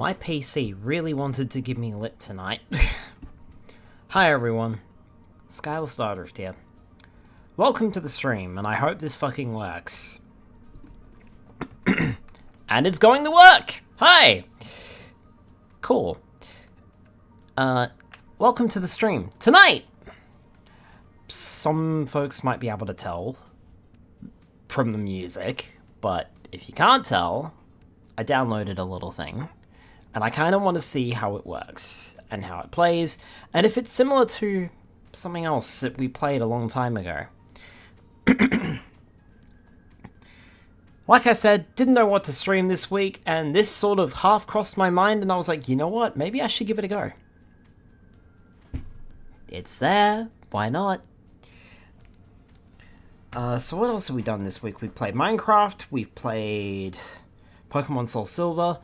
My PC really wanted to give me lip tonight. Hi everyone, Skylar Stardrift here. Welcome to the stream, and I hope this fucking works. And it's going to work! Hi! Cool. Welcome to the stream. Tonight! Some folks might be able to tell from the music, but if you can't tell, I downloaded a little thing. And I kind of want to see how it works, and how it plays, and if it's similar to something else that we played a long time ago. Like I said, didn't know what to stream this week, and this sort of half crossed my mind, and I was like, you know what, maybe I should give it a go. It's there, why not? So what else have we done this week? We played Minecraft, we've played Pokemon Soul Silver,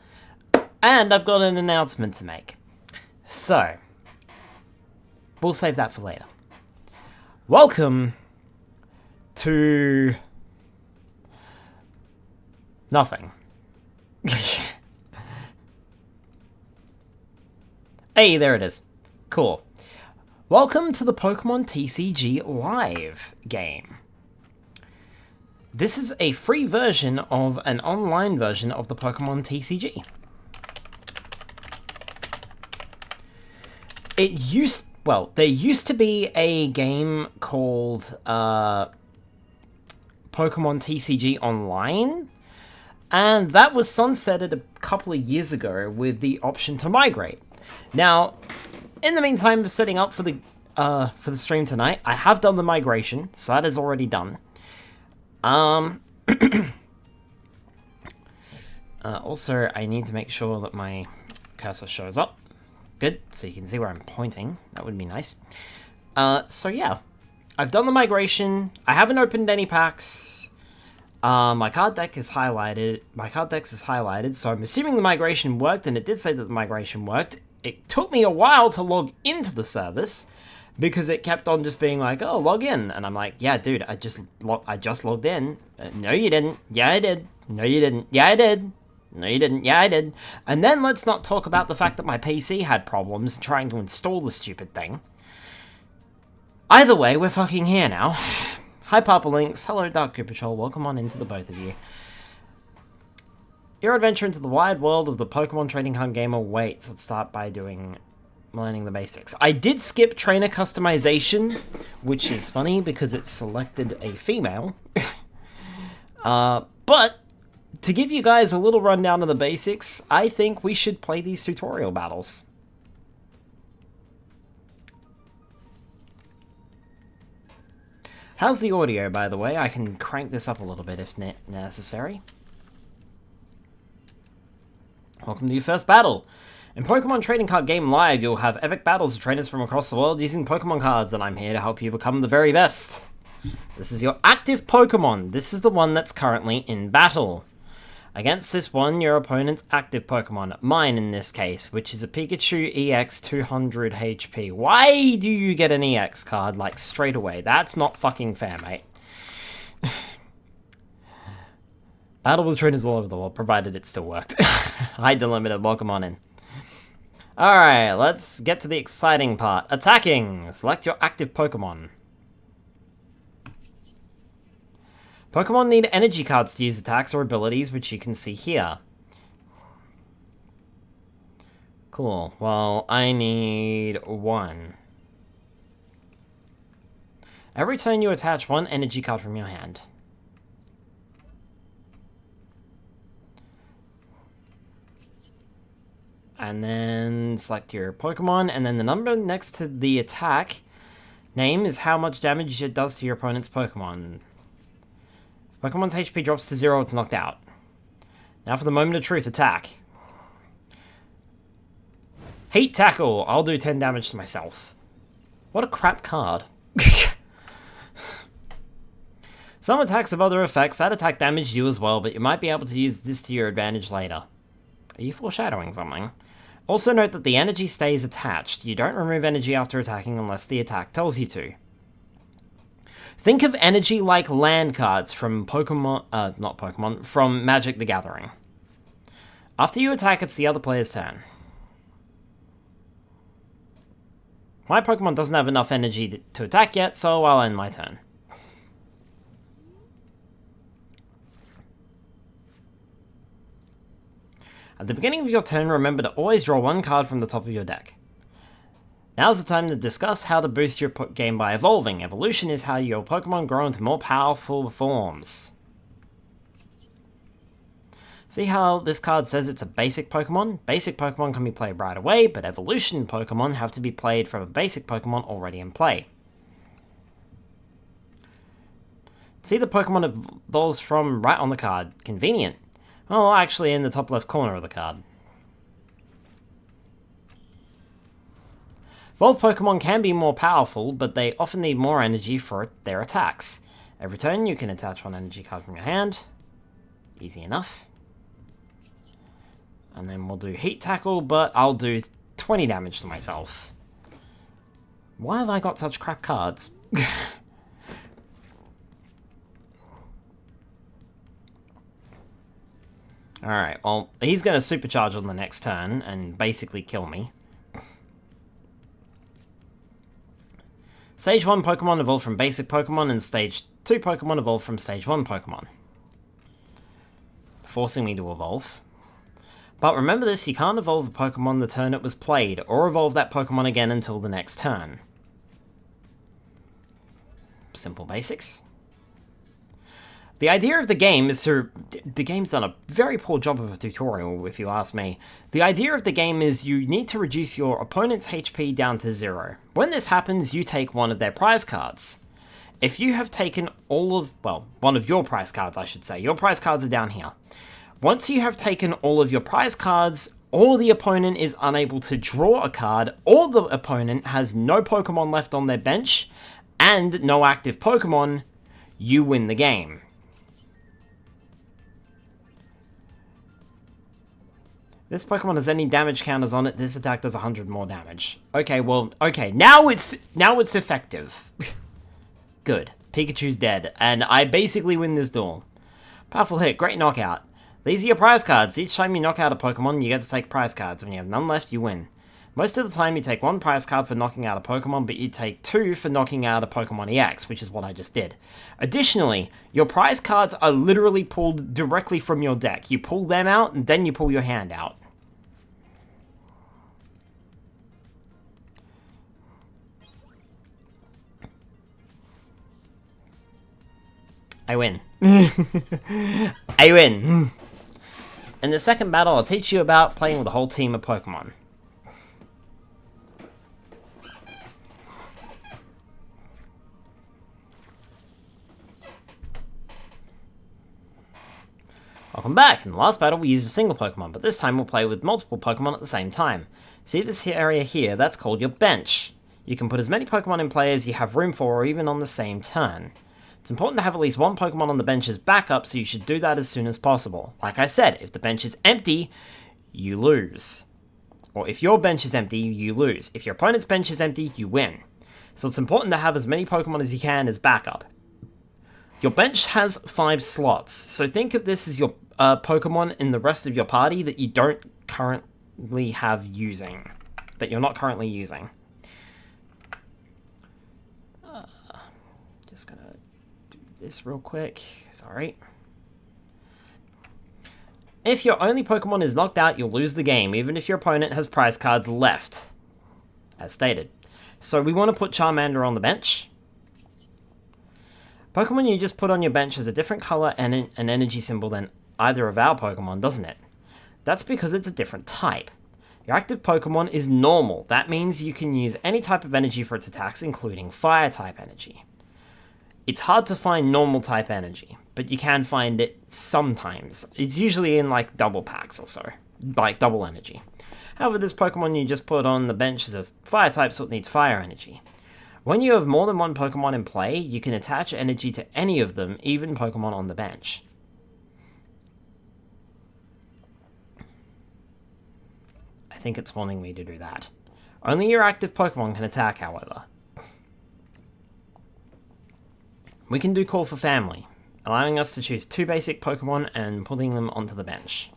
and I've got an announcement to make. So, we'll save that for later. Welcome to nothing. Hey, there it is. Cool. Welcome to the Pokémon TCG Live game. This is a free version of an online version of the Pokémon TCG. There used to be a game called Pokemon TCG Online, and that was sunsetted a couple of years ago with the option to migrate. Now, in the meantime of setting up for the stream tonight, I have done the migration, so that is already done. Also, I need to make sure that my cursor shows up. Good, so you can see where I'm pointing. That would be nice. So yeah, I've done the migration. I haven't opened any packs. My card deck is highlighted. My card deck is highlighted, so I'm assuming the migration worked, and it did say that the migration worked. It took me a while to log into the service because it kept on just being like, "Oh, log in," and I'm like, "Yeah, dude, I just logged in." No, you didn't. Yeah, I did. No, you didn't. Yeah, I did. No, you didn't. Yeah, I did. And then let's not talk about the fact that my PC had problems trying to install the stupid thing. Either way, we're fucking here now. Hi, Papa Lynx. Hello, Dark Goo Patrol. Welcome on into the both of you. Your adventure into the wide world of the Pokemon trading card game awaits. Let's start by learning the basics. I did skip trainer customization, which is funny because it selected a female. But to give you guys a little rundown of the basics, I think we should play these tutorial battles. How's the audio, by the way? I can crank this up a little bit if necessary. Welcome to your first battle. In Pokemon Trading Card Game Live, you'll have epic battles of trainers from across the world using Pokemon cards, and I'm here to help you become the very best. This is your active Pokemon. This is the one that's currently in battle. Against this one, your opponent's active Pokemon, mine in this case, which is a Pikachu EX 200 HP. Why do you get an EX card, like, straight away? That's not fucking fair, mate. Battle with trainers all over the world, provided it still worked. Hi, Delimited, welcome on in. Alright, let's get to the exciting part. Attacking! Select your active Pokemon. Pokemon need energy cards to use attacks or abilities, which you can see here. Cool. Well, I need one. Every turn you attach one energy card from your hand. And then select your Pokemon, and then the number next to the attack name is how much damage it does to your opponent's Pokemon. Pokemon's HP drops to 0, it's knocked out. Now for the moment of truth, attack. Heat Tackle! I'll do 10 damage to myself. What a crap card. Some attacks have other effects that attack damage you as well, but you might be able to use this to your advantage later. Are you foreshadowing something? Also note that the energy stays attached. You don't remove energy after attacking unless the attack tells you to. Think of energy like land cards from from Magic the Gathering. After you attack, it's the other player's turn. My Pokemon doesn't have enough energy to attack yet, so I'll end my turn. At the beginning of your turn, remember to always draw one card from the top of your deck. Now's the time to discuss how to boost your game by evolving. Evolution is how your Pokemon grow into more powerful forms. See how this card says it's a basic Pokemon? Basic Pokemon can be played right away, but evolution Pokemon have to be played from a basic Pokemon already in play. See the Pokemon evolves from right on the card. Convenient. Oh, actually in the top left corner of the card. Evolved Pokemon can be more powerful, but they often need more energy for their attacks. Every turn you can attach one energy card from your hand. Easy enough. And then we'll do Heat Tackle, but I'll do 20 damage to myself. Why have I got such crap cards? Alright, well, he's going to Supercharge on the next turn and basically kill me. Stage 1 Pokemon evolve from basic Pokemon, and Stage 2 Pokemon evolve from Stage 1 Pokemon. Forcing me to evolve. But remember this, you can't evolve a Pokemon the turn it was played, or evolve that Pokemon again until the next turn. Simple basics. The idea of the game is to... The game's done a very poor job of a tutorial, if you ask me. The idea of the game is you need to reduce your opponent's HP down to 0. When this happens, you take one of their prize cards. If you have taken all of... Well, one of your prize cards, I should say. Your prize cards are down here. Once you have taken all of your prize cards, or the opponent is unable to draw a card, or the opponent has no Pokemon left on their bench, and no active Pokemon, you win the game. This Pokemon has any damage counters on it, this attack does 100 more damage. Okay, well, okay, now it's effective. Good. Pikachu's dead, and I basically win this duel. Powerful hit, great knockout. These are your prize cards. Each time you knock out a Pokemon, you get to take prize cards. When you have none left, you win. Most of the time, you take one prize card for knocking out a Pokemon, but you take 2 for knocking out a Pokemon EX, which is what I just did. Additionally, your prize cards are literally pulled directly from your deck. You pull them out, and then you pull your hand out. I win. I win. In the second battle, I'll teach you about playing with a whole team of Pokemon. Welcome back. In the last battle, we used a single Pokemon, but this time we'll play with multiple Pokemon at the same time. See this area here? That's called your bench. You can put as many Pokemon in play as you have room for, or even on the same turn. It's important to have at least one Pokemon on the bench as backup, so you should do that as soon as possible. Like I said, if the bench is empty, you lose. Or if your bench is empty, you lose. If your opponent's bench is empty, you win. So it's important to have as many Pokemon as you can as backup. Your bench has 5 slots, so think of this as your Pokemon in the rest of your party that you don't currently have using. That you're not currently using. Just gonna do this real quick. Sorry. If your only Pokemon is knocked out, you'll lose the game, even if your opponent has prize cards left. As stated. So we want to put Charmander on the bench. Pokemon you just put on your bench has a different color and an energy symbol than either of our Pokemon, doesn't it? That's because it's a different type. Your active Pokemon is normal. That means you can use any type of energy for its attacks, including fire type energy. It's hard to find normal type energy, but you can find it sometimes. It's usually in like double packs or so, like double energy. However, this Pokemon you just put on the bench is a fire type, so it needs fire energy. When you have more than one Pokemon in play, you can attach energy to any of them, even Pokemon on the bench. I think it's wanting me to do that. Only your active Pokemon can attack, however. We can do Call for Family, allowing us to choose 2 basic Pokemon and putting them onto the bench.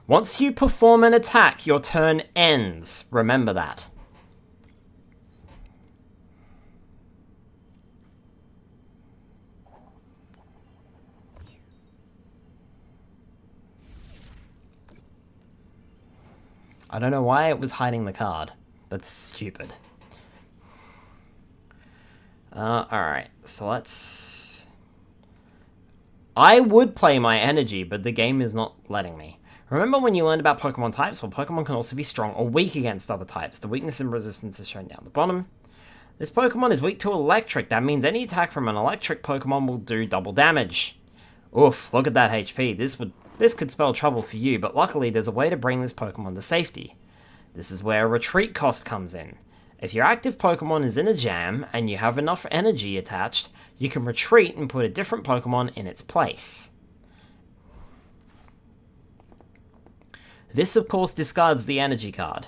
Once you perform an attack, your turn ends. Remember that. I don't know why it was hiding the card. That's stupid. Alright, so let's... I would play my energy, but the game is not letting me. Remember when you learned about Pokemon types? Well, Pokemon can also be strong or weak against other types. The weakness and resistance is shown down the bottom. This Pokemon is weak to electric. That means any attack from an electric Pokemon will do double damage. Oof, look at that HP. This could spell trouble for you, but luckily there's a way to bring this Pokemon to safety. This is where a retreat cost comes in. If your active Pokemon is in a jam, and you have enough energy attached, you can retreat and put a different Pokemon in its place. This, of course, discards the energy card.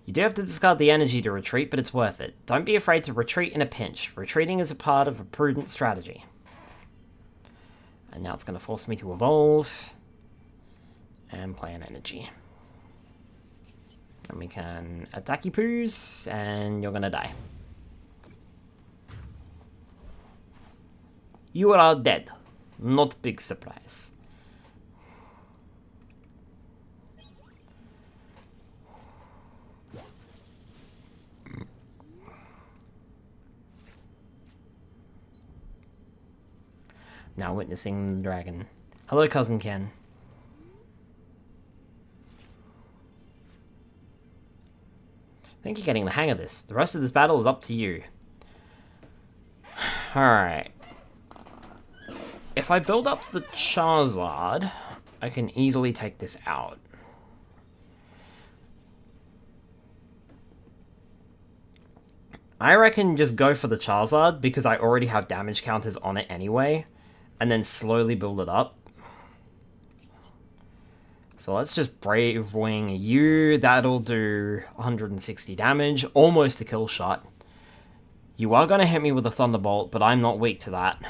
You do have to discard the energy to retreat, but it's worth it. Don't be afraid to retreat in a pinch. Retreating is a part of a prudent strategy. And now it's going to force me to evolve and play an energy. And we can attack you, poos, and you're going to die. You are dead. Not big surprise. Now witnessing the dragon. Hello, Cousin Ken. I think you're getting the hang of this. The rest of this battle is up to you. Alright. If I build up the Charizard, I can easily take this out. I reckon just go for the Charizard, because I already have damage counters on it anyway. And then slowly build it up. So let's just Brave Wing you. That'll do 160 damage. Almost a kill shot. You are going to hit me with a Thunderbolt, but I'm not weak to that.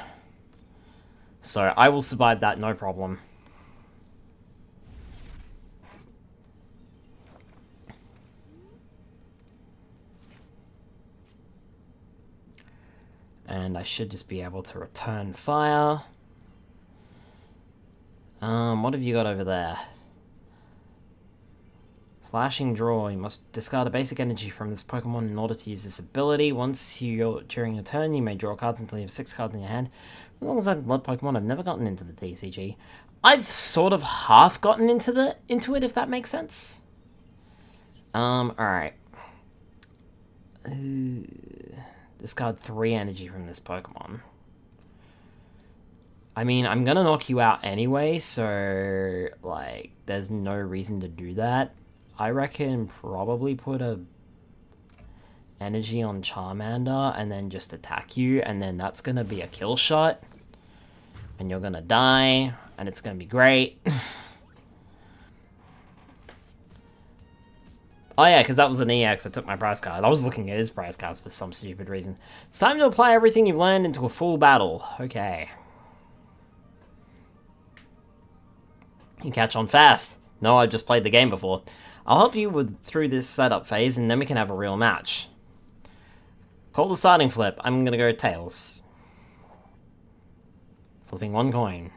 So I will survive that, no problem. And I should just be able to return fire. What have you got over there? Flashing Draw. You must discard a basic energy from this Pokemon in order to use this ability. During your turn, you may draw cards until you have 6 cards in your hand. As long as I've blood Pokemon, I've never gotten into the TCG. I've sort of half gotten into it, if that makes sense. Alright. Discard 3 energy from this Pokemon. I mean, I'm gonna knock you out anyway, so, like, there's no reason to do that. I reckon probably put a energy on Charmander and then just attack you, and then that's gonna be a kill shot. And you're gonna die, and it's gonna be great. Oh yeah, because that was an EX, I took my prize card. I was looking at his prize cards for some stupid reason. It's time to apply everything you've learned into a full battle. Okay. You catch on fast. No, I've just played the game before. I'll help you through this setup phase, and then we can have a real match. Call the starting flip. I'm gonna go tails. Flipping 1 coin.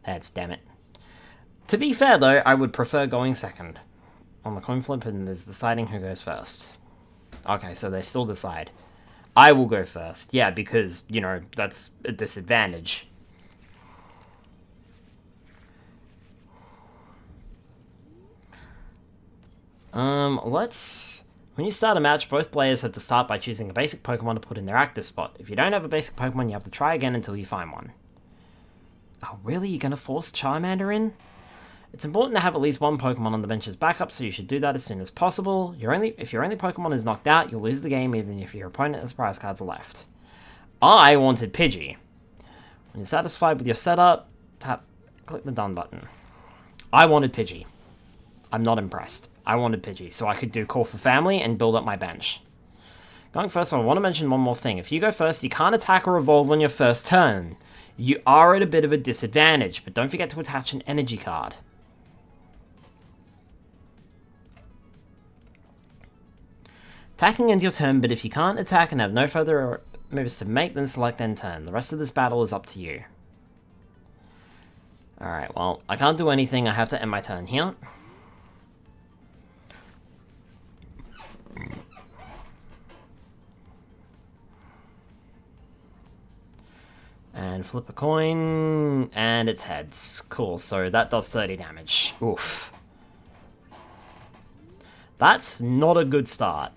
Heads, damn it. To be fair though, I would prefer going second. On the coin flip, and is deciding who goes first. Okay, so they still decide. I will go first. Yeah, because, you know, that's a disadvantage. When you start a match, both players have to start by choosing a basic Pokemon to put in their active spot. If you don't have a basic Pokemon, you have to try again until you find one. Oh, really? You're gonna force Charmander in? It's important to have at least one Pokemon on the bench as backup, so you should do that as soon as possible. If your only Pokemon is knocked out, you'll lose the game even if your opponent has prize cards left. I wanted Pidgey. When you're satisfied with your setup, click the done button. I wanted Pidgey. I'm not impressed. I wanted Pidgey, so I could do Call for Family and build up my bench. Going first, I want to mention one more thing. If you go first, you can't attack or evolve on your first turn. You are at a bit of a disadvantage, but don't forget to attach an energy card. Attacking ends your turn, but if you can't attack and have no further moves to make, then select end turn. The rest of this battle is up to you. Alright, well, I can't do anything. I have to end my turn here. And flip a coin, and it's heads. Cool, so that does 30 damage. Oof. That's not a good start.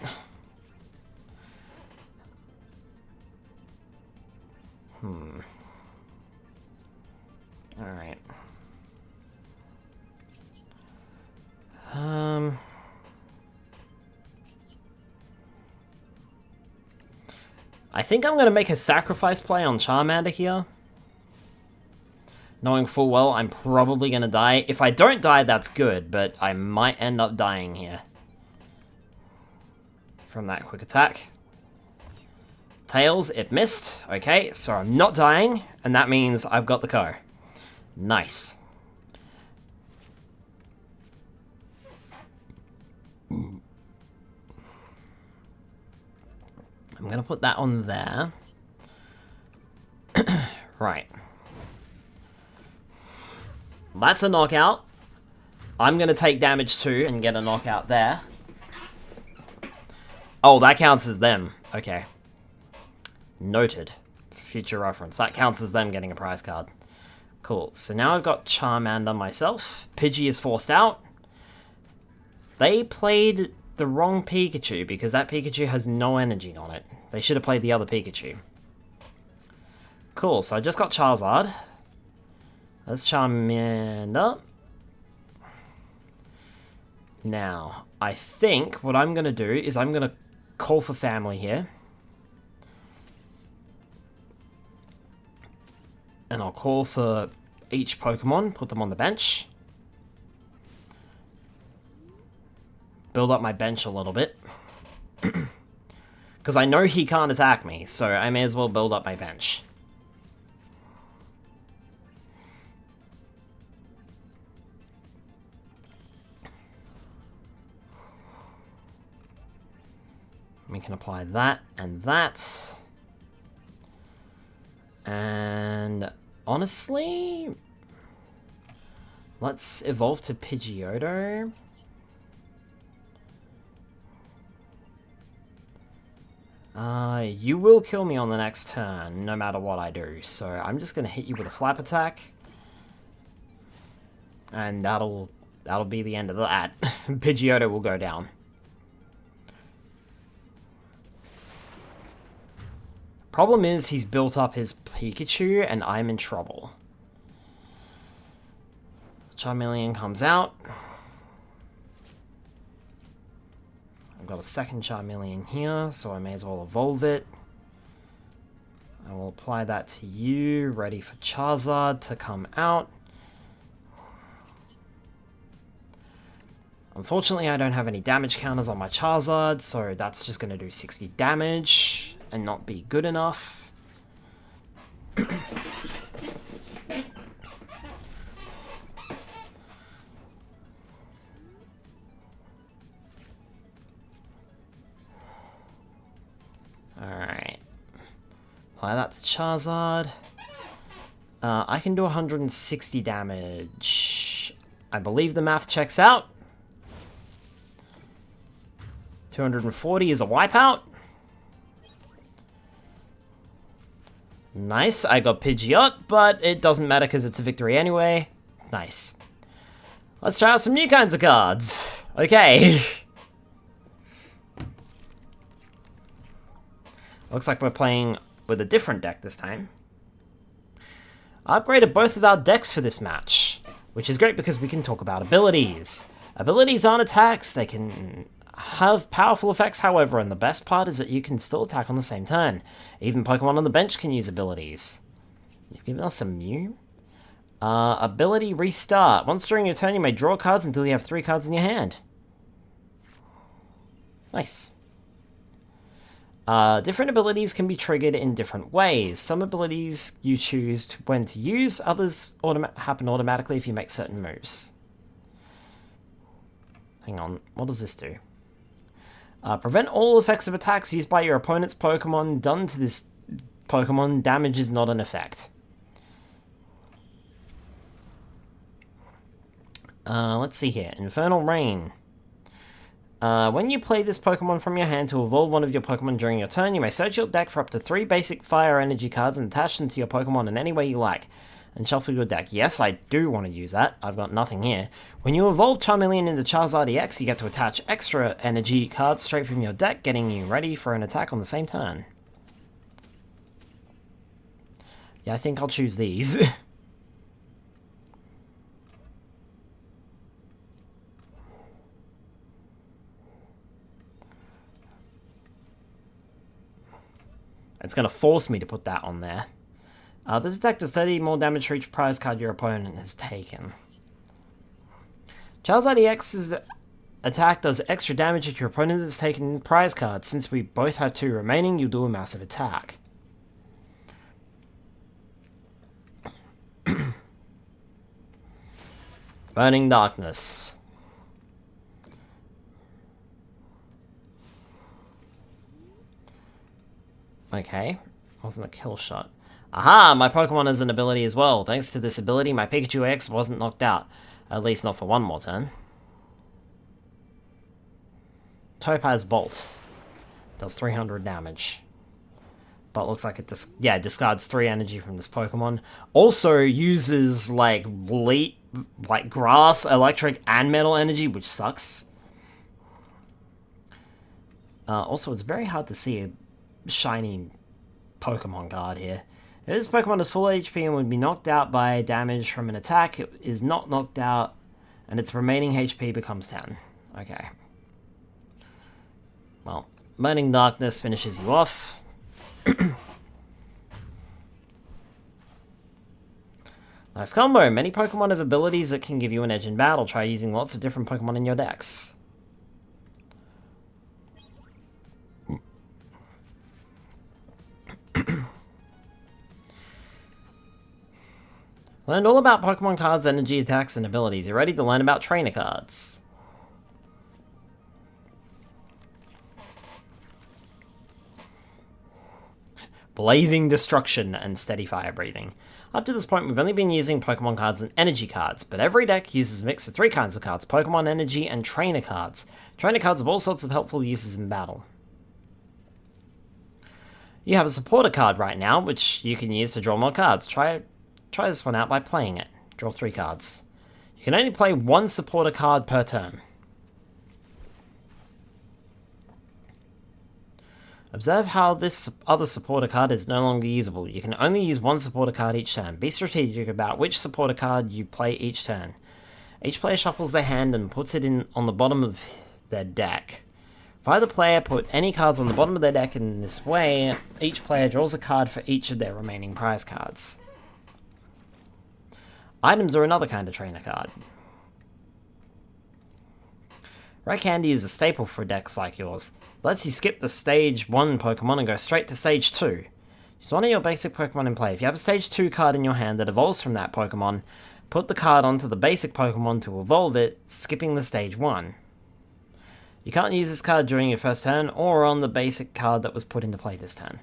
Alright. I think I'm going to make a sacrifice play on Charmander here. Knowing full well I'm probably going to die. If I don't die, that's good, but I might end up dying here. From that quick attack. Tails, it missed. Okay, so I'm not dying, and that means I've got the KO. Nice. I'm going to put that on there. Right. That's a knockout. I'm going to take damage too and get a knockout there. Oh, that counts as them. Okay. Noted. Future reference. That counts as them getting a prize card. Cool. So now I've got Charmander myself. Pidgey is forced out. They played the wrong Pikachu because that Pikachu has no energy on it. They should have played the other Pikachu. Cool, so I just got Charizard. That's Charmander. Now, I think what I'm going to do is I'm going to call for family here. And I'll call for each Pokemon, put them on the bench. Build up my bench a little bit. Because I know he can't attack me, so I may as well build up my bench. We can apply that and that. And honestly, let's evolve to Pidgeotto. You will kill me on the next turn, no matter what I do. So I'm just going to hit you with a flap attack. And that'll be the end of that. Pidgeotto will go down. Problem is, he's built up his Pikachu, and I'm in trouble. Charmeleon comes out. I've got a second Charmeleon here, so I may as well evolve it. I will apply that to you, ready for Charizard to come out. Unfortunately, I don't have any damage counters on my Charizard, so that's just going to do 60 damage and not be good enough. Alright. Apply that to Charizard. I can do 160 damage. I believe the math checks out. 240 is a wipeout. Nice, I got Pidgeot, but it doesn't matter because it's a victory anyway. Nice. Let's try out some new kinds of cards. Okay. Looks like we're playing with a different deck this time. I upgraded both of our decks for this match, which is great because we can talk about abilities. Abilities aren't attacks, they can have powerful effects, however, and the best part is that you can still attack on the same turn. Even Pokemon on the bench can use abilities. You've given us a Mew? Ability Restart. Once during your turn, you may draw cards until you have 3 cards in your hand. Nice. Different abilities can be triggered in different ways. Some abilities you choose when to use, others happen automatically if you make certain moves. Hang on, what does this do? Prevent all effects of attacks used by your opponent's Pokemon done to this Pokemon. Damage is not an effect. Let's see here. Infernal Rain. When you play this Pokemon from your hand to evolve one of your Pokemon during your turn, you may search your deck for up to 3 basic fire energy cards and attach them to your Pokemon in any way you like, and shuffle your deck. Yes, I do want to use that. I've got nothing here. When you evolve Charmeleon into Charizard EX, you get to attach extra energy cards straight from your deck, getting you ready for an attack on the same turn. Yeah, I think I'll choose these. It's going to force me to put that on there. This attack does 30 more damage for each prize card your opponent has taken. Charizard EX's attack does extra damage if your opponent has taken prize cards. Since we both have 2 remaining, you do a massive attack. Burning Darkness. Okay, wasn't a kill shot. Aha! My Pokemon has an ability as well. Thanks to this ability, my Pikachu X wasn't knocked out. At least not for one more turn. Topaz Bolt. Does 300 damage. But looks like it discards 3 energy from this Pokemon. Also uses, like, grass, electric, and metal energy, which sucks. Also, it's very hard to see a shiny Pokemon card here. If this Pokemon is full HP and would be knocked out by damage from an attack, it is not knocked out, and its remaining HP becomes 10. Okay. Well, Burning Darkness finishes you off. Nice combo. Many Pokemon have abilities that can give you an edge in battle. Try using lots of different Pokemon in your decks. Learned all about Pokemon cards, energy, attacks, and abilities. You're ready to learn about trainer cards. Blazing Destruction and Steady Fire Breathing. Up to this point, we've only been using Pokemon cards and energy cards, but every deck uses a mix of 3 kinds of cards: Pokemon, energy, and trainer cards. Trainer cards have all sorts of helpful uses in battle. You have a supporter card right now, which you can use to draw more cards. Try this one out by playing it. Draw 3 cards. You can only play 1 supporter card per turn. Observe how this other supporter card is no longer usable. You can only use 1 supporter card each turn. Be strategic about which supporter card you play each turn. Each player shuffles their hand and puts it on the bottom of their deck. If either player put any cards on the bottom of their deck in this way, each player draws a card for each of their remaining prize cards. Items are another kind of trainer card. Red Candy is a staple for decks like yours. It lets you skip the Stage 1 Pokemon and go straight to Stage 2. Use one of your basic Pokemon in play. If you have a Stage 2 card in your hand that evolves from that Pokemon, put the card onto the basic Pokemon to evolve it, skipping the Stage 1. You can't use this card during your first turn, or on the basic card that was put into play this turn.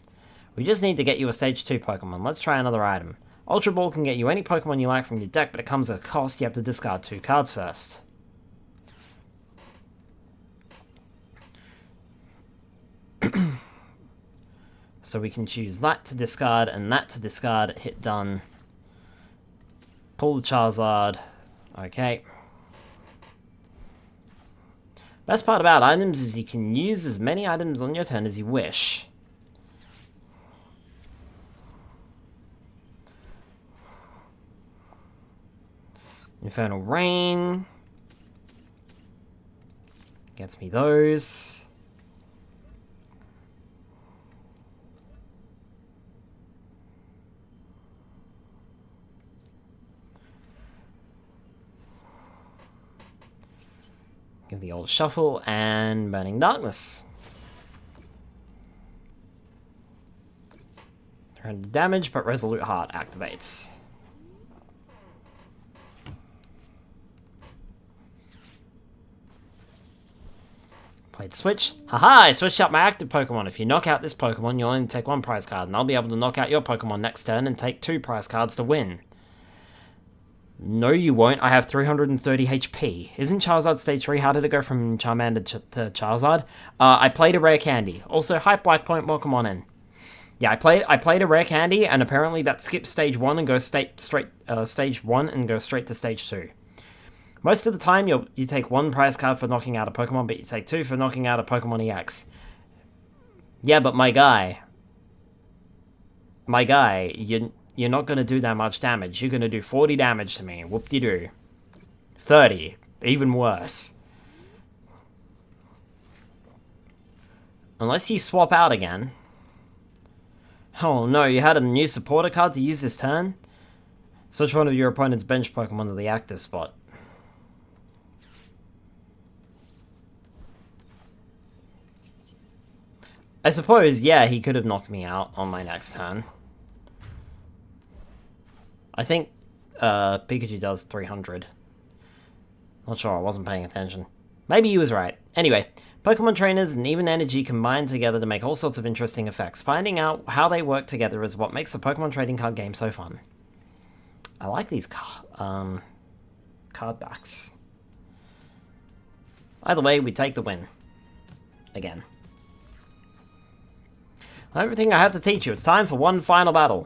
We just need to get you a Stage 2 Pokemon. Let's try another item. Ultra Ball can get you any Pokemon you like from your deck, but it comes at a cost. You have to discard 2 cards first. So we can choose that to discard and that to discard. Hit done. Pull the Charizard. Okay. Best part about items is you can use as many items on your turn as you wish. Infernal Rain. Gets me those. Give the old shuffle and Burning Darkness. 300 damage, but Resolute Heart activates. played Switch. Haha, I switched out my active Pokemon. If you knock out this Pokemon, you'll only take 1 prize card, and I'll be able to knock out your Pokemon next turn and take 2 prize cards to win. No, you won't. I have 330 HP. Isn't Charizard Stage 3? How did it go from Charmander to Charizard? I played a rare candy. Also, Hype Black Point, welcome on in. Yeah, I played a rare candy, and apparently that skips Stage 1 and goes Stage 1 and goes straight to Stage 2. Most of the time, you take 1 prize card for knocking out a Pokemon, but you take 2 for knocking out a Pokemon EX. Yeah, but my guy, you're not going to do that much damage. You're going to do 40 damage to me. Whoop-de-doo. 30. Even worse. Unless you swap out again. Oh no, you had a new supporter card to use this turn? Switch one of your opponent's bench Pokemon to the active spot. I suppose, yeah, he could have knocked me out on my next turn. I think Pikachu does 300. Not sure, I wasn't paying attention. Maybe he was right. Anyway, Pokemon trainers and even energy combine together to make all sorts of interesting effects. Finding out how they work together is what makes the Pokemon trading card game so fun. I like these card backs. Either way, we take the win. Again. Everything I have to teach you. It's time for one final battle.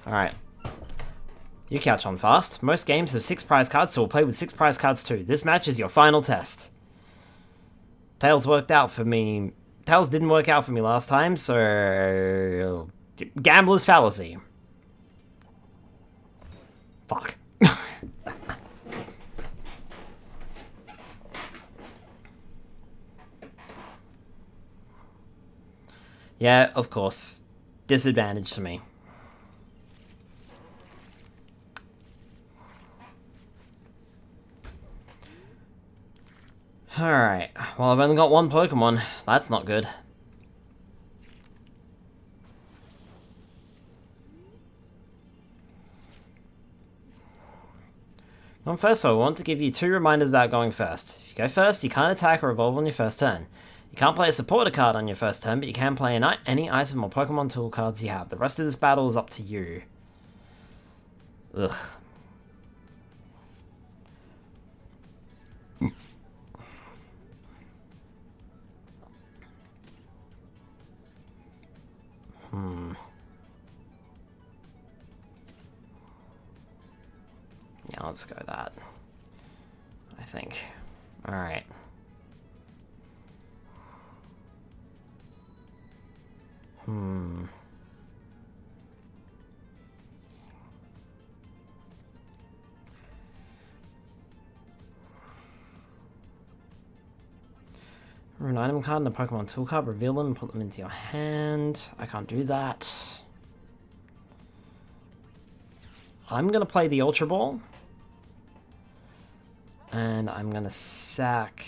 Alright. You catch on fast. Most games have 6 prize cards, so we'll play with 6 prize cards too. This match is your final test. Tails worked out for me. Tails didn't work out for me last time, so... Gambler's fallacy. Fuck. Yeah, of course. Disadvantage to me. Alright, well I've only got 1 Pokemon. That's not good. Going first, so I want to give you 2 reminders about going first. If you go first, you can't attack or evolve on your first turn. You can't play a supporter card on your first turn, but you can play any item or Pokemon tool cards you have. The rest of this battle is up to you. Ugh. Yeah, let's go that. I think. Alright. An item card and a Pokemon tool card, reveal them and put them into your hand. I can't do that. I'm going to play the Ultra Ball. And I'm going to sack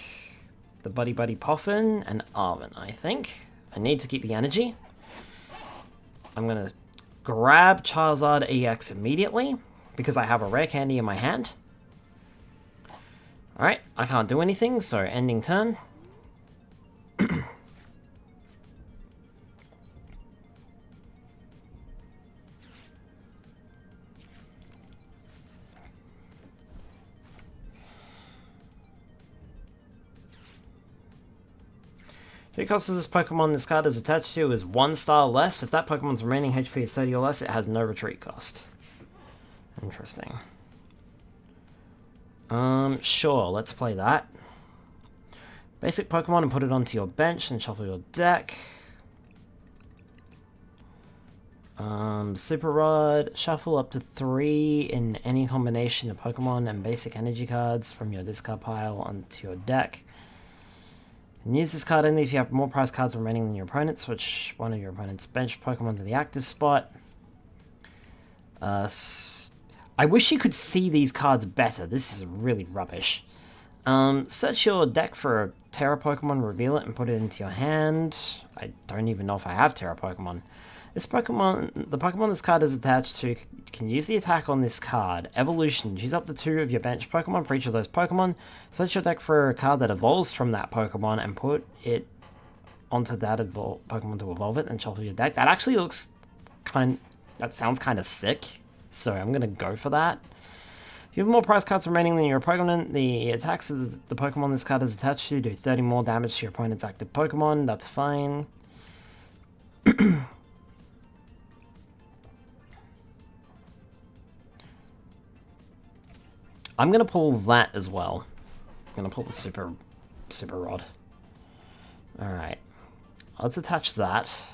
the Buddy Buddy Poffin and Arven, I think. I need to keep the energy. I'm going to grab Charizard EX immediately, because I have a rare candy in my hand. Alright, I can't do anything, so ending turn. The cost of this Pokemon this card is attached to is 1 star less. If that Pokemon's remaining HP is 30 or less, it has no retreat cost. Interesting. Sure, let's play that. Basic Pokemon and put it onto your bench and shuffle your deck. Super Rod, shuffle up to 3 in any combination of Pokemon and basic energy cards from your discard pile onto your deck. And use this card only if you have more prize cards remaining than your opponent. Switch one of your opponent's bench Pokemon to the active spot. I wish you could see these cards better. This is really rubbish. Search your deck for a Terra Pokemon, reveal it, and put it into your hand. I don't even know if I have Terra Pokemon. This Pokemon, the Pokemon this card is attached to, can use the attack on this card. Evolution. Choose up to 2 of your bench Pokemon for each of those Pokemon. Search your deck for a card that evolves from that Pokemon and put it onto that Pokemon to evolve it and shuffle your deck. That actually looks that sounds kind of sick. So I'm going to go for that. If you have more prize cards remaining than your opponent, the attacks of the Pokemon this card is attached to do 30 more damage to your opponent's active Pokemon. That's fine. I'm going to pull that as well. I'm going to pull the Super Rod. Alright. Let's attach that.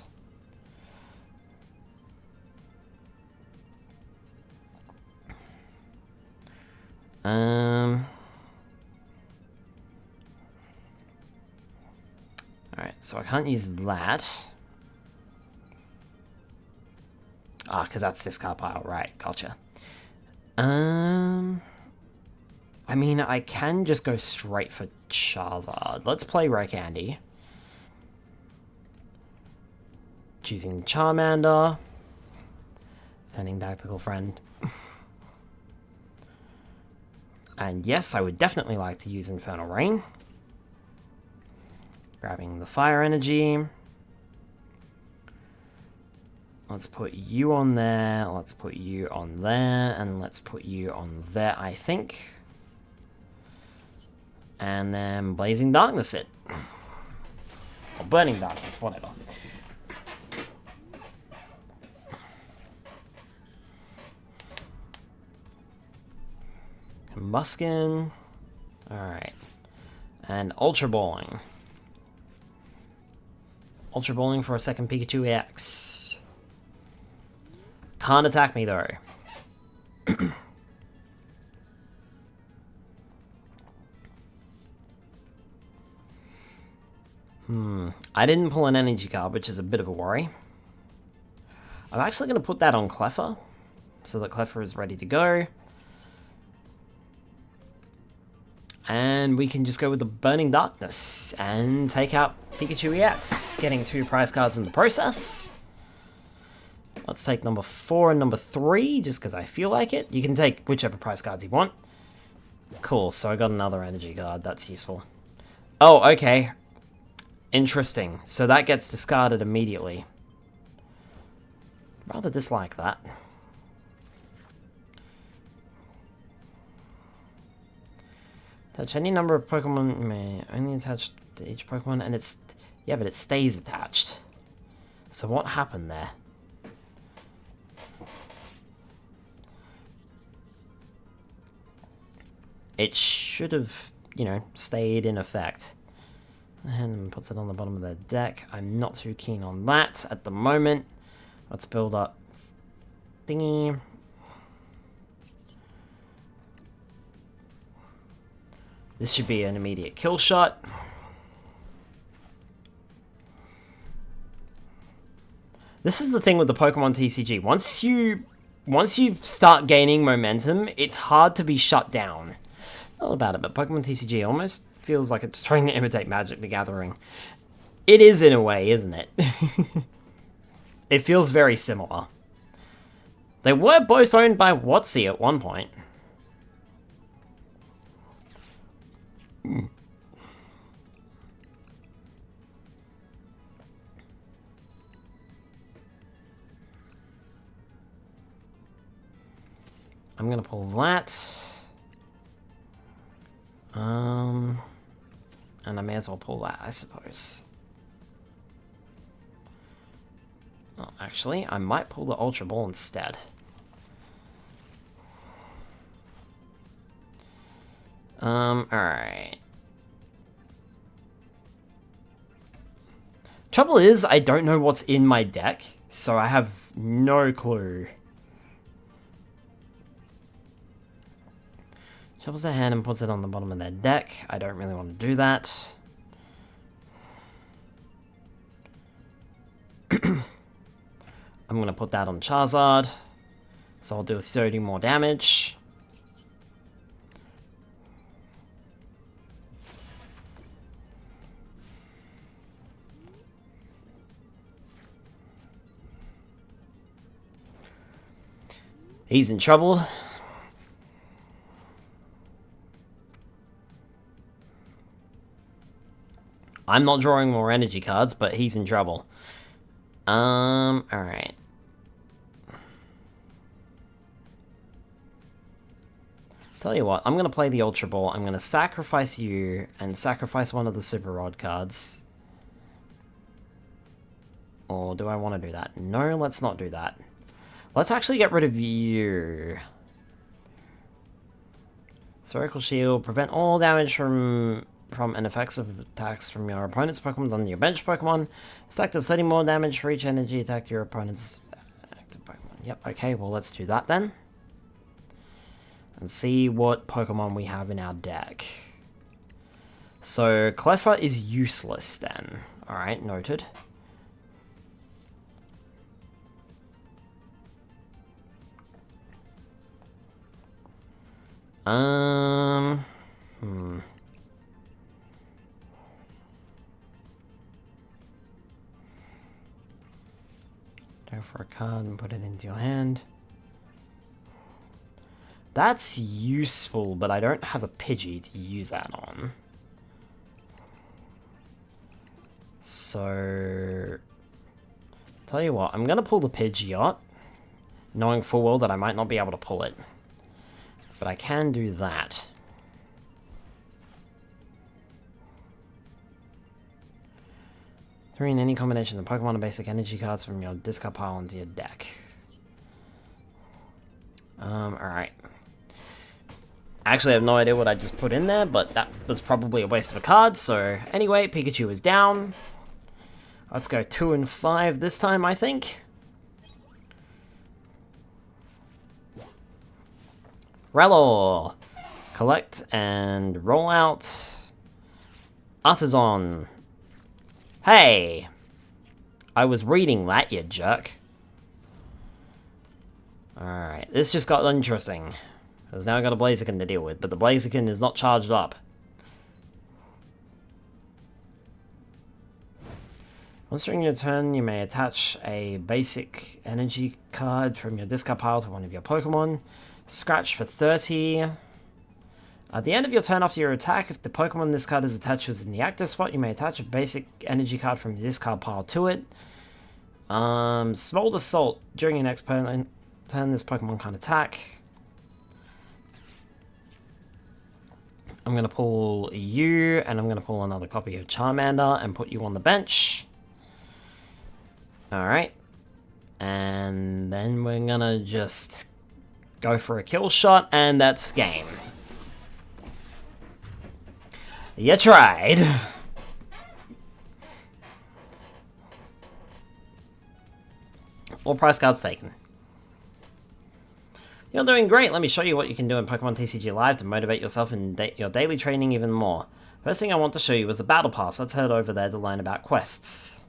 Alright, so I can't use that. Because that's this card pile. Right, gotcha. I mean, I can just go straight for Charizard. Let's play Rare Candy. Choosing Charmander. Sending Tactical Friend. And yes, I would definitely like to use Infernal Rain. Grabbing the Fire Energy. Let's put you on there, let's put you on there, and let's put you on there, I think. And then Blazing Darkness it. Or Burning Darkness, whatever. Combuskin. Alright. And Ultra Balling. Ultra Balling for a second Pikachu EX. Can't attack me though. I didn't pull an energy card, which is a bit of a worry. I'm actually going to put that on Cleffa, so that Cleffa is ready to go. And we can just go with the Burning Darkness and take out Pikachu EX, getting 2 prize cards in the process. Let's take number 4 and number 3, just because I feel like it. You can take whichever prize cards you want. Cool, so I got another energy card. That's useful. Oh, okay. Interesting. So that gets discarded immediately. Rather dislike that. Touch any number of Pokemon may only attach to each Pokemon, and it's... Yeah, but it stays attached. So what happened there? It should have, you know, stayed in effect. And puts it on the bottom of the deck. I'm not too keen on that at the moment. Let's build up thingy. This should be an immediate kill shot. This is the thing with the Pokemon TCG. Once you start gaining momentum, it's hard to be shut down. Not about it, but Pokemon TCG almost feels like it's trying to imitate Magic the Gathering. It is in a way, isn't it? It feels very similar. They were both owned by WotC at one point. I'm gonna pull that. And I may as well pull that, I suppose. Oh, actually, I might pull the Ultra Ball instead. Alright. Trouble is, I don't know what's in my deck, so I have no clue. Shuffles their hand and puts it on the bottom of their deck. I don't really want to do that. I'm going to put that on Charizard. So I'll do 30 more damage. He's in trouble. I'm not drawing more energy cards, but he's in trouble. Alright. Tell you what, I'm going to play the Ultra Ball. I'm going to sacrifice you and sacrifice one of the Super Rod cards. Or do I want to do that? No, let's not do that. Let's actually get rid of you. Spherical Shield. Prevent all damage from and effects of attacks from your opponent's Pokemon on your bench Pokemon. Stack does 30 more damage for each energy attack to your opponent's active Pokemon. Yep, okay, well let's do that then. And see what Pokemon we have in our deck. So, Cleffa is useless then. Alright, noted. Go for a card and put it into your hand. That's useful, but I don't have a Pidgey to use that on. So, tell you what, I'm going to pull the Pidgeot, knowing full well that I might not be able to pull it. But I can do that. Three in any combination of Pokemon and basic energy cards from your discard pile into your deck. Alright. I actually have no idea what I just put in there, but that was probably a waste of a card, so anyway, Pikachu is down. Let's go 2 and 5 this time, I think. Rellor. Collect and roll out. Artisan. Hey! I was reading that, you jerk. Alright, this just got interesting. Because now I've got a Blaziken to deal with, but the Blaziken is not charged up. Once during your turn, you may attach a basic energy card from your discard pile to one of your Pokemon. Scratch for 30. At the end of your turn after your attack, if the Pokemon this card is attached is in the active spot, you may attach a basic energy card from the discard pile to it. Smolder Salt. During your next turn, this Pokemon can't attack. I'm going to pull you, and I'm going to pull another copy of Charmander and put you on the bench. Alright. And then we're going to just go for a kill shot, and that's game. You tried. All price cards taken. You're doing great. Let me show you what you can do in Pokemon TCG Live to motivate yourself in your daily training even more. First thing I want to show you is a Battle Pass. Let's head over there to learn about quests.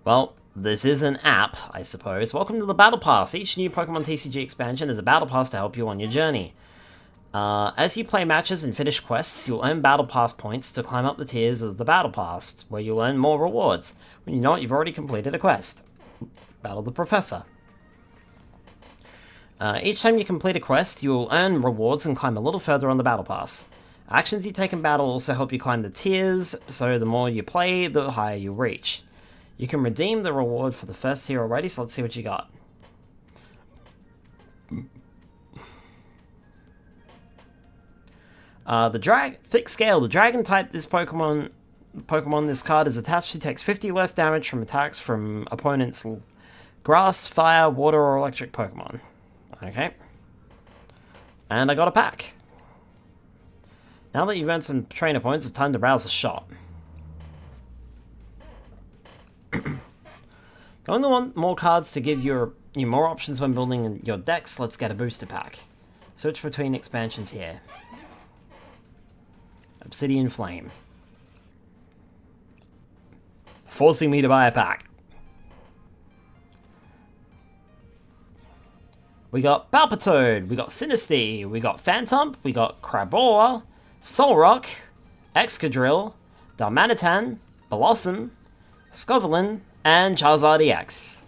Well, this is an app, I suppose. Welcome to the Battle Pass. Each new Pokemon TCG expansion is a Battle Pass to help you on your journey. As you play matches and finish quests, you'll earn Battle Pass points to climb up the tiers of the Battle Pass, where you'll earn more rewards. When you know it, you've already completed a quest. Battle the Professor. Each time you complete a quest, you'll earn rewards and climb a little further on the Battle Pass. Actions you take in battle also help you climb the tiers, so the more you play, the higher you reach. You can redeem the reward for the first tier already, so let's see what you got. Thick Scale. The Dragon type this Pokemon this card is attached to takes 50 less damage from attacks from opponents' Grass, Fire, Water, or Electric Pokemon. Okay. And I got a pack. Now that you've earned some trainer points, it's time to browse a shop. Going to want more cards to give you more options when building your decks. Let's get a booster pack. Search between expansions here. Obsidian Flame. Forcing me to buy a pack. We got Palpitoad, we got Sinistea, we got Phantump, we got Crabor, Solrock, Excadrill, Darmanitan, Blossom, Scovelin, and Charizard EX.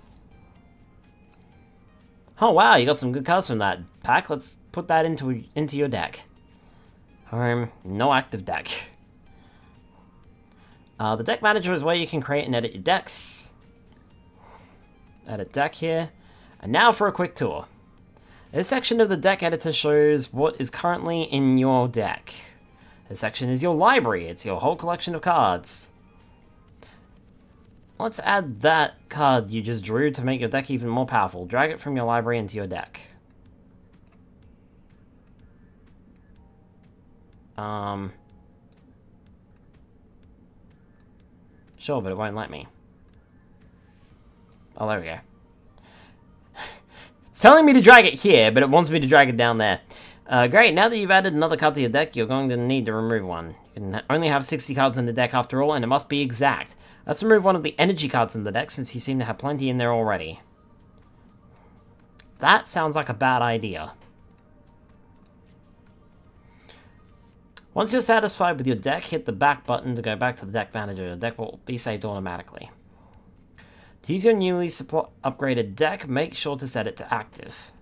Oh wow, you got some good cards from that pack. Let's put that into your deck. Home, no active deck. The deck manager is where you can create and edit your decks. Edit deck here. And now for a quick tour. This section of the deck editor shows what is currently in your deck. This section is your library. It's your whole collection of cards. Let's add that card you just drew to make your deck even more powerful. Drag it from your library into your deck. Sure, but it won't let me. Oh, there we go. It's telling me to drag it here, but it wants me to drag it down there. Great, now that you've added another card to your deck, you're going to need to remove one. You can only have 60 cards in the deck after all, and it must be exact. Let's remove one of the energy cards in the deck, since you seem to have plenty in there already. That sounds like a bad idea. Once you're satisfied with your deck, hit the back button to go back to the deck manager. Your deck will be saved automatically. To use your newly upgraded deck, make sure to set it to active.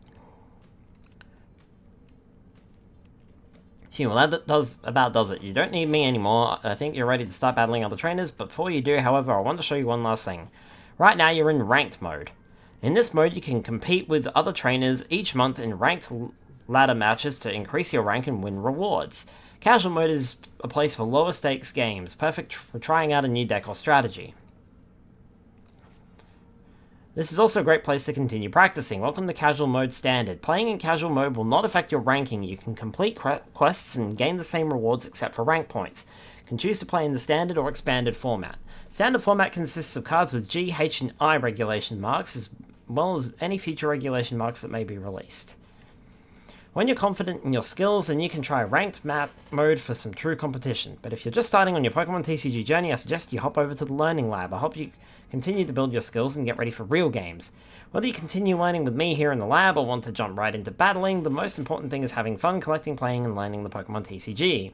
Phew, well that about does it. You don't need me anymore. I think you're ready to start battling other trainers, but before you do, however, I want to show you one last thing. Right now you're in ranked mode. In this mode, you can compete with other trainers each month in ranked ladder matches to increase your rank and win rewards. Casual mode is a place for lower stakes games, perfect for trying out a new deck or strategy. This is also a great place to continue practicing. Welcome to Casual Mode Standard. Playing in Casual Mode will not affect your ranking. You can complete quests and gain the same rewards except for rank points. You can choose to play in the Standard or Expanded format. Standard format consists of cards with G, H, and I regulation marks, as well as any future regulation marks that may be released. When you're confident in your skills, then you can try ranked map mode for some true competition. But if you're just starting on your Pokemon TCG journey, I suggest you hop over to the Learning Lab. I hope you continue to build your skills and get ready for real games. Whether you continue learning with me here in the lab or want to jump right into battling, the most important thing is having fun collecting, playing, and learning the Pokemon TCG.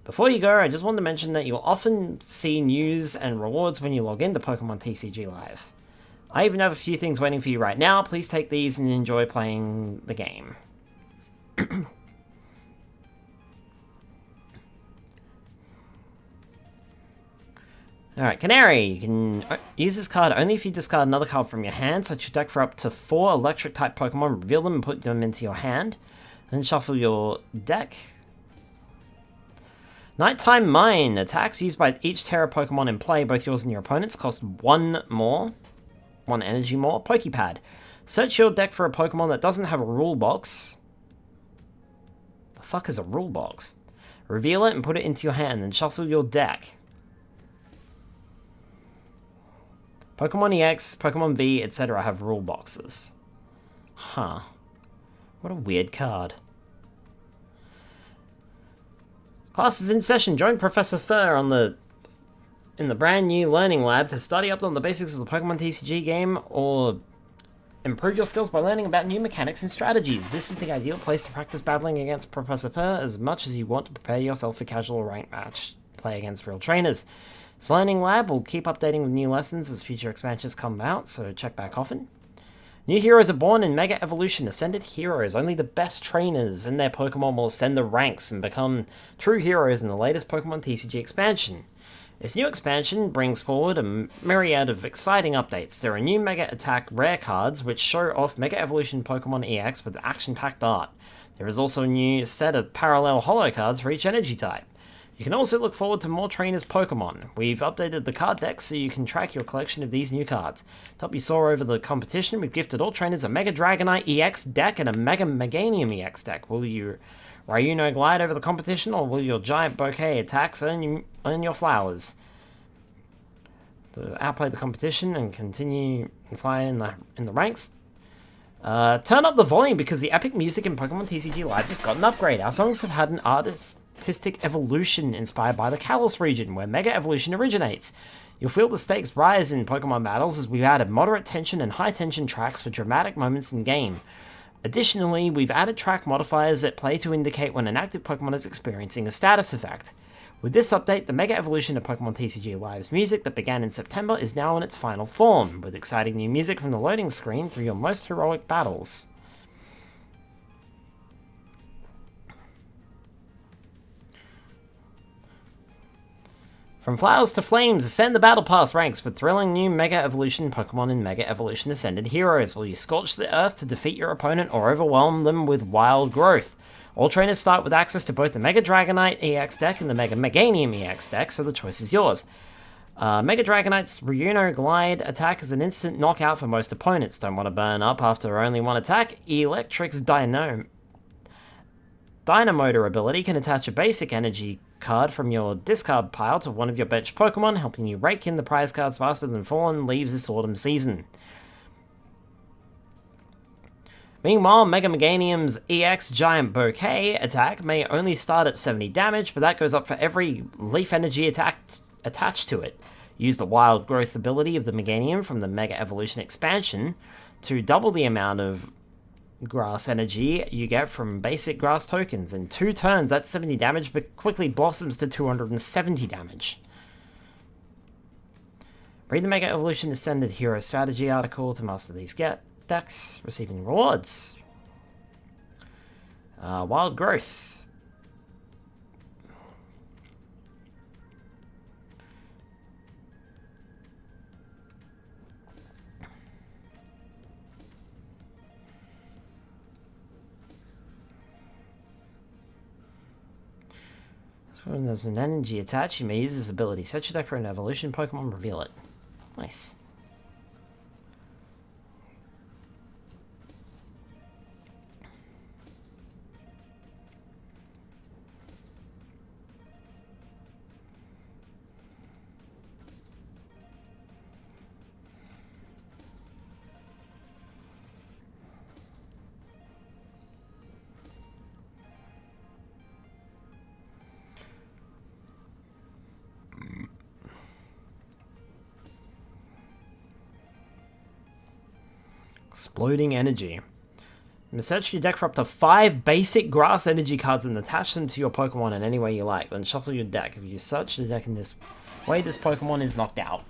Before you go, I just want to mention that you'll often see news and rewards when you log into Pokemon TCG Live. I even have a few things waiting for you right now. Please take these and enjoy playing the game. Alright, Canary. You can use this card only if you discard another card from your hand. Search your deck for up to 4 electric-type Pokemon, reveal them and put them into your hand. Then shuffle your deck. Nighttime Mine. Attacks used by each Terra Pokemon in play, both yours and your opponent's, cost 1 energy more. Pokepad. Search your deck for a Pokemon that doesn't have a rule box. The fuck is a rule box? Reveal it and put it into your hand, then shuffle your deck. Pokemon EX, Pokemon V, etc. have rule boxes. Huh. What a weird card. Class is in session. Join Professor Fur in the brand new Learning Lab to study up on the basics of the Pokemon TCG game or improve your skills by learning about new mechanics and strategies. This is the ideal place to practice battling against Professor Fur as much as you want to prepare yourself for casual or ranked match play against real trainers. This Learning Lab will keep updating with new lessons as future expansions come out, so check back often. New heroes are born in Mega Evolution. Ascended heroes, only the best trainers and their Pokemon will ascend the ranks and become true heroes in the latest Pokemon TCG expansion. This new expansion brings forward a myriad of exciting updates. There are new Mega Attack rare cards which show off Mega Evolution Pokemon EX with action-packed art. There is also a new set of parallel holo cards for each energy type. You can also look forward to more trainers' Pokemon. We've updated the card deck so you can track your collection of these new cards. To help you soar over the competition, we've gifted all trainers a Mega Dragonite EX deck and a Mega Meganium EX deck. Will you Ryuno glide over the competition, or will your giant bouquet attacks earn your flowers? To outplay the competition and continue to fly in the ranks, turn up the volume because the epic music in Pokemon TCG Live just got an upgrade. Our songs have had an artistic evolution inspired by the Kalos region, where Mega Evolution originates. You'll feel the stakes rise in Pokemon battles as we've added moderate tension and high tension tracks for dramatic moments in game. Additionally, we've added track modifiers that play to indicate when an active Pokemon is experiencing a status effect. With this update, the Mega Evolution of Pokémon TCG Live's music that began in September is now in its final form, with exciting new music from the loading screen through your most heroic battles. From flowers to flames, ascend the Battle Pass ranks with thrilling new Mega Evolution Pokémon and Mega Evolution Ascended heroes. Will you scorch the earth to defeat your opponent or overwhelm them with wild growth? All trainers start with access to both the Mega Dragonite EX deck and the Mega Meganium EX deck, so the choice is yours. Mega Dragonite's Ryuno Glide attack is an instant knockout for most opponents. Don't want to burn up after only one attack? Electric's Dynamotor ability can attach a basic energy card from your discard pile to one of your bench Pokemon, helping you rake in the prize cards faster than Fallen leaves this autumn season. Meanwhile, Mega Meganium's EX Giant Bouquet attack may only start at 70 damage, but that goes up for every Leaf Energy attack attached to it. Use the Wild Growth ability of the Meganium from the Mega Evolution expansion to double the amount of Grass energy you get from basic grass tokens. In 2 turns, that's 70 damage, but quickly blossoms to 270 damage. Read the Mega Evolution Ascended Hero Strategy article to master these decks, receiving rewards. Wild Growth. So when there's an energy attached, you may use this ability. Search your deck for an evolution Pokemon, reveal it. Nice. Exploding Energy. Search your deck for up to 5 basic grass energy cards and attach them to your Pokemon in any way you like. Then shuffle your deck. If you search the deck in this way, this Pokemon is knocked out.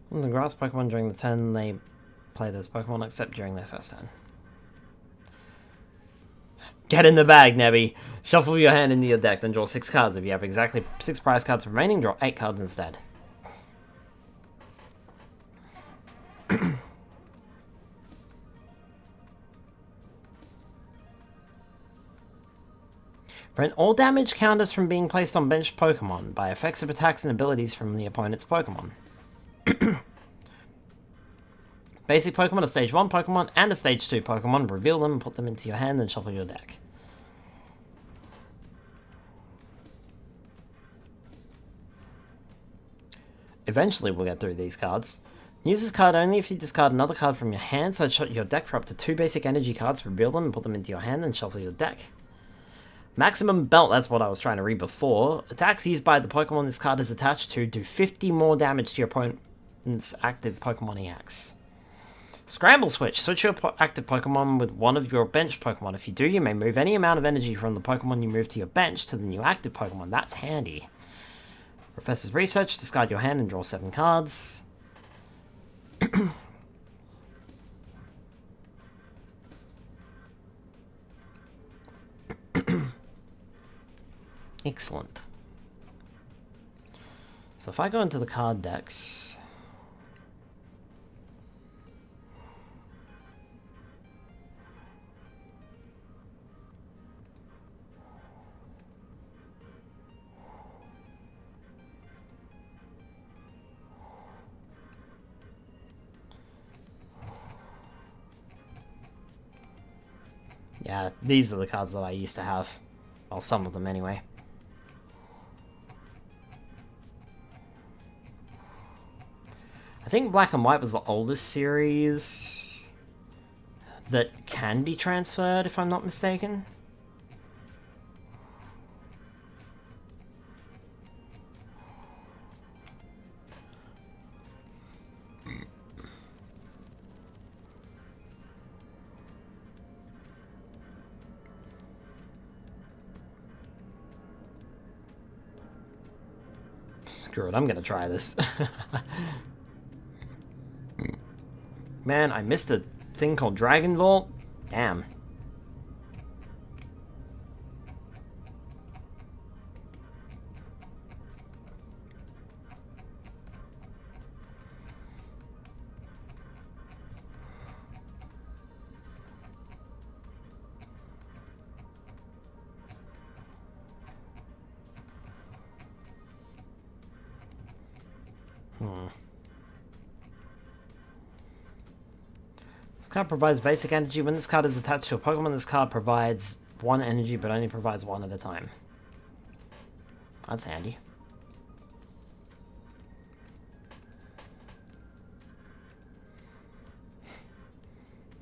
When the grass Pokemon during the turn they play those Pokemon except during their first turn. Get in the bag, Nebby! Shuffle your hand into your deck, then draw 6 cards. If you have exactly 6 prize cards remaining, draw 8 cards instead. Prevent all damage counters from being placed on bench Pokemon by effects of attacks and abilities from the opponent's Pokemon. Basic Pokemon, a Stage 1 Pokemon, and a Stage 2 Pokemon. Reveal them, put them into your hand, then shuffle your deck. Eventually we'll get through these cards. Use this card only if you discard another card from your hand, so shut your deck for up to 2 basic energy cards, reveal them, and put them into your hand, then shuffle your deck. Maximum Belt, that's what I was trying to read before. Attacks used by the Pokemon this card is attached to do 50 more damage to your opponent's active Pokemon EX. Scramble Switch. Switch your active Pokemon with one of your bench Pokemon. If you do, you may move any amount of energy from the Pokemon you move to your bench to the new active Pokemon. That's handy. Professor's Research. Discard your hand and draw 7 cards. Excellent. So if I go into the card decks... Yeah, these are the cards that I used to have. Well, some of them anyway. I think Black and White was the oldest series that can be transferred, if I'm not mistaken. Screw it, I'm gonna try this. Man, I missed a thing called Dragon Vault. Damn. This card provides basic energy. When this card is attached to a Pokemon, this card provides 1 energy, but only provides 1 at a time. That's handy.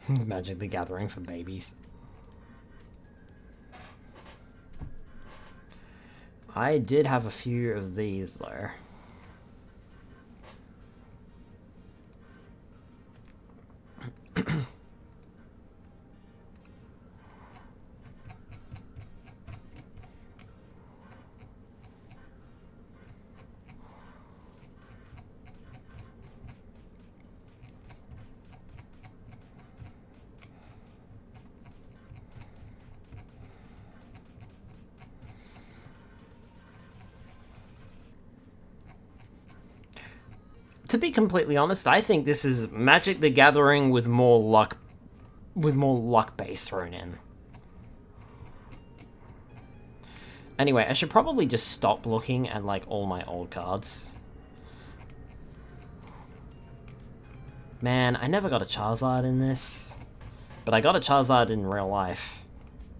It's Magic the Gathering for babies. I did have a few of these, though. To be completely honest, I think this is Magic the Gathering with more luck base thrown in. Anyway, I should probably just stop looking at like all my old cards. Man, I never got a Charizard in this, but I got a Charizard in real life.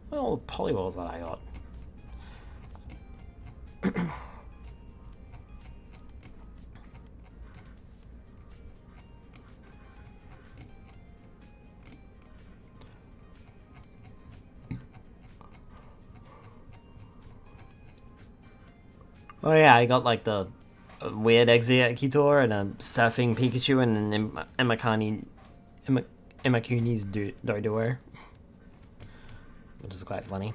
Well, the Polyballs that I got. Oh yeah, I got like the weird Executor and a Surfing Pikachu and an Imakuni's Doduo, which is quite funny.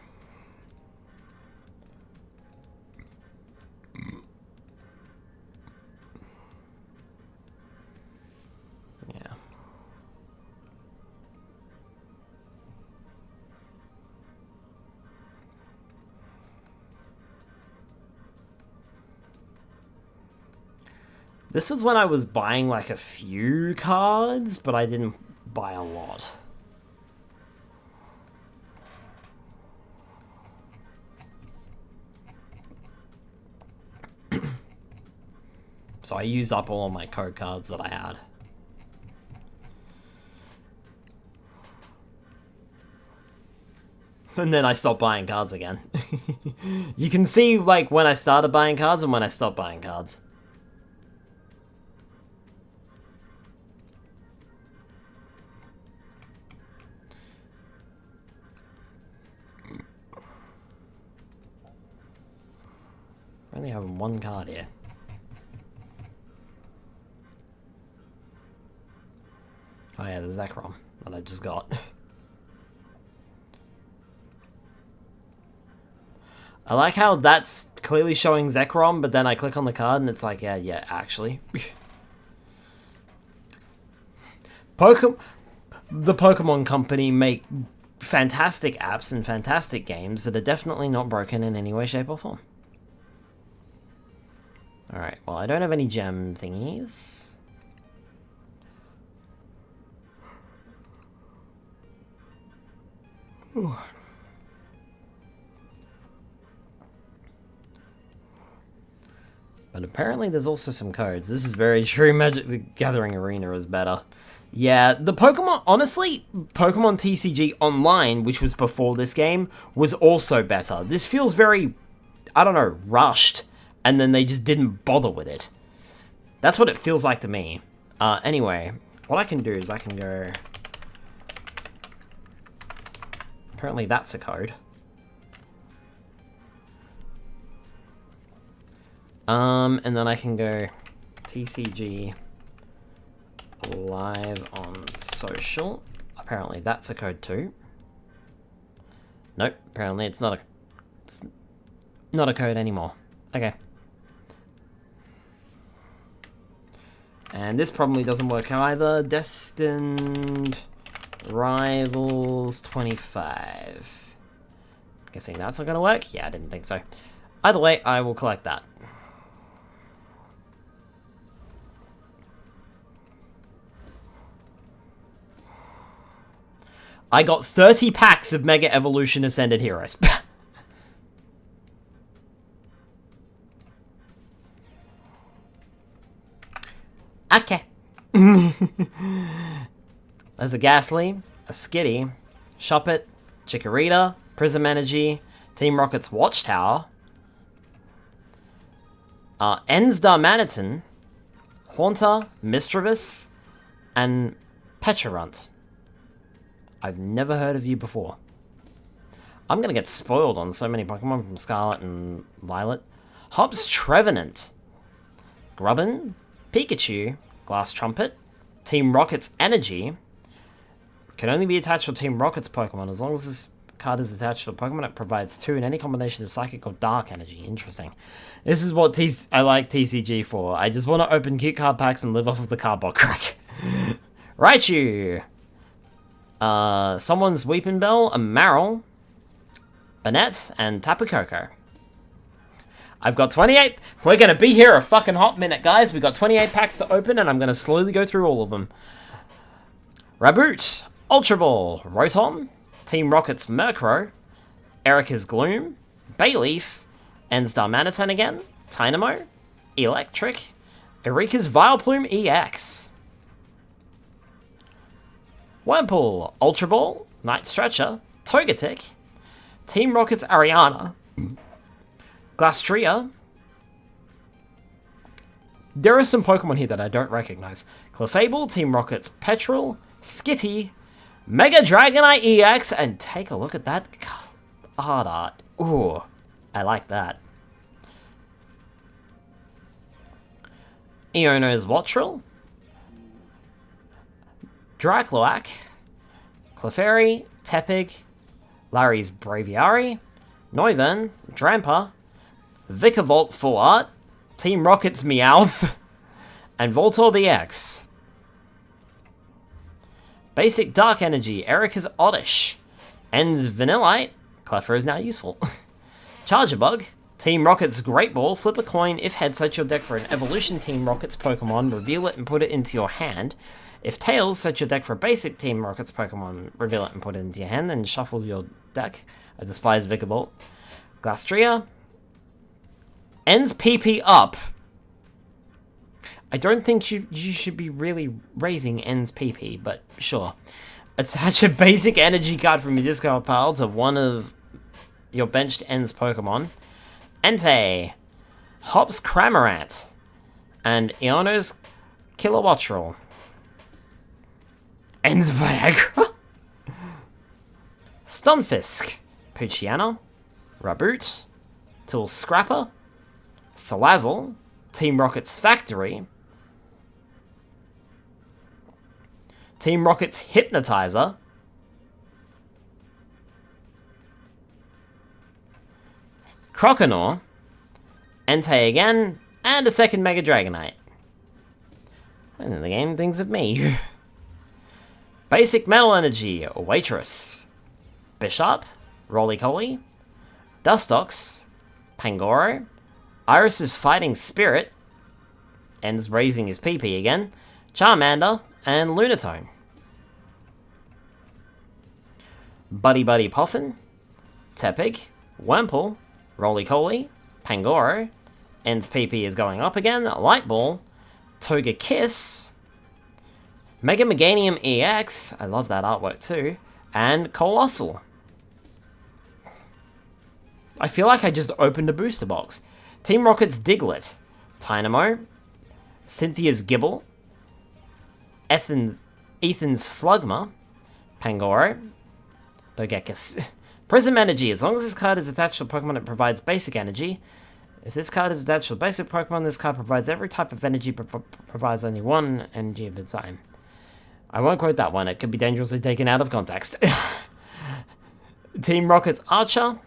Yeah. This was when I was buying like a few cards, but I didn't buy a lot. So I used up all of my code cards that I had. And then I stopped buying cards again. You can see like when I started buying cards and when I stopped buying cards. I only have one card here. Oh yeah, the Zekrom that I just got. I like how that's clearly showing Zekrom, but then I click on the card and it's like, yeah, actually. The Pokemon Company make fantastic apps and fantastic games that are definitely not broken in any way, shape, or form. Alright, well, I don't have any gem thingies. Ooh. But apparently there's also some codes. This is very true. Magic the Gathering Arena is better. Yeah, the Pokemon... Honestly, Pokemon TCG Online, which was before this game, was also better. This feels very, I don't know, rushed. And then they just didn't bother with it. That's what it feels like to me. Anyway, what I can do is I can go... Apparently that's a code. And then I can go TCG live on social. Apparently that's a code too. Nope, apparently it's not a code anymore. Okay. And this probably doesn't work either. Destined Rivals 25. Guessing that's not gonna work? Yeah, I didn't think so. Either way, I will collect that. I got 30 packs of Mega Evolution Ascended Heroes. Okay. There's a Ghastly, a Skitty, Shuppet, Chikorita, Prism Energy, Team Rocket's Watchtower, Ensdar Maniton, Haunter, Mischievous, and Pecharunt. I've never heard of you before. I'm gonna get spoiled on so many Pokemon from Scarlet and Violet. Hobbs Trevenant, Grubbin, Pikachu, Glass Trumpet, Team Rocket's Energy. Can only be attached to Team Rocket's Pokemon. As long as this card is attached to a Pokemon, it provides 2 in any combination of Psychic or Dark Energy. Interesting. This is what I like TCG for. I just want to open cute card packs and live off of the cardboard crack. Raichu! Someone's Weeping Bell, a Marill, Banette, and Tapu Koko. I've got 28. We're going to be here a fucking hot minute, guys. We've got 28 packs to open, and I'm going to slowly go through all of them. Raboot, Ultra Ball, Rotom, Team Rocket's Murkrow, Erica's Gloom, Bayleaf, Ensdar Maniton again, Tynamo, Electric, Erika's Vileplume EX, Wurmple, Ultra Ball, Night Stretcher, Togetic, Team Rocket's Ariana, Glastria. There are some Pokemon here that I don't recognize. Clefable, Team Rocket's Petrel, Skitty, Mega Dragonite EX, and take a look at that card art. Ooh, I like that. Iono's Wattrel, Dracloak, Clefairy, Tepig, Larry's Braviary, Noivern, Drampa, Vikavolt Full Art, Team Rocket's Meowth, and Voltorb EX. Basic Dark Energy, Erica's Oddish, Ends Vanillite, Clefairy is now useful. Charjabug, Team Rocket's Great Ball, flip a coin. If heads, search your deck for an Evolution Team Rocket's Pokemon, reveal it and put it into your hand. If tails, search your deck for a basic Team Rocket's Pokemon, reveal it and put it into your hand, then shuffle your deck. I despise Vikavolt. Glastria, Ends PP up. I don't think you should be really raising Ends PP, but sure. Attach a basic energy card from your discard pile to one of your benched Ends Pokemon. Entei, Hops Cramorant, and Iono's Kilowattrel. Ends Viagra. Stunfisk, Poochyena, Raboot, Tool Scrapper, Salazzle, Team Rocket's Factory, Team Rocket's Hypnotizer, Croconaw, Entei again, and a second Mega Dragonite. And then the game thinks of me. Basic Metal Energy, Waitress, Bishop, Roly-Poly, Dustox, Pangoro, Iris's Fighting Spirit, Ends raising his PP again, Charmander, and Lunatone. Buddy Buddy Poffin, Tepig, Wurmple, Roly-Poly, Pangoro, Ends PP is going up again, Light Ball, Togekiss, Mega Meganium EX, I love that artwork too, and Colossal. I feel like I just opened a booster box. Team Rocket's Diglett, Tynamo, Cynthia's Gibble, Ethan's Slugma, Pangoro, Togekiss. Prism Energy. As long as this card is attached to a Pokemon, it provides basic energy. If this card is attached to a basic Pokemon, this card provides every type of energy, but provides only one energy at a time. I won't quote that one. It could be dangerously taken out of context. Team Rocket's Archer,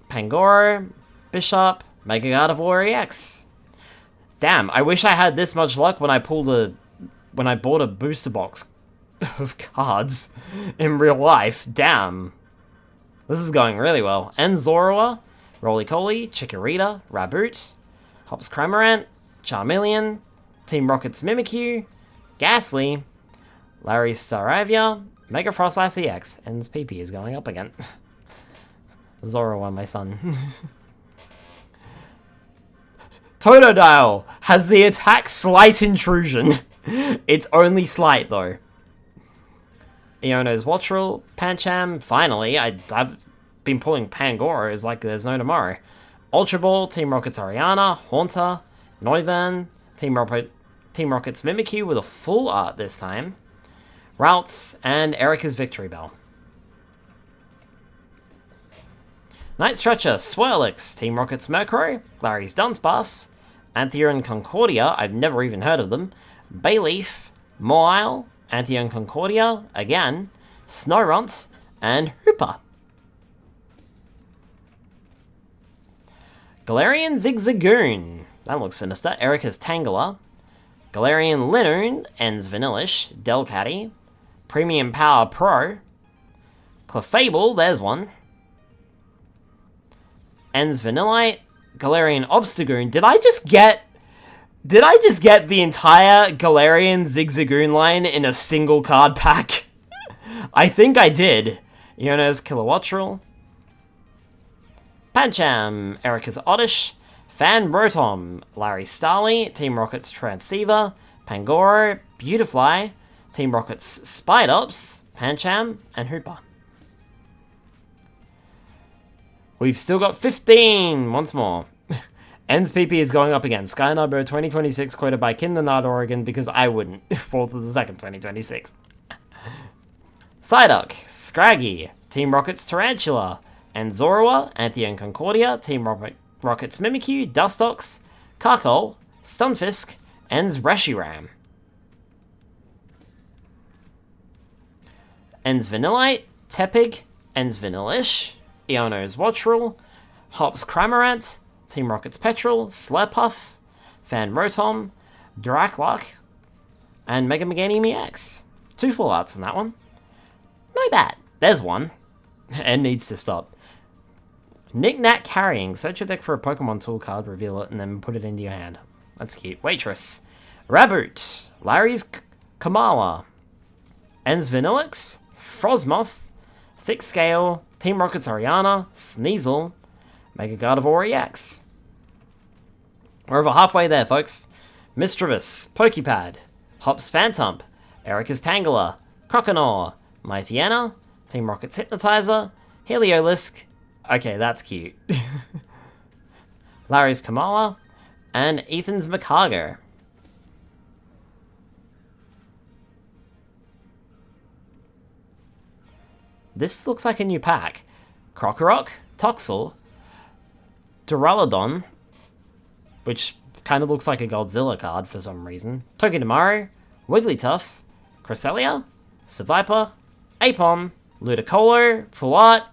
Pangoro, Bishop, Mega Gardevoir EX. Damn, I wish I had this much luck when I bought a booster box of cards in real life. Damn. This is going really well. And Zorua, Roly-Coly, Chikorita, Raboot, Hops Cramorant, Charmeleon, Team Rocket's Mimikyu, Ghastly, Larry's Staravia, Mega Frostlass EX, and his PP is going up again. Zorua, my son. Totodile has the attack Slight Intrusion. It's only Slight, though. Iono's Wattrel, Pancham, finally. I've been pulling Pangoros like there's no tomorrow. Ultra Ball, Team Rocket's Ariana, Haunter, Noivern, Team Rocket's Mimikyu with a full art this time. Routes, and Erica's Victory Bell. Night Stretcher, Swirlix, Team Rocket's Murkrow, Larry's Dunsparce, Anthea and Concordia, I've never even heard of them, Bayleaf, Moile, Anthea and Concordia, again, Snorunt, and Hooper. Galarian Zigzagoon, that looks sinister, Erica's Tangela, Galarian Linoone, Ends Vanillish, Delcatty, Premium Power Pro, Clefable, there's one, Ends Vanillite, Galarian Obstagoon. Did I just get the entire Galarian Zigzagoon line in a single card pack? I think I did. Iono's Kilowattrel, Pancham, Erica's Oddish, Fan Rotom, Larry Starly, Team Rocket's Transceiver, Pangoro, Beautifly, Team Rocket's Spidops, Pancham, and Hooper. We've still got 15! Once more. Ends PP is going up again. Skynarbo 2026 quoted by Kindenard, Oregon, because I wouldn't. 4th of the 2nd, 2026. Psyduck, Scraggy, Team Rocket's Tarantula, and Zorua, Anthea and Concordia, Team Rocket's Mimikyu, Dustox, Carkol, Stunfisk, Ends Reshiram. Ends Vanillite, Tepig, Ends Vanillish, Iono's Wattrel, Hops Cramorant, Team Rocket's Petrel, Slurpuff, Fan Rotom, Draklock, and Mega Meganium EX. 2 full arts on that one. Not bad. There's one. And needs to stop. Knick-Knack Carrying. Search your deck for a Pokemon tool card, reveal it, and then put it into your hand. That's cute. Waitress. Raboot. Larry's Kamala. Ends Vanillix. Frosmoth. Thick Scale. Team Rocket's Ariana. Sneasel. Mega Gardevoir EX. We're over halfway there, folks. Mischievous. Pokepad. Hops Phantump. Erica's Tangela. Croconaw. Mightyena. Team Rocket's Hypnotizer. Heliolisk. Okay, that's cute. Larry's Kamala. And Ethan's Macargo. This looks like a new pack. Krokorok, Toxel, Duraludon, which kind of looks like a Godzilla card for some reason. Togedemaru, Wigglytuff, Cresselia, Seviper, Apom, Ludicolo, Full Art,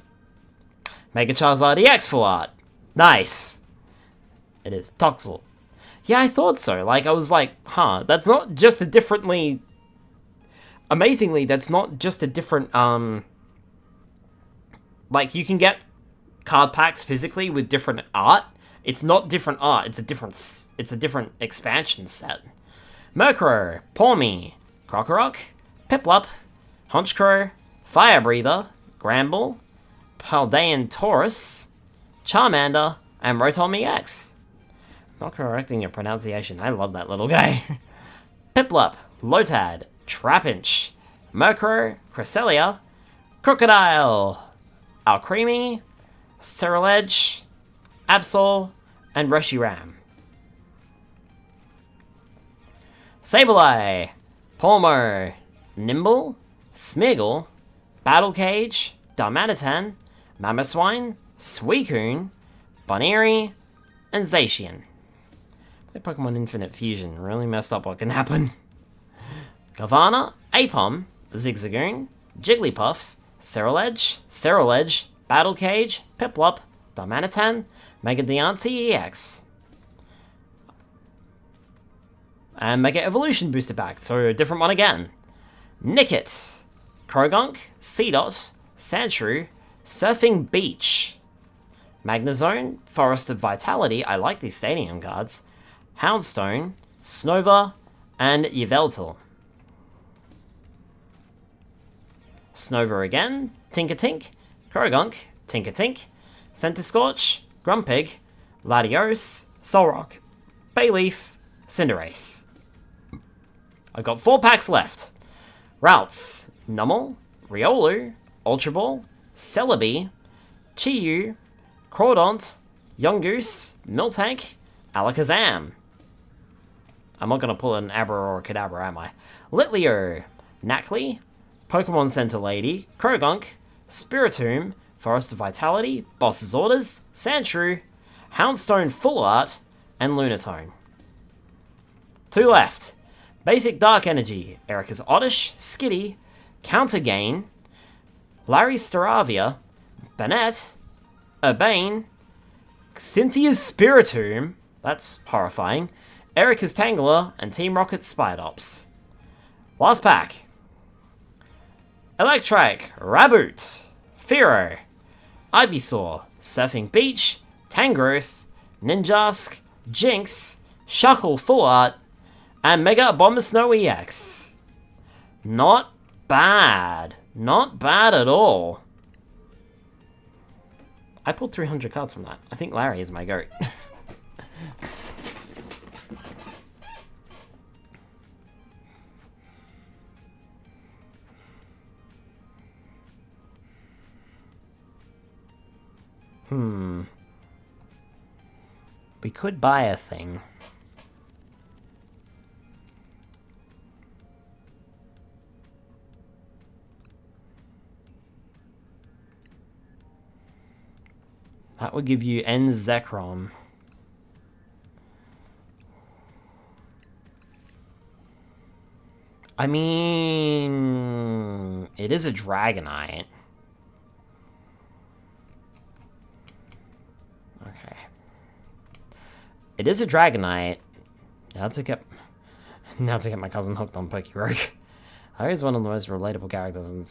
Mega Charizard EX Full Art. Nice! It is Toxel. Yeah, I thought so. Like, I was like, huh, that's not just a differently... Amazingly, that's not just a different, like, you can get card packs physically with different art. It's not different art, it's a different expansion set. Murkrow, Pawmi, Krokorok, Piplup, Honchkrow, Fire Breather, Gramble, Paldean Taurus, Charmander, and Rotom EX. Not correcting your pronunciation, I love that little guy. Piplup, Lotad, Trapinch, Murkrow, Cresselia, Crocodile, Alcremie, Ceruledge, Absol, and Reshiram. Sableye, Pormo, Nimble, Smiggle, Battle Cage, Darmanitan, Mamoswine, Suicune, Boneri, and Zacian. Pokemon Infinite Fusion really messed up what can happen. Gavanna, Apom, Zigzagoon, Jigglypuff, Ceruledge, Battle Cage, Piplup, Darmanitan, Mega Diancie EX. And Mega Evolution Booster Pack, so a different one again. Nickit, Krogunk, Seedot, Sandshrew, Surfing Beach, Magnezone, Forest of Vitality, I like these stadium cards, Houndstone, Snova, and Yveltal. Snova again, Tinkertink, Krogunk, Tinkertink, Centiskorch, Grumpig, Latios, Solrock, Bayleaf, Cinderace. I've got 4 packs left. Routes, Numel, Riolu, Ultra Ball, Celebi, Chiyu, Crawdont, Yungoos, Miltank, Alakazam. I'm not going to pull an Abra or a Kadabra, am I? Litleo, Knackley, Pokemon Center Lady, Krogunk, Spiritomb, Forest of Vitality, Boss's Orders, Sandshrew, Houndstone Full Art, and Lunatone. 2 left. Basic Dark Energy, Erika's Oddish, Skitty, Countergain, Larry Staravia, Banette, Urbane, Cynthia's Spiritomb, that's horrifying, Erika's Tangela, and Team Rocket's Spidops. Last pack. Electrike, Raboot, Fearow, Ivysaur, Surfing Beach, Tangrowth, Ninjask, Jinx, Shuckle Full Art, and Mega Abomasnow EX. Not bad. Not bad at all. I pulled 300 cards from that. I think Larry is my goat. We could buy a thing. That would give you N Zekrom. I mean, it is a Dragonite. Okay. It is a Dragonite. Now to get my cousin hooked on Pokerogue. I was one of the most relatable characters in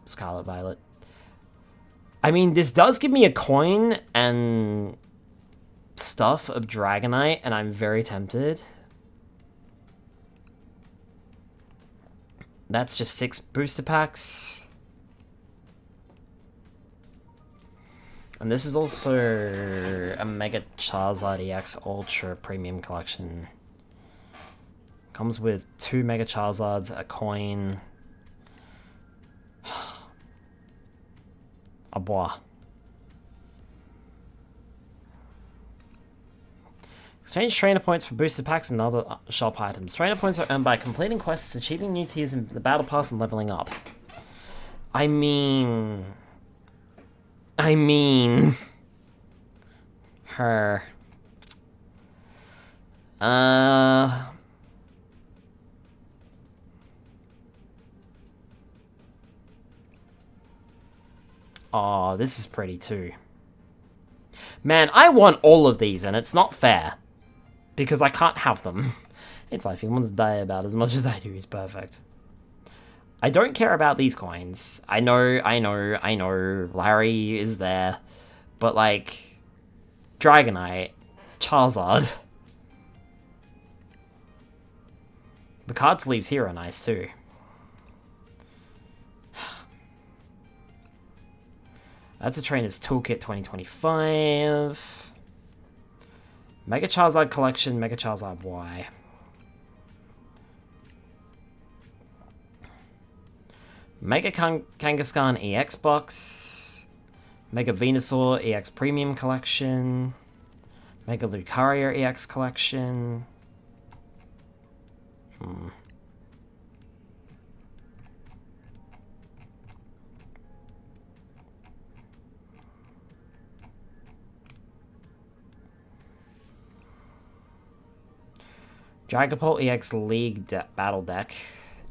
Scarlet Violet. I mean, this does give me a coin and stuff of Dragonite, and I'm very tempted. That's just 6 booster packs. And this is also a Mega Charizard EX Ultra Premium Collection. Comes with 2 Mega Charizards, a coin, a bois. Exchange trainer points for booster packs and other shop items. Trainer points are earned by completing quests, achieving new tiers in the battle pass, and leveling up. I mean, her. Oh, this is pretty too. Man, I want all of these, and it's not fair. Because I can't have them. It's like, if he wants to die about as much as I do, he's perfect. I don't care about these coins. I know, Larry is there. But, like, Dragonite, Charizard. The card sleeves here are nice, too. That's a Trainer's Toolkit 2025. Mega Charizard Collection, Mega Charizard Y. Mega Kangaskhan EX Box. Mega Venusaur EX Premium Collection. Mega Lucario EX Collection. Dragapult EX League battle deck.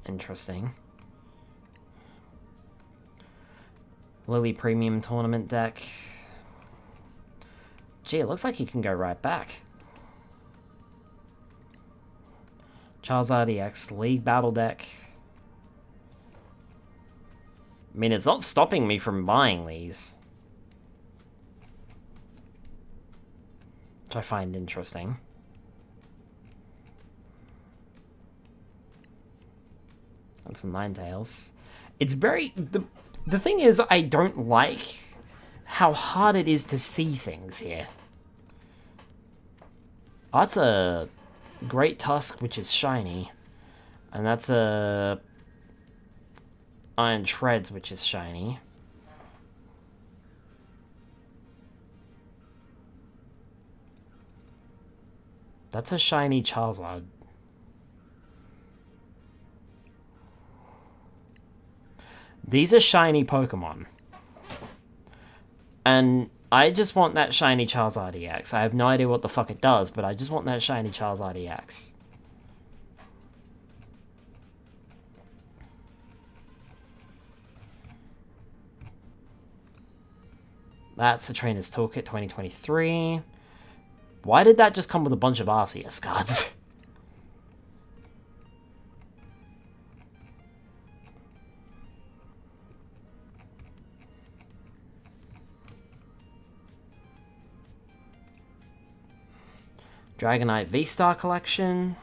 Interesting. Lily Premium Tournament deck. Gee, it looks like you can go right back. Charizard EX League battle deck. I mean, it's not stopping me from buying these. Which I find interesting. That's some Ninetales. It's very... The thing is, I don't like how hard it is to see things here. Oh, that's a Great Tusk, which is shiny. And that's a Iron Shreds, which is shiny. That's a shiny Charizard. These are shiny Pokemon. And I just want that shiny Charizard EX. I have no idea what the fuck it does, but I just want that shiny Charizard EX. That's the Trainer's Toolkit 2023. Why did that just come with a bunch of Arceus cards? Dragonite V-Star Collection.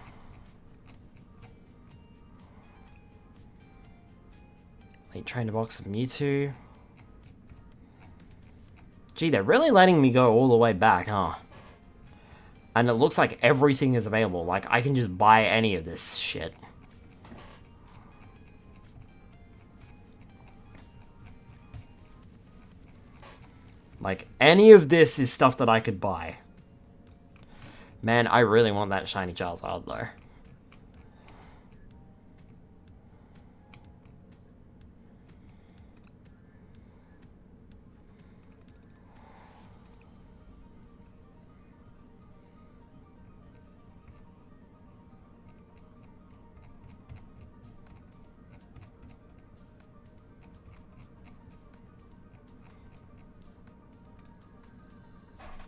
Late Trainer Box of Mewtwo. Gee, they're really letting me go all the way back, huh? And it looks like everything is available. Like, I can just buy any of this shit. Like, any of this is stuff that I could buy. Man, I really want that shiny Charizard, though.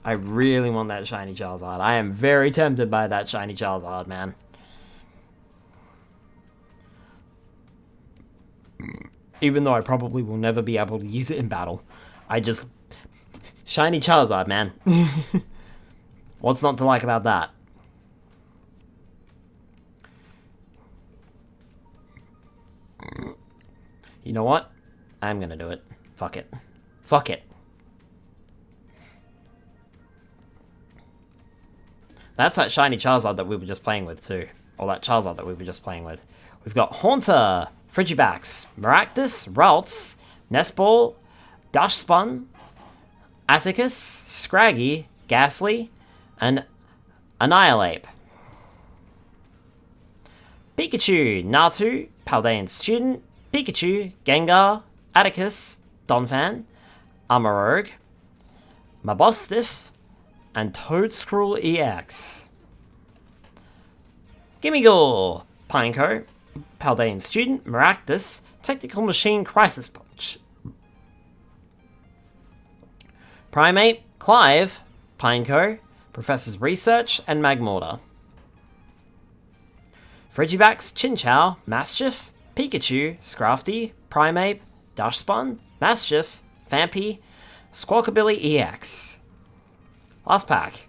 I really want that shiny Charizard. I am very tempted by that shiny Charizard, man. Even though I probably will never be able to use it in battle. I just... Shiny Charizard, man. What's not to like about that? You know what? I'm gonna do it. Fuck it. Fuck it. That's that shiny Charizard that we were just playing with, too. Or that Charizard that we were just playing with. We've got Haunter, Frigibax, Maractus, Ralts, Nestball, Dashspun, Atticus, Scraggy, Ghastly, and Annihilate. Pikachu, Natu, Paldean Student, Pikachu, Gengar, Atticus, Donphan, Amarogue, Mabostiff, and Toadscruel EX. Gimmigore, Pineco, Paldean Student, Maractus, Tactical Machine, Crisis Punch. Primate, Clive, Pineco, Professor's Research, and Magmortar. Frigibax, Chinchou, Maschiff, Pikachu, Scrafty, Primeape, Dashspun, Maschiff, Vampy, Squawkabilly EX. Last pack.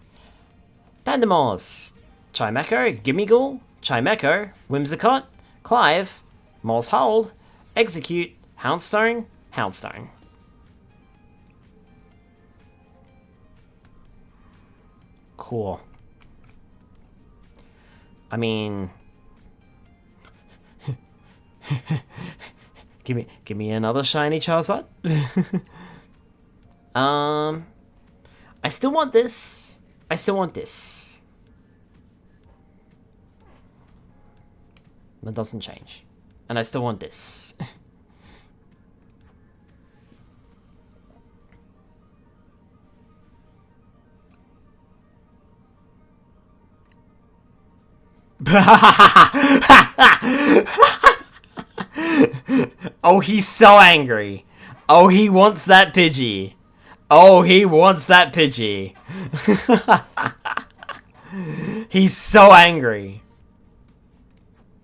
Tandemors, Chimecho, Gimmighoul, Chimecho, Whimsicott, Clive, Morse Hold, Execute, Houndstone, Houndstone. Cool. I mean... give me another shiny Charizard. I still want this. I still want this. That doesn't change. And I still want this. Oh, he's so angry. Oh, he wants that Pidgey. Oh, he wants that Pidgey. He's so angry.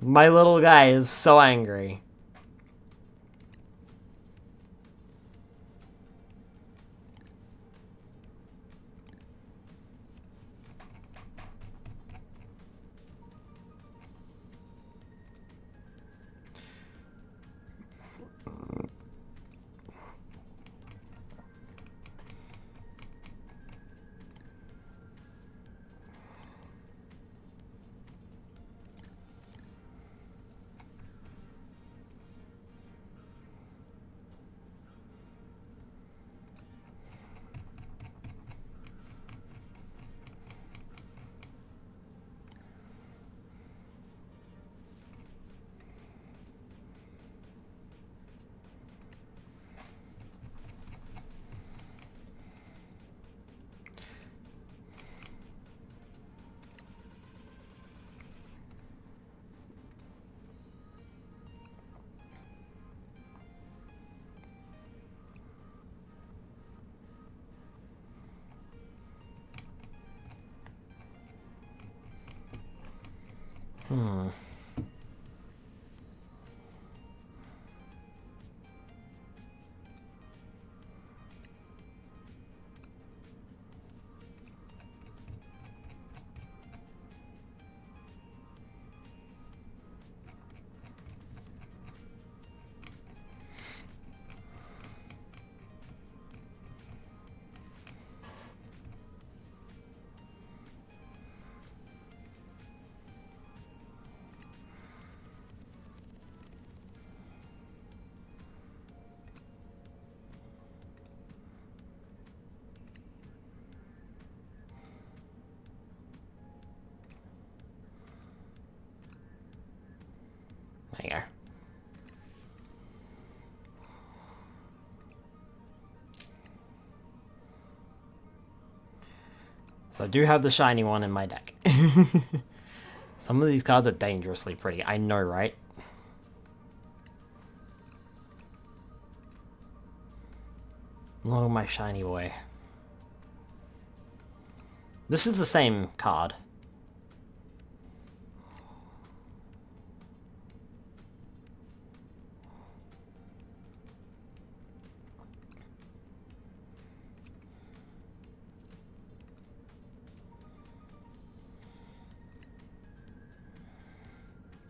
My little guy is so angry. There you go. So I do have the shiny one in my deck. Some of these cards are dangerously pretty. I know, right? Look at my shiny boy. This is the same card.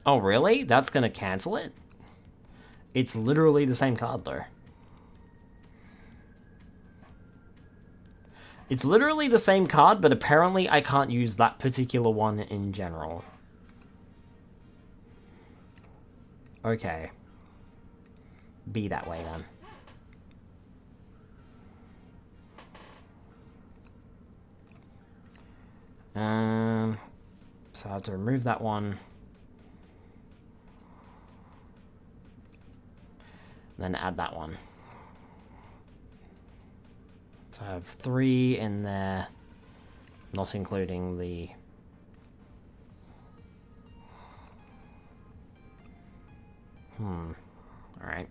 Oh, really? That's gonna cancel it? It's literally the same card, though. It's literally the same card, but apparently I can't use that particular one in general. Okay. Be that way, then. So I have to remove that one. Then add that one. So I have 3 in there, not including the... Alright.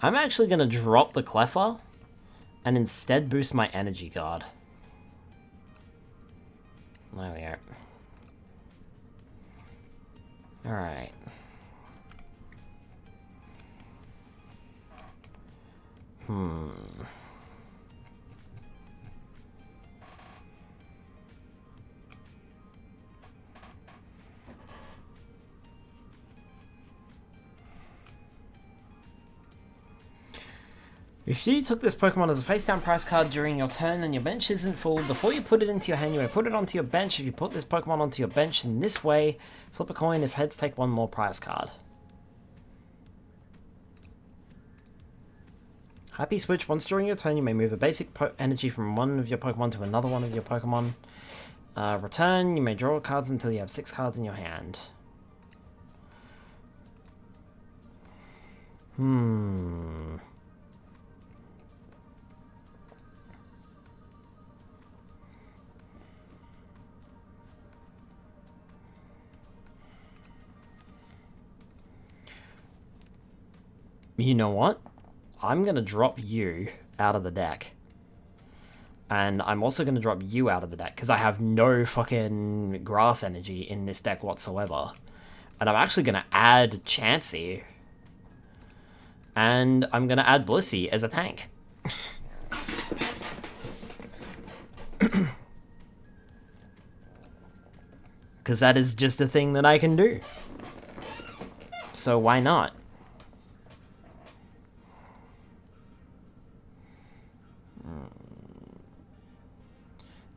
I'm actually going to drop the Cleffa and instead boost my energy guard. There we go. Alright. If you took this Pokemon as a face-down prize card during your turn and your bench isn't full, before you put it into your hand, you may put it onto your bench. If you put this Pokemon onto your bench in this way, flip a coin. If heads, take one more prize card. Happy Switch. Once during your turn, you may move a basic energy from one of your Pokemon to another one of your Pokemon. Return. You may draw cards until you have 6 cards in your hand. You know what? I'm going to drop you out of the deck. And I'm also going to drop you out of the deck, because I have no fucking grass energy in this deck whatsoever. And I'm actually going to add Chansey. And I'm going to add Blissey as a tank. Because that is just a thing that I can do. So why not?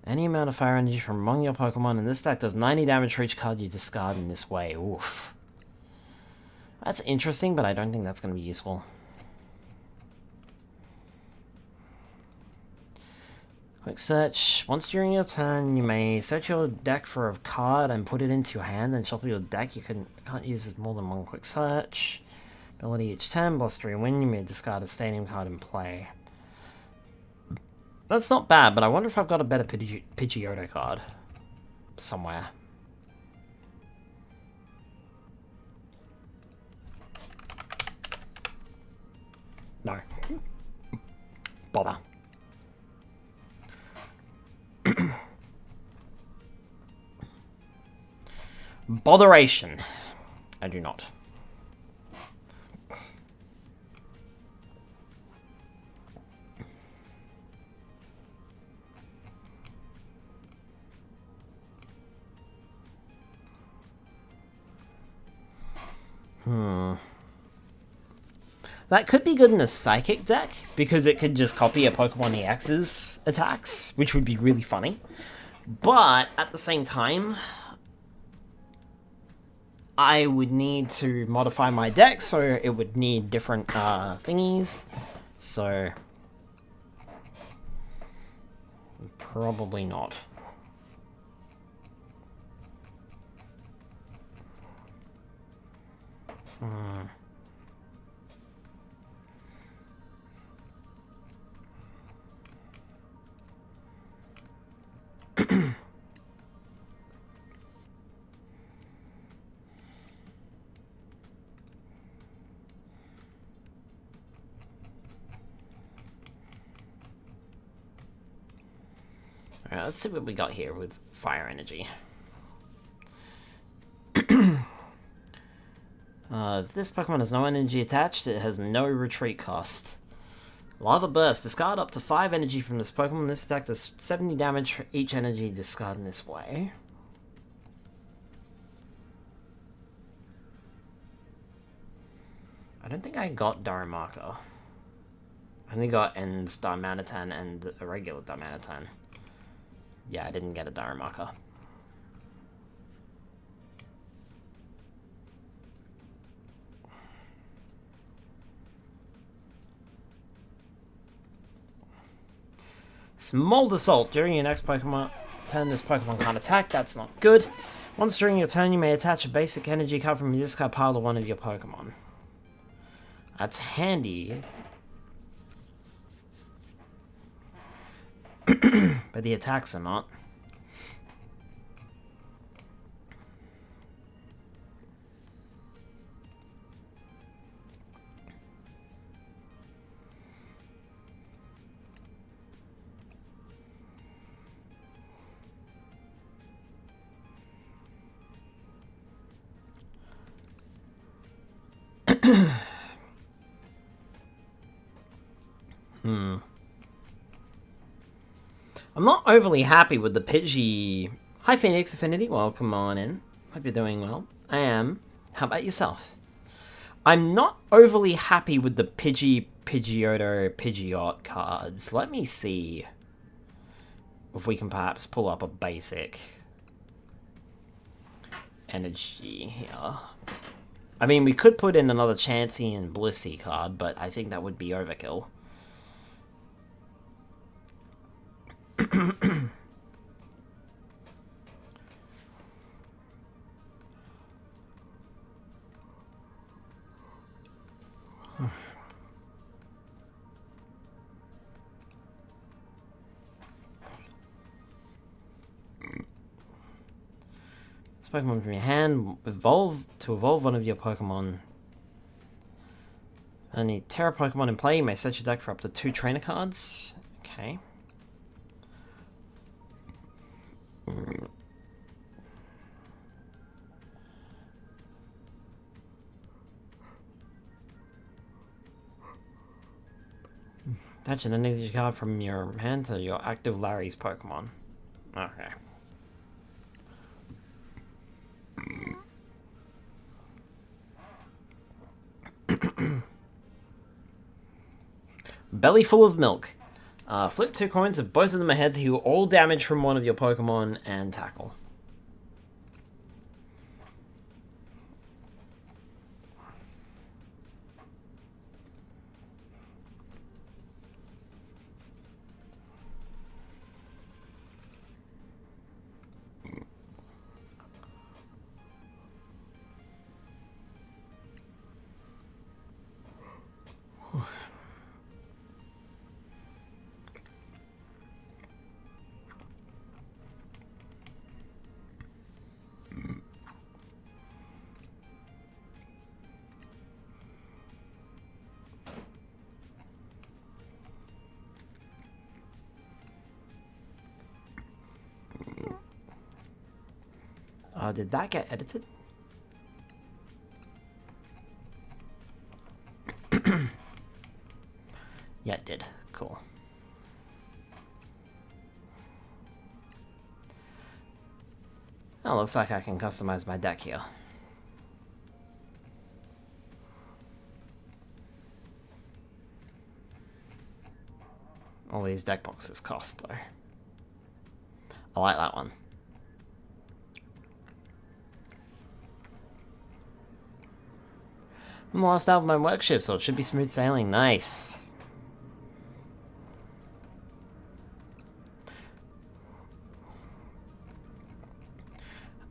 Any amount of fire energy from among your Pokemon in this deck does 90 damage for each card you discard in this way. Oof. That's interesting, but I don't think that's going to be useful. Quick search. Once during your turn, you may search your deck for a card and put it into your hand, then shuffle your deck. You can't use more than one quick search. Ability each turn, +3 win. You may discard a stadium card in play. That's not bad, but I wonder if I've got a better Pidgeotto card somewhere. No. Bother. Botheration. I do not. That could be good in a Psychic deck, because it could just copy a Pokemon EX's attacks, which would be really funny. But, at the same time, I would need to modify my deck, so it would need different thingies. So, probably not. Alright, let's see what we got here with fire energy. If this Pokemon has no energy attached, it has no retreat cost. Lava Burst. Discard up to 5 energy from this Pokemon. This attack does 70 damage for each energy discarded in this way. I don't think I got Darumaka. I only got End's Darmanitan and a regular Darmanitan. Yeah, I didn't get a Darumaka. Smolder Assault. During your next Pokemon turn, this Pokemon can't attack. That's not good. Once during your turn, you may attach a basic energy card from your discard pile to one of your Pokemon. That's handy. But the attacks are not. I'm not overly happy with the Pidgey. Hi Phoenix Affinity, welcome on in. Hope you're doing well. I am. How about yourself? I'm not overly happy with the Pidgeotto, Pidgeot cards. Let me see if we can perhaps pull up a basic energy here. I mean, we could put in another Chansey and Blissey card, but I think that would be overkill. This Pokemon from your hand, evolve one of your Pokemon. I need Terra Pokemon in play. You may search your deck for up to 2 trainer cards. Okay. Attach an energy card from your hand to your active Larry's Pokemon. Okay. Belly full of milk. Flip 2 coins. If both of them are heads, heal all damage from one of your Pokemon and tackle. Did that get edited? Yeah, it did. Cool. Oh, looks like I can customize my deck here. All these deck boxes cost, though. I like that one. I'm the last out of my work shift, so it should be smooth sailing. Nice.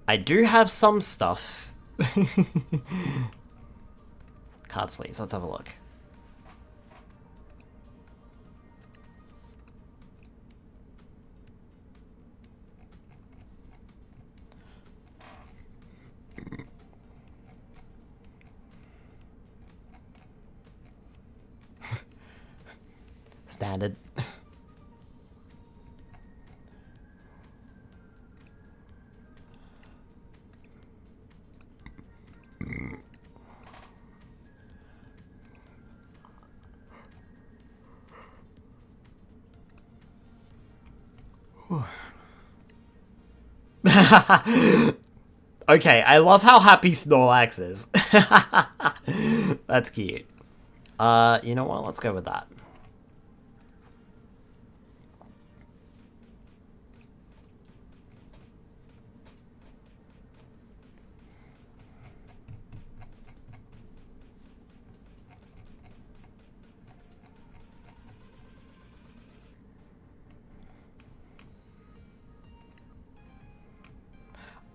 I do have some stuff. Card sleeves, let's have a look. Standard. Okay, I love how happy Snorlax is. That's cute. You know what? Let's go with that.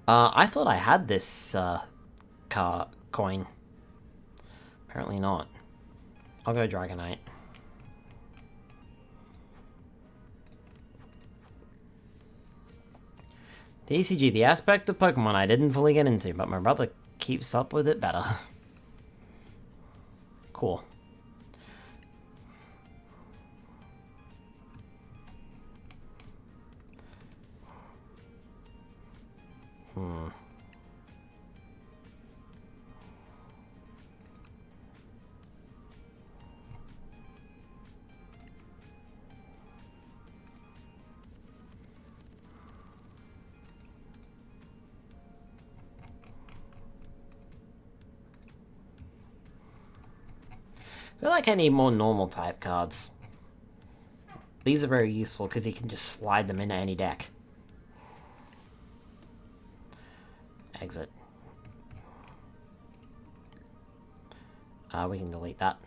I thought I had this, coin. Apparently not. I'll go Dragonite. TCG, the aspect of Pokemon I didn't fully get into, but my brother keeps up with it better. Cool. I feel like I need more normal type cards. These are very useful because you can just slide them into any deck. Exit. We can delete that.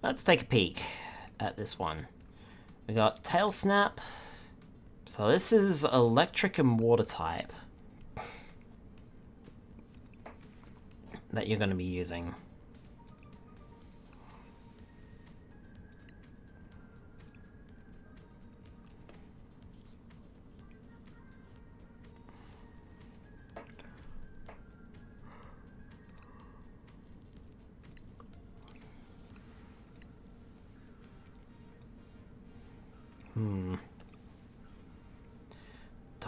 Let's take a peek at this one. We got Tail Snap. So this is electric and water type that you're going to be using.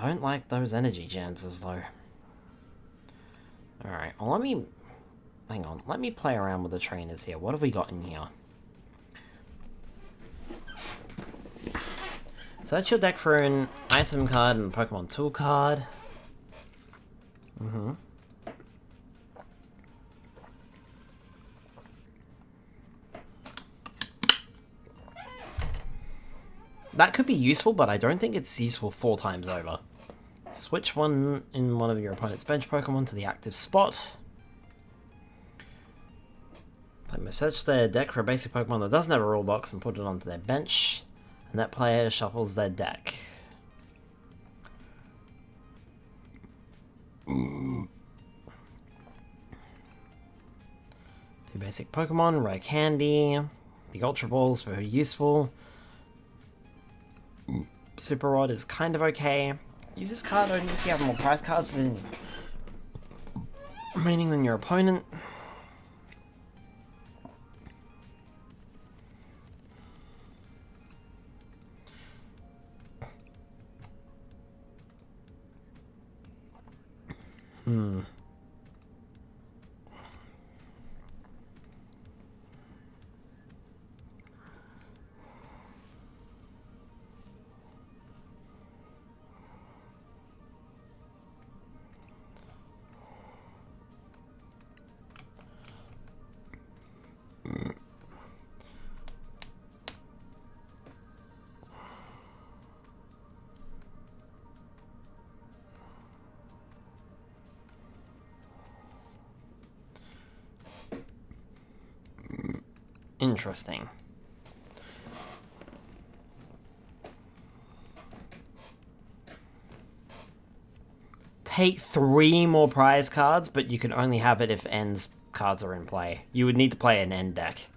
don't like those energy chances, though. Alright, well, let me... Hang on, let me play around with the trainers here. What have we got in here? Search your deck for an item card and a Pokemon tool card. That could be useful, but I don't think it's useful 4 times over. Switch one in one of your opponent's bench Pokemon to the active spot. Player may search their deck for a basic Pokemon that doesn't have a rule box and put it onto their bench. And that player shuffles their deck. Two basic Pokemon, rare candy. The Ultra Balls very useful. Super Rod is kind of okay. Use this card only if you have more prize cards than remaining than your opponent. Interesting. Take 3 more prize cards, but you can only have it if End's cards are in play. You would need to play an End deck.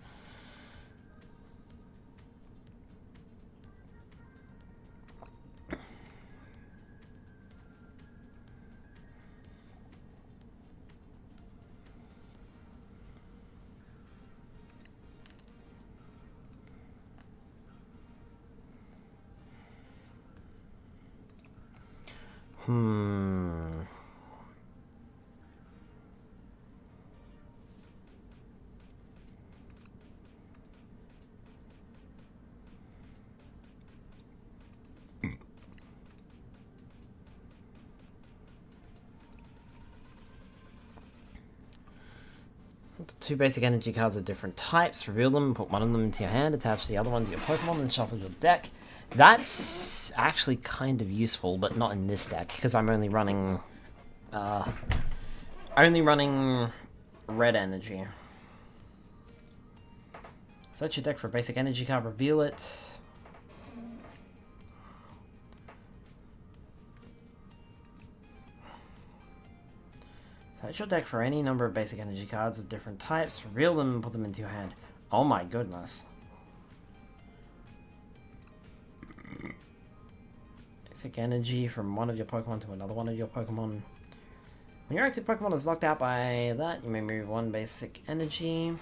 Two basic energy cards of different types. Reveal them, put one of them into your hand, attach the other one to your Pokemon, and shuffle your deck. That's actually kind of useful, but not in this deck, because I'm only running... red energy. Search your deck for a basic energy card, reveal it. Search your deck for any number of basic energy cards of different types, reveal them, and put them into your hand. Oh my goodness. Basic energy from one of your Pokemon to another one of your Pokemon. When your active Pokemon is knocked out by that, you may move 1 basic energy.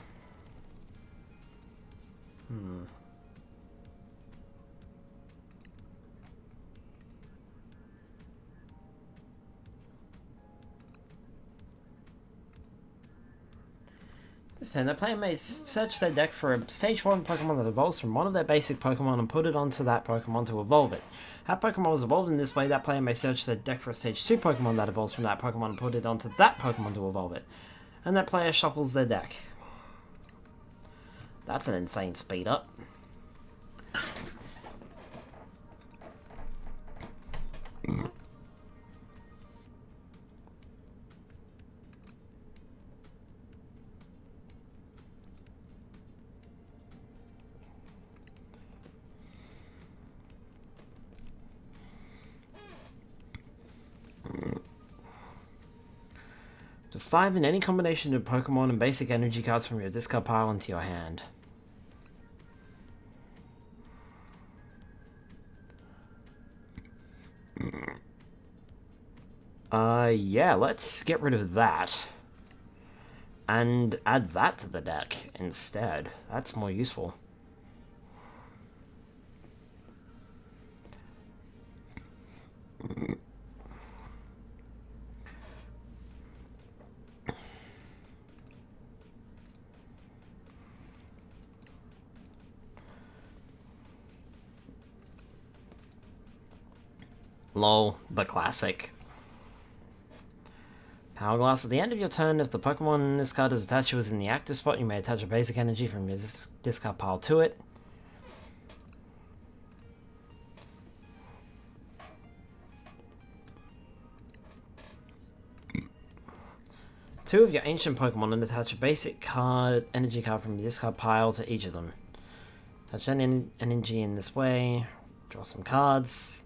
This turn, the player may search their deck for a Stage 1 Pokemon that evolves from one of their basic Pokemon and put it onto that Pokemon to evolve it. That Pokemon was evolved in this way, that player may search their deck for a Stage 2 Pokemon that evolves from that Pokemon and put it onto that Pokemon to evolve it. And that player shuffles their deck. That's an insane speed up. To 5 in any combination of Pokemon and basic energy cards from your discard pile into your hand. Yeah, let's get rid of that. And add that to the deck instead. That's more useful. Lol, the classic. Power Glass. At the end of your turn, if the Pokemon in this card is attached to is in the active spot, you may attach a basic energy from your discard pile to it. Two of your ancient Pokemon and attach a basic card, energy card from your discard pile to each of them. Attach an energy in this way. Draw some cards.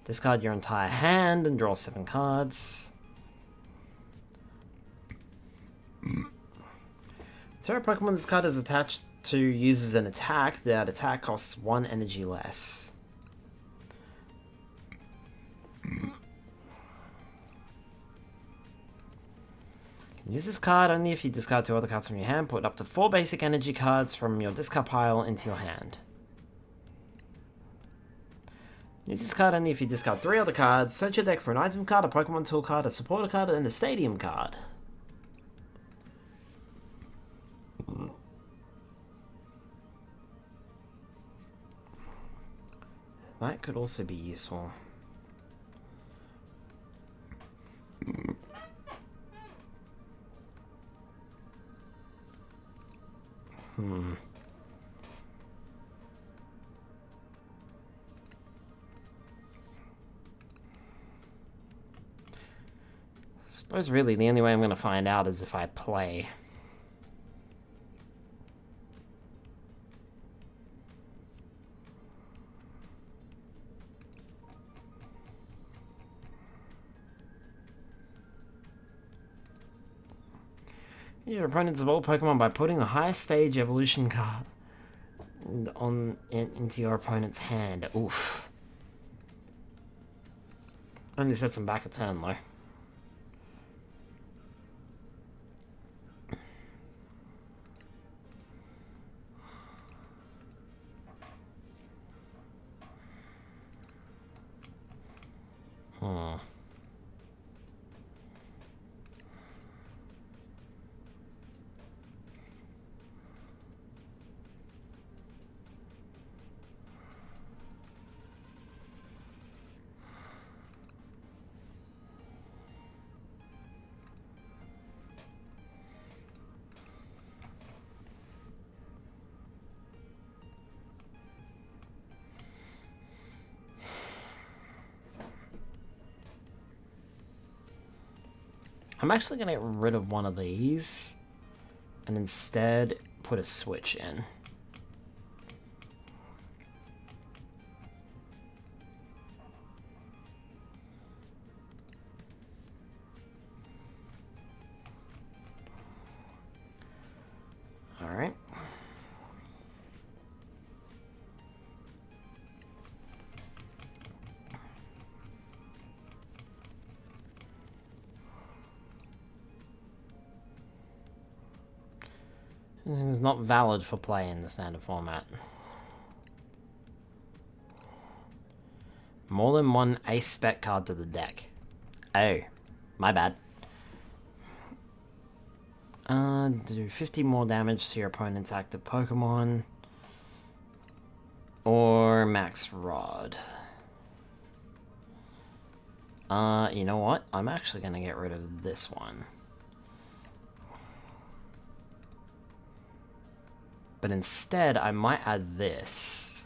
Discard your entire hand and draw 7 cards. Terra Pokemon this card is attached to uses an attack. That attack costs 1 energy less. Use this card only if you discard 2 other cards from your hand. Put up to 4 basic energy cards from your discard pile into your hand. Use this card only if you discard 3 other cards. Search your deck for an item card, a Pokemon tool card, a supporter card, and a stadium card. That could also be useful. I suppose really the only way I'm going to find out is if I play. Your opponent's evolved Pokemon by putting the highest stage evolution card into your opponent's hand. Oof. Only sets them back a turn though. I'm actually going to get rid of one of these and instead put a switch in. All right. It's not valid for play in the standard format. More than one ace spec card to the deck. Oh, my bad. Do 50 more damage to your opponent's active Pokemon. Or Max Rod. You know what? I'm actually gonna get rid of this one. But instead, I might add this.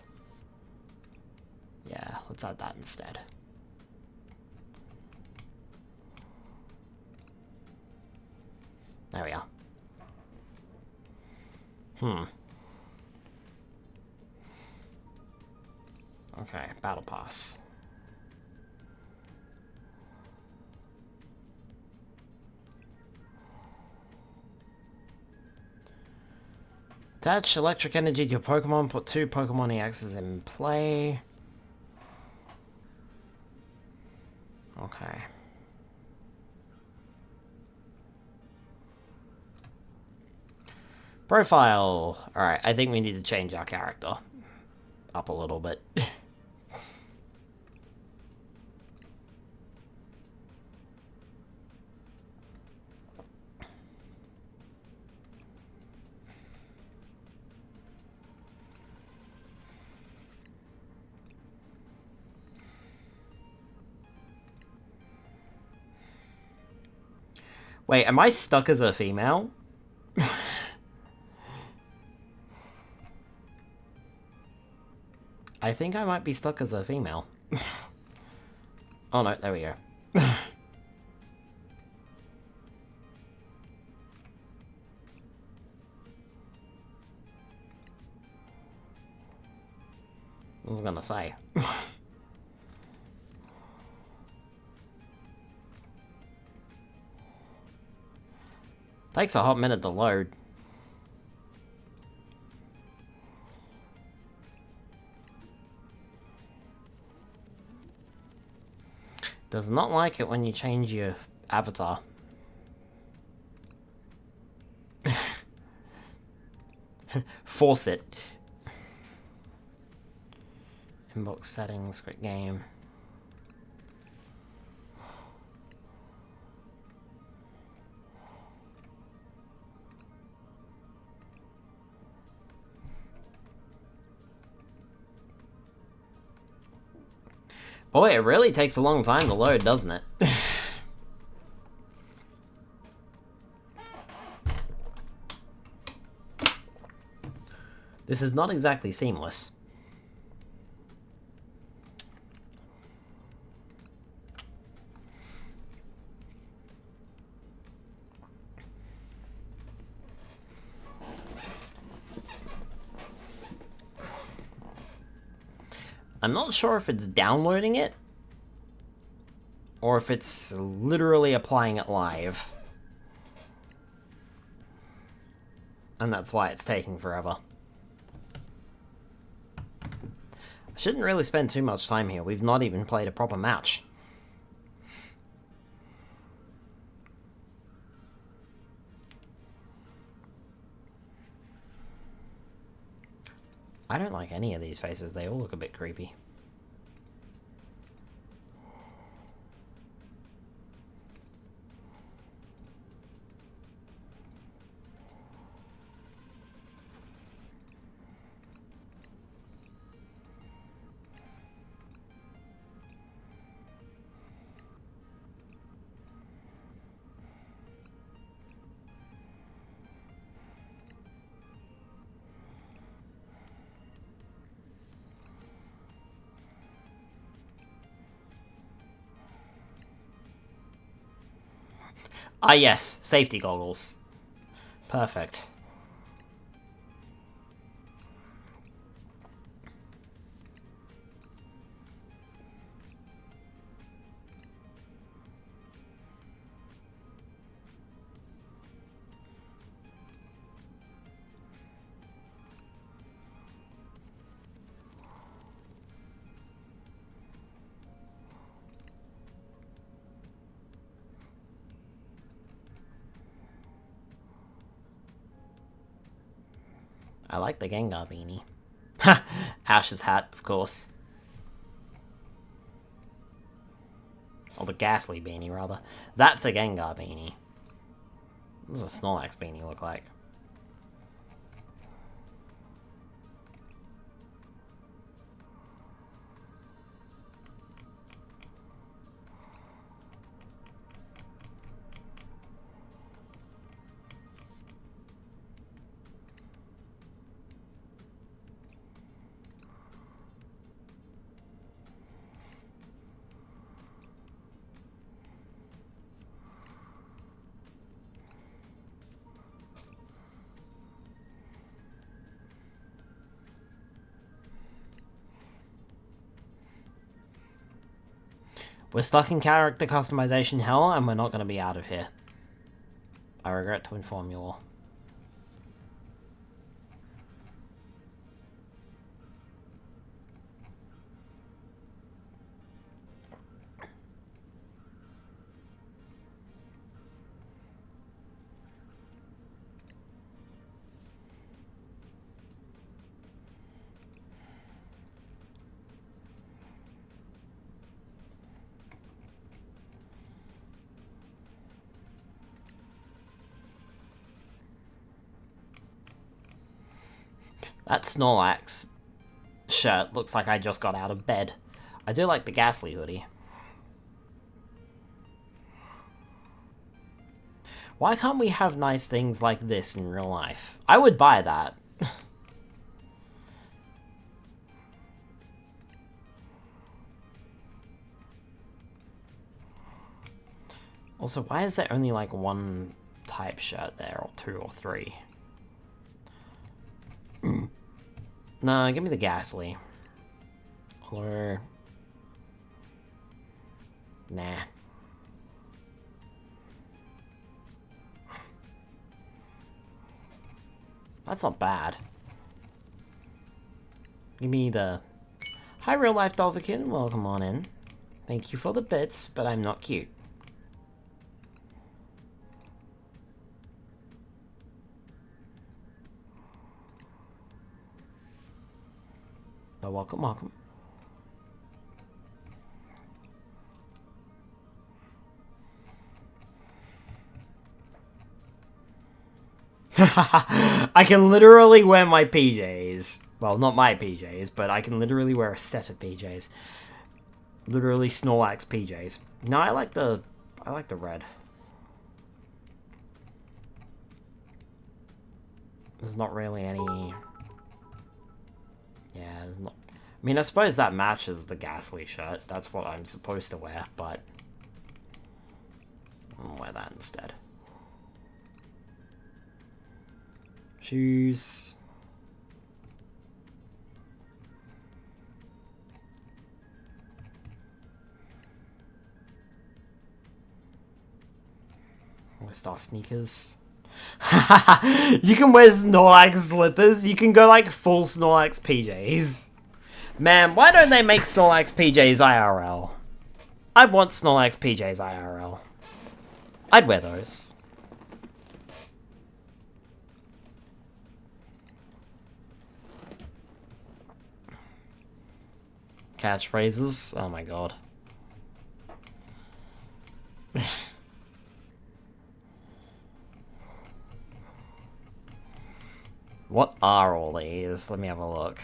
Yeah, let's add that instead. There we are. Okay, Battle Pass. Attach electric energy to your Pokemon. Put 2 Pokemon EXs in play. Okay. Profile. Alright, I think we need to change our character up a little bit. Wait, am I stuck as a female? I think I might be stuck as a female. Oh no, there we go. I was gonna say. Takes a hot minute to load. Does not like it when you change your avatar. Force it. Inbox settings, quick game. Boy, it really takes a long time to load, doesn't it? This is not exactly seamless. I'm not sure if it's downloading it, or if it's literally applying it live. And that's why it's taking forever. I shouldn't really spend too much time here. We've not even played a proper match. I don't like any of these faces. They all look a bit creepy. Ah yes, safety goggles. Perfect. I like the Gengar beanie. Ha! Ash's hat, of course. Or the Ghastly beanie, rather. That's a Gengar beanie. What does a Snorlax beanie look like? We're stuck in character customization hell, and we're not going to be out of here. I regret to inform you all. That Snorlax shirt looks like I just got out of bed. I do like the Ghastly hoodie. Why can't we have nice things like this in real life? I would buy that. Also, why is there only like one type shirt there, or two or three? Nah, give me the Ghastly. Or... nah. That's not bad. Give me the... Hi, real life Dolphin. Welcome on in. Thank you for the bits, but I'm not cute. But welcome, welcome. I can literally wear my PJs. Well, not my PJs, but I can literally wear a set of PJs. Literally Snorlax PJs. No, I like the red. There's not really any... yeah, there's not... I mean, I suppose that matches the Ghastly shirt. That's what I'm supposed to wear, but... I'll wear that instead. Shoes. We'll start sneakers. You can wear Snorlax slippers. You can go like full Snorlax PJs. Man, why don't they make Snorlax PJs IRL? I want Snorlax PJs IRL. I'd wear those. Catchphrases? Oh my god. What are all these? Let me have a look.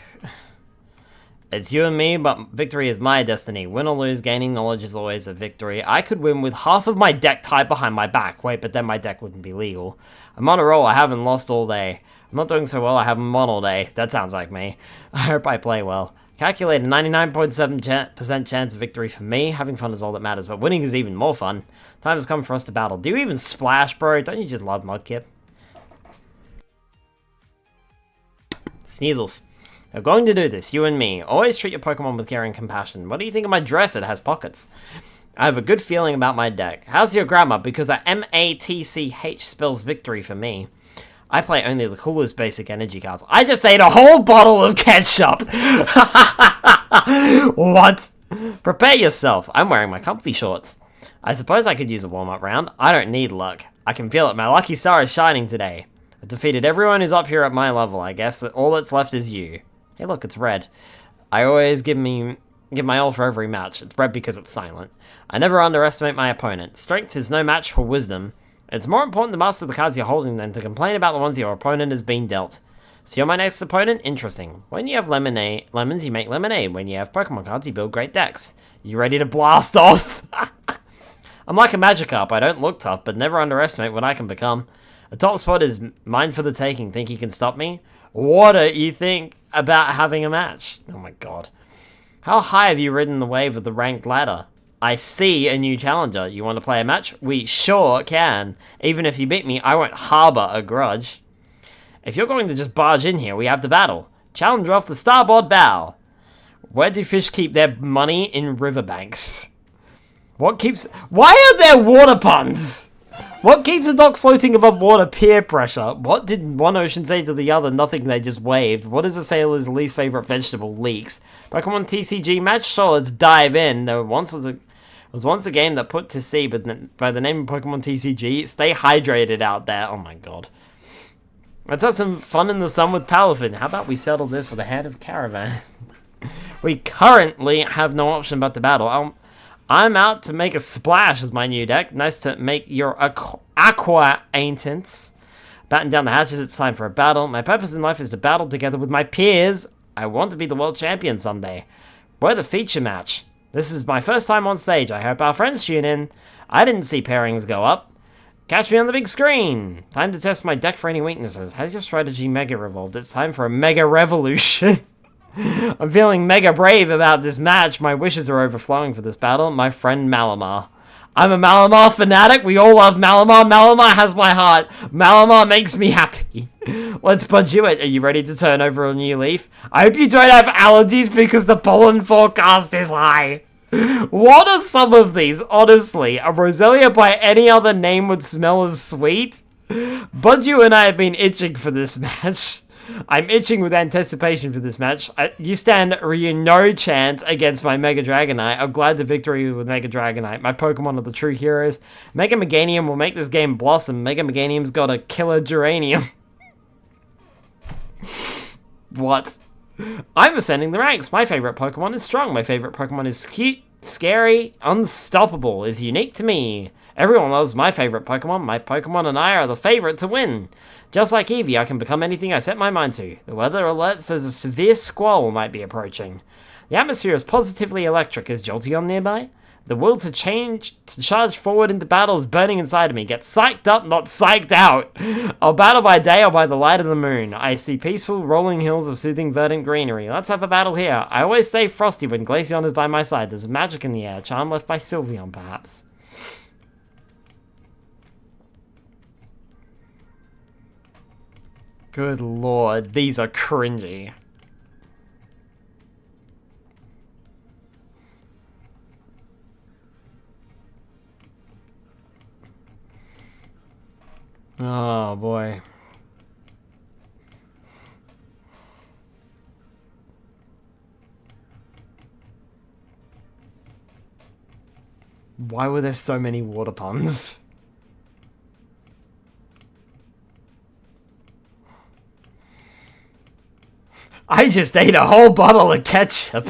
It's you and me, but victory is my destiny. Win or lose, gaining knowledge is always a victory. I could win with half of my deck tied behind my back. Wait, but then my deck wouldn't be legal. I'm on a roll, I haven't lost all day. I'm not doing so well, I haven't won all day. That sounds like me. I hope I play well. Calculated 99.7% chance of victory for me. Having fun is all that matters, but winning is even more fun. Time has come for us to battle. Do you even splash, bro? Don't you just love Mudkip? Sneasels. We're going to do this, you and me. Always treat your Pokemon with care and compassion. What do you think of my dress? It has pockets. I have a good feeling about my deck. How's your grammar? Because a M-A-T-C-H spells victory for me. I play only the coolest basic energy cards. I just ate a whole bottle of ketchup! What? Prepare yourself. I'm wearing my comfy shorts. I suppose I could use a warm-up round. I don't need luck. I can feel it. My lucky star is shining today. I've defeated everyone who's up here at my level. I guess that all that's left is you. Hey, look, it's red. I always give my all for every match. It's red because it's silent. I never underestimate my opponent. Strength is no match for wisdom. It's more important to master the cards you're holding than to complain about the ones your opponent has been dealt. So you're my next opponent? Interesting. When you have lemons, you make lemonade. When you have Pokemon cards, you build great decks. You ready to blast off? I'm like a Magikarp. I don't look tough, but never underestimate what I can become. The top spot is mine for the taking. Think you can stop me? What do you think about having a match? Oh my god. How high have you ridden the wave of the ranked ladder? I see a new challenger. You want to play a match? We sure can. Even if you beat me, I won't harbor a grudge. If you're going to just barge in here, we have to battle. Challenger off the starboard bow. Where do fish keep their money? In riverbanks. Why are there water puns? What keeps a dog floating above water? Peer pressure. What did one ocean say to the other? Nothing, they just waved. What is a sailor's least favorite vegetable? Leeks. Pokemon TCG match? Sure, let's dive in. There was once a game that put to sea by the name of Pokemon TCG. Stay hydrated out there. Oh my god. Let's have some fun in the sun with Palafin. How about we settle this with a hand of Caravan? We currently have no option but to battle. I'm out to make a splash with my new deck. Nice to make your acquaintance. Batten down the hatches, it's time for a battle. My purpose in life is to battle together with my peers. I want to be the world champion someday. We're the feature match. This is my first time on stage. I hope our friends tune in. I didn't see pairings go up. Catch me on the big screen! Time to test my deck for any weaknesses. Has your strategy mega revolved? It's time for a mega revolution. I'm feeling mega brave about this match. My wishes are overflowing for this battle. My friend Malamar. I'm a Malamar fanatic. We all love Malamar. Malamar has my heart. Malamar makes me happy. Let's budge you it. Are you ready to turn over a new leaf? I hope you don't have allergies because the pollen forecast is high. What are some of these? Honestly, a Roselia by any other name would smell as sweet. Budju and I have been itching for this match. I'm itching with anticipation for this match. You stand no chance against my Mega Dragonite. I'm glad to victory with Mega Dragonite. My Pokemon are the true heroes. Mega Meganium will make this game blossom. Mega Meganium's got a killer geranium. What? I'm ascending the ranks. My favorite Pokemon is strong. My favorite Pokemon is cute, scary, unstoppable, is unique to me. Everyone loves my favorite Pokemon. My Pokemon and I are the favorite to win. Just like Eevee, I can become anything I set my mind to. The weather alert says a severe squall might be approaching. The atmosphere is positively electric. Is Jolteon nearby? The will to charge forward into battle is burning inside of me. Get psyched up, not psyched out. I'll battle by day or by the light of the moon. I see peaceful, rolling hills of soothing, verdant greenery. Let's have a battle here. I always stay frosty when Glaceon is by my side. There's magic in the air. Charm left by Sylveon, perhaps. Good lord, these are cringy. Oh boy. Why were there so many water puns? I just ate a whole bottle of ketchup.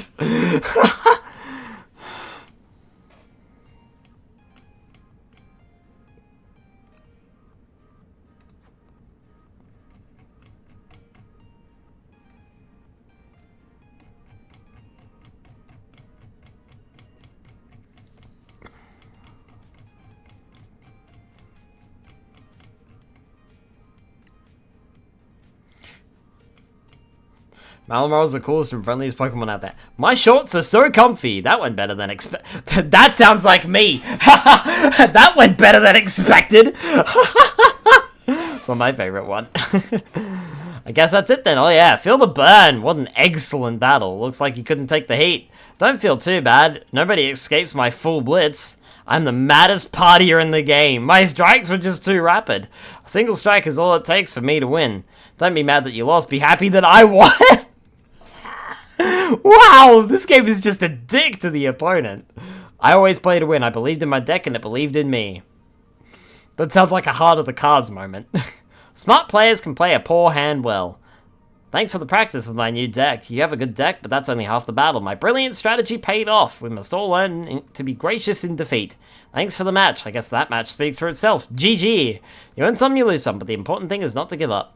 Malamar is the coolest and friendliest Pokemon out there. My shorts are so comfy. That went better than expected. That sounds like me. That went better than expected. It's not my favorite one. I guess that's it then. Oh yeah, feel the burn. What an excellent battle. Looks like you couldn't take the heat. Don't feel too bad. Nobody escapes my full blitz. I'm the maddest partier in the game. My strikes were just too rapid. A single strike is all it takes for me to win. Don't be mad that you lost. Be happy that I won. Wow, this game is just a dick to the opponent. I always play to win. I believed in my deck and it believed in me. That sounds like a heart of the cards moment. Smart players can play a poor hand well. Thanks for the practice with my new deck. You have a good deck, but that's only half the battle. My brilliant strategy paid off. We must all learn to be gracious in defeat. Thanks for the match. I guess that match speaks for itself. GG. You win some, you lose some, but the important thing is not to give up.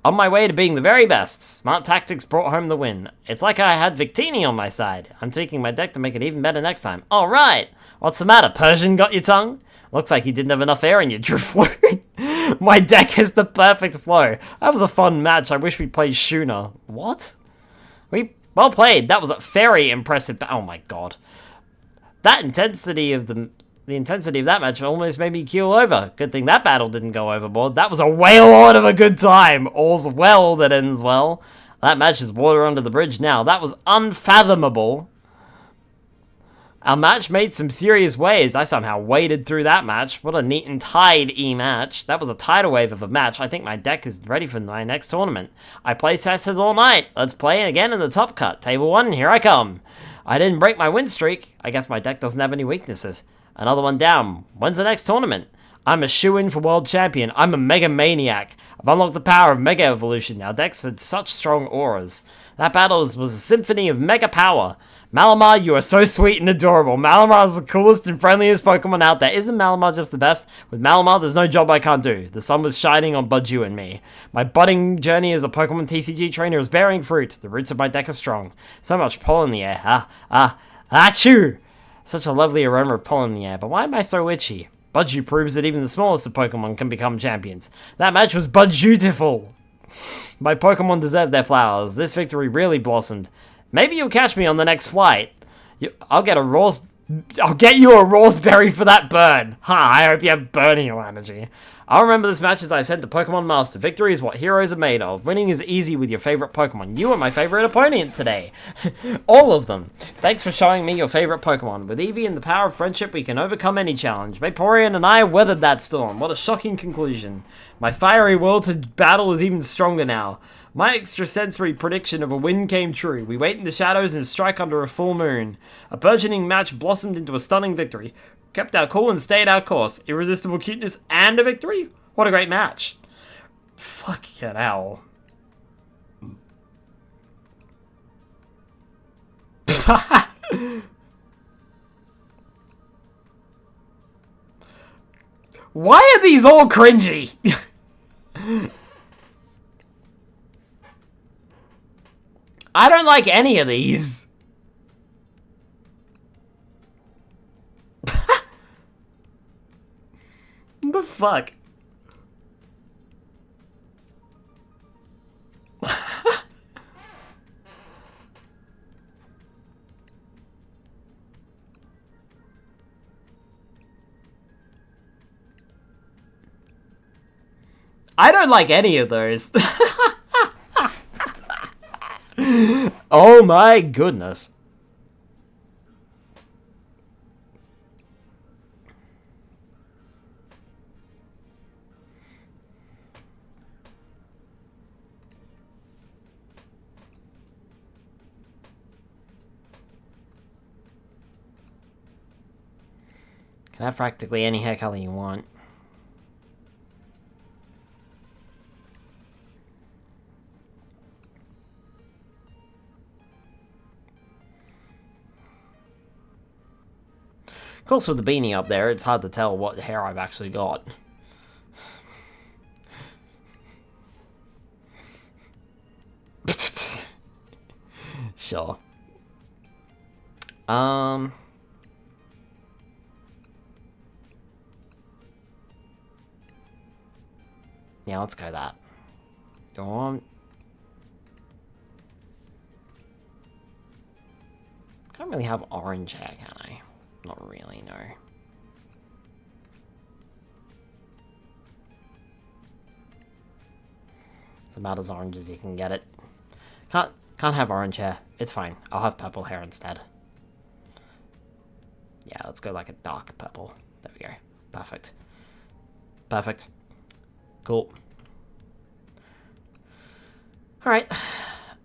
On my way to being the very best. Smart tactics brought home the win. It's like I had Victini on my side. I'm tweaking my deck to make it even better next time. Alright! What's the matter? Persian got your tongue? Looks like he didn't have enough air in your Drew Fluid. My deck has the perfect flow. That was a fun match. I wish we played Shuna. What? Well played. That was a very impressive... Oh my god. That intensity of the intensity of that match almost made me keel over. Good thing that battle didn't go overboard. That was a whale of a good time. All's well that ends well. That match is water under the bridge now. That was unfathomable. Our match made some serious waves. I somehow waded through that match. What a neat and tied match. That was a tidal wave of a match. I think my deck is ready for my next tournament. I play tested all night. Let's play again in the top cut. Table 1, here I come. I didn't break my win streak. I guess my deck doesn't have any weaknesses. Another one down. When's the next tournament? I'm a shoo-in for world champion. I'm a mega maniac. I've unlocked the power of mega evolution. Our decks had such strong auras. That battle was a symphony of mega power. Malamar, you are so sweet and adorable. Malamar is the coolest and friendliest Pokemon out there. Isn't Malamar just the best? With Malamar, there's no job I can't do. The sun was shining on Budju and me. My budding journey as a Pokemon TCG trainer is bearing fruit. The roots of my deck are strong. So much pollen in the air. Achoo! Such a lovely aroma of pollen in the air. But why am I so itchy? Budgie proves that even the smallest of Pokemon can become champions. That match was beautiful. My Pokemon deserve their flowers. This victory really blossomed. Maybe you'll catch me on the next flight. I'll get you a raspberry for that burn. I hope you have burning energy. I'll remember this match as I said to Pokemon Master. Victory is what heroes are made of. Winning is easy with your favorite Pokemon. You are my favorite opponent today. All of them. Thanks for showing me your favorite Pokemon. With Eevee and the power of friendship, we can overcome any challenge. Vaporeon and I weathered that storm. What a shocking conclusion. My fiery will to battle is even stronger now. My extrasensory prediction of a win came true. We wait in the shadows and strike under a full moon. A burgeoning match blossomed into a stunning victory. Kept our cool and stayed our course. Irresistible cuteness and a victory? What a great match. Fucking hell. Why are these all cringy? I don't like any of these. The fuck? I don't like any of those. Oh my goodness. Can have practically any hair color you want. Of course, with the beanie up there, it's hard to tell what hair I've actually got. Sure. Yeah, let's go that. Go on. Can't really have orange hair, can I? Not really, no. It's about as orange as you can get it. Can't have orange hair. It's fine. I'll have purple hair instead. Yeah, let's go like a dark purple. There we go. Perfect. Perfect. Cool. Alright.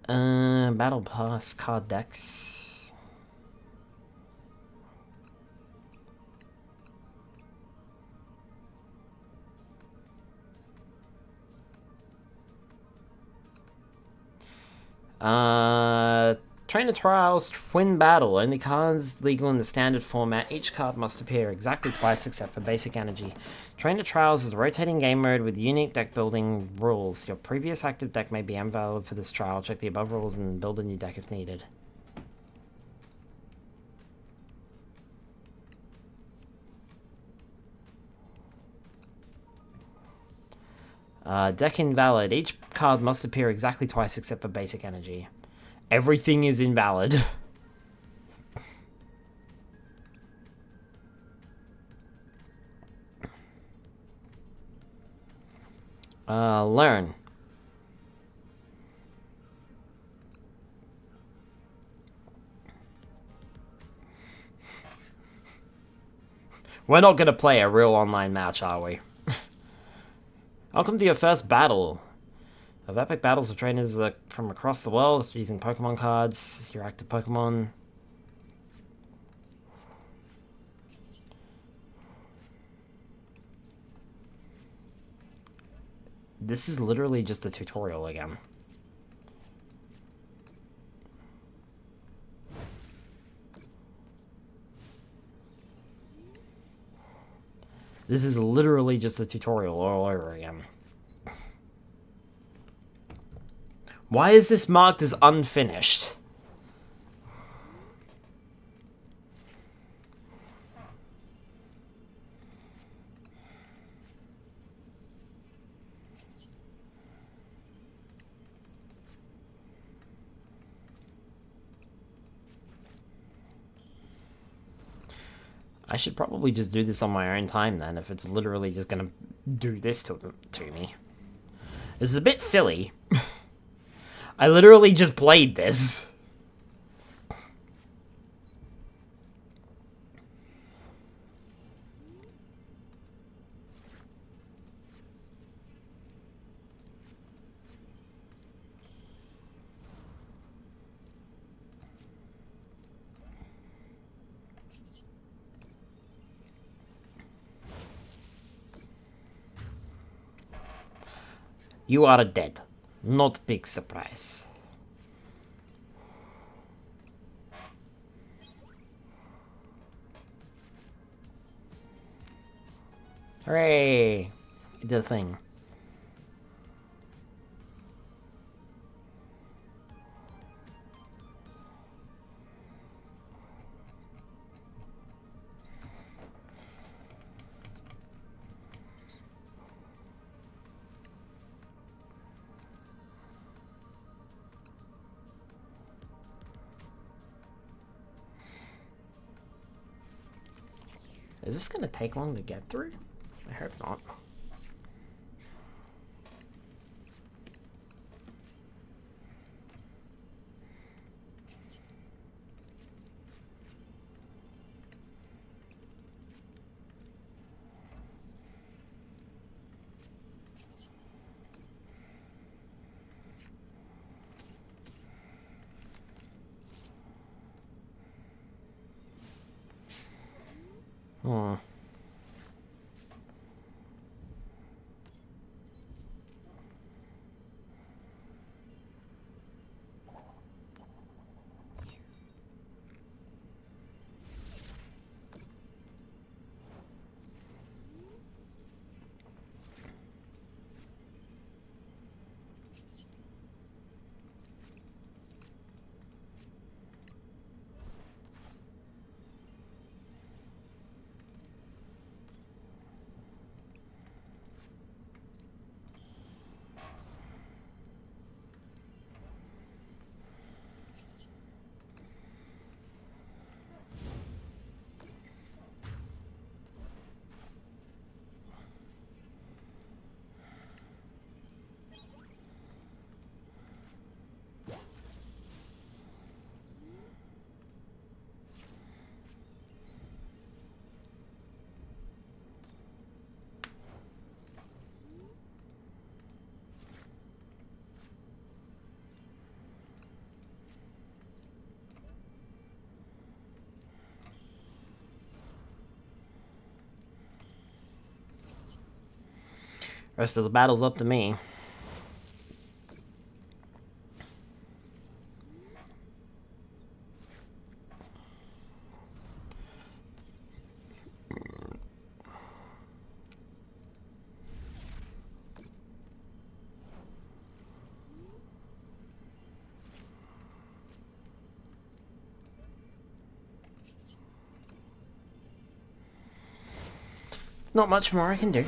Battle Pass card decks. Trainer Trials Twin Battle. Only cards legal in the standard format. Each card must appear exactly twice except for basic energy. Trainer Trials is a rotating game mode with unique deck building rules. Your previous active deck may be invalid for this trial. Check the above rules and build a new deck if needed. Deck invalid. Each card must appear exactly twice except for basic energy. Everything is invalid. Learn. We're not going to play a real online match, are we? Welcome to your first battle of epic battles of trainers from across the world using Pokemon cards as your active Pokemon. This is literally just a tutorial again. This is literally just a tutorial all over again. Why is this marked as unfinished? I should probably just do this on my own time then, if it's literally just gonna do this to me. This is a bit silly. I literally just played this. You are dead. Not big surprise. Hooray! I did a thing. Is this gonna take long to get through? I hope not. Hmm. Rest of the battle's up to me. Not much more I can do.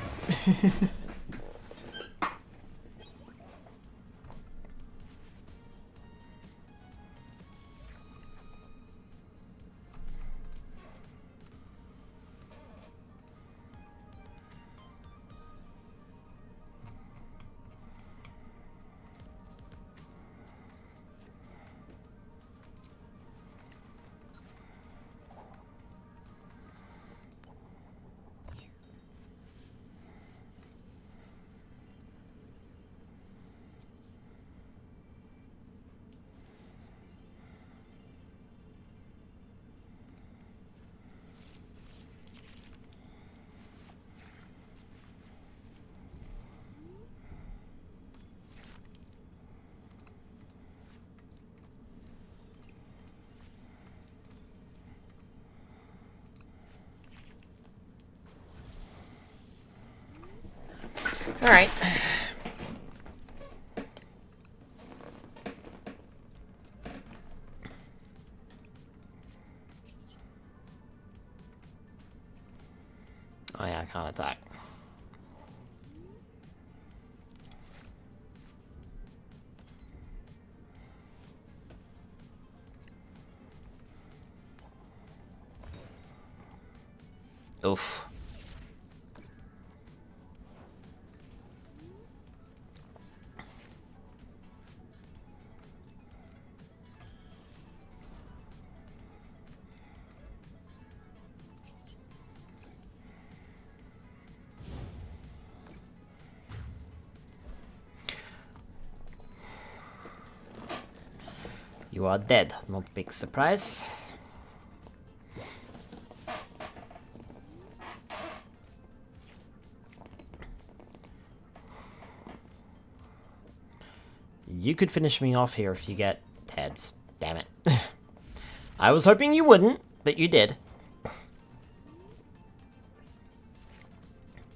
Alright. Oh yeah, I can't attack. Oof. You are dead. Not big surprise. You could finish me off here if you get heads. Damn it. I was hoping you wouldn't, but you did.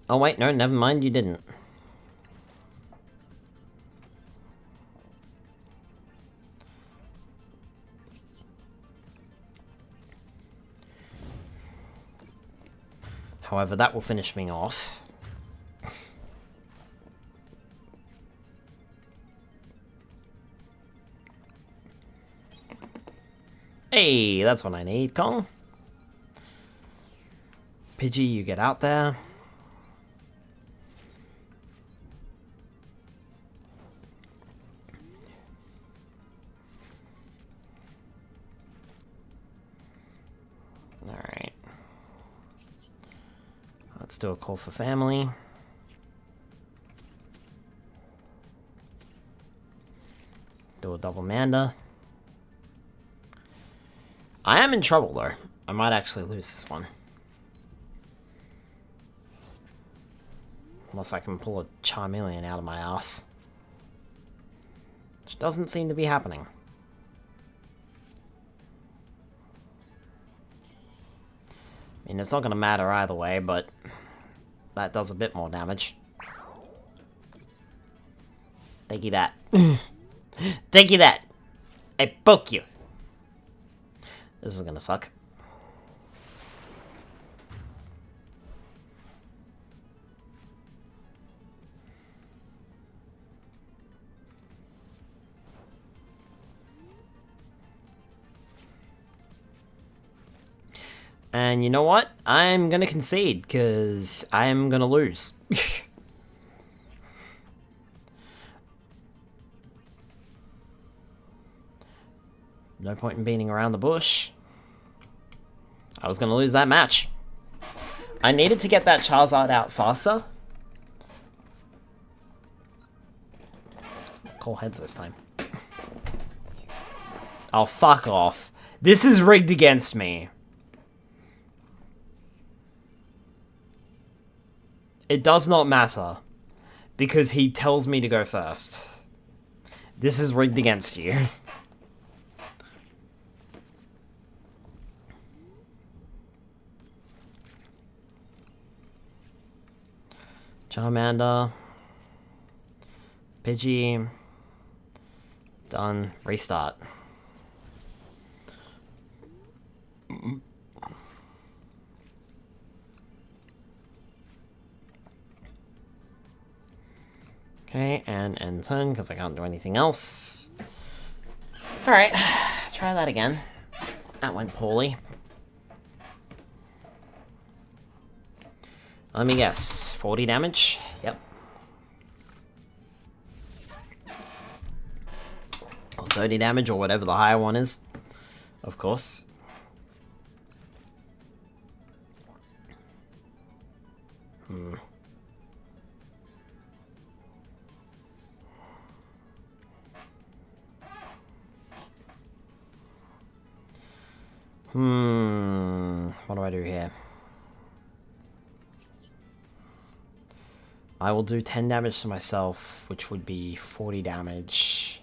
Oh wait, no, never mind, you didn't. However, that will finish me off. Hey, that's what I need, Kong. Pidgey, you get out there. Alright. Let's do a call for family. Do a double Manda. I am in trouble, though. I might actually lose this one. Unless I can pull a Charmeleon out of my ass. Which doesn't seem to be happening. I mean, it's not going to matter either way, but that does a bit more damage. Take you that. Take you that! I poke you! This is gonna suck. And you know what? I'm gonna concede, because I'm gonna lose. No point in beating around the bush. I was gonna lose that match. I needed to get that Charizard out faster. Call heads this time. Oh, fuck off. This is rigged against me. It does not matter, because he tells me to go first. This is rigged against you. Charmander. Pidgey. Done. Restart. Okay, and end turn, because I can't do anything else. Alright, try that again. That went poorly. Let me guess, 40 damage? Yep. Or 30 damage, or whatever the higher one is. Of course. What do I do here? I will do 10 damage to myself, which would be 40 damage.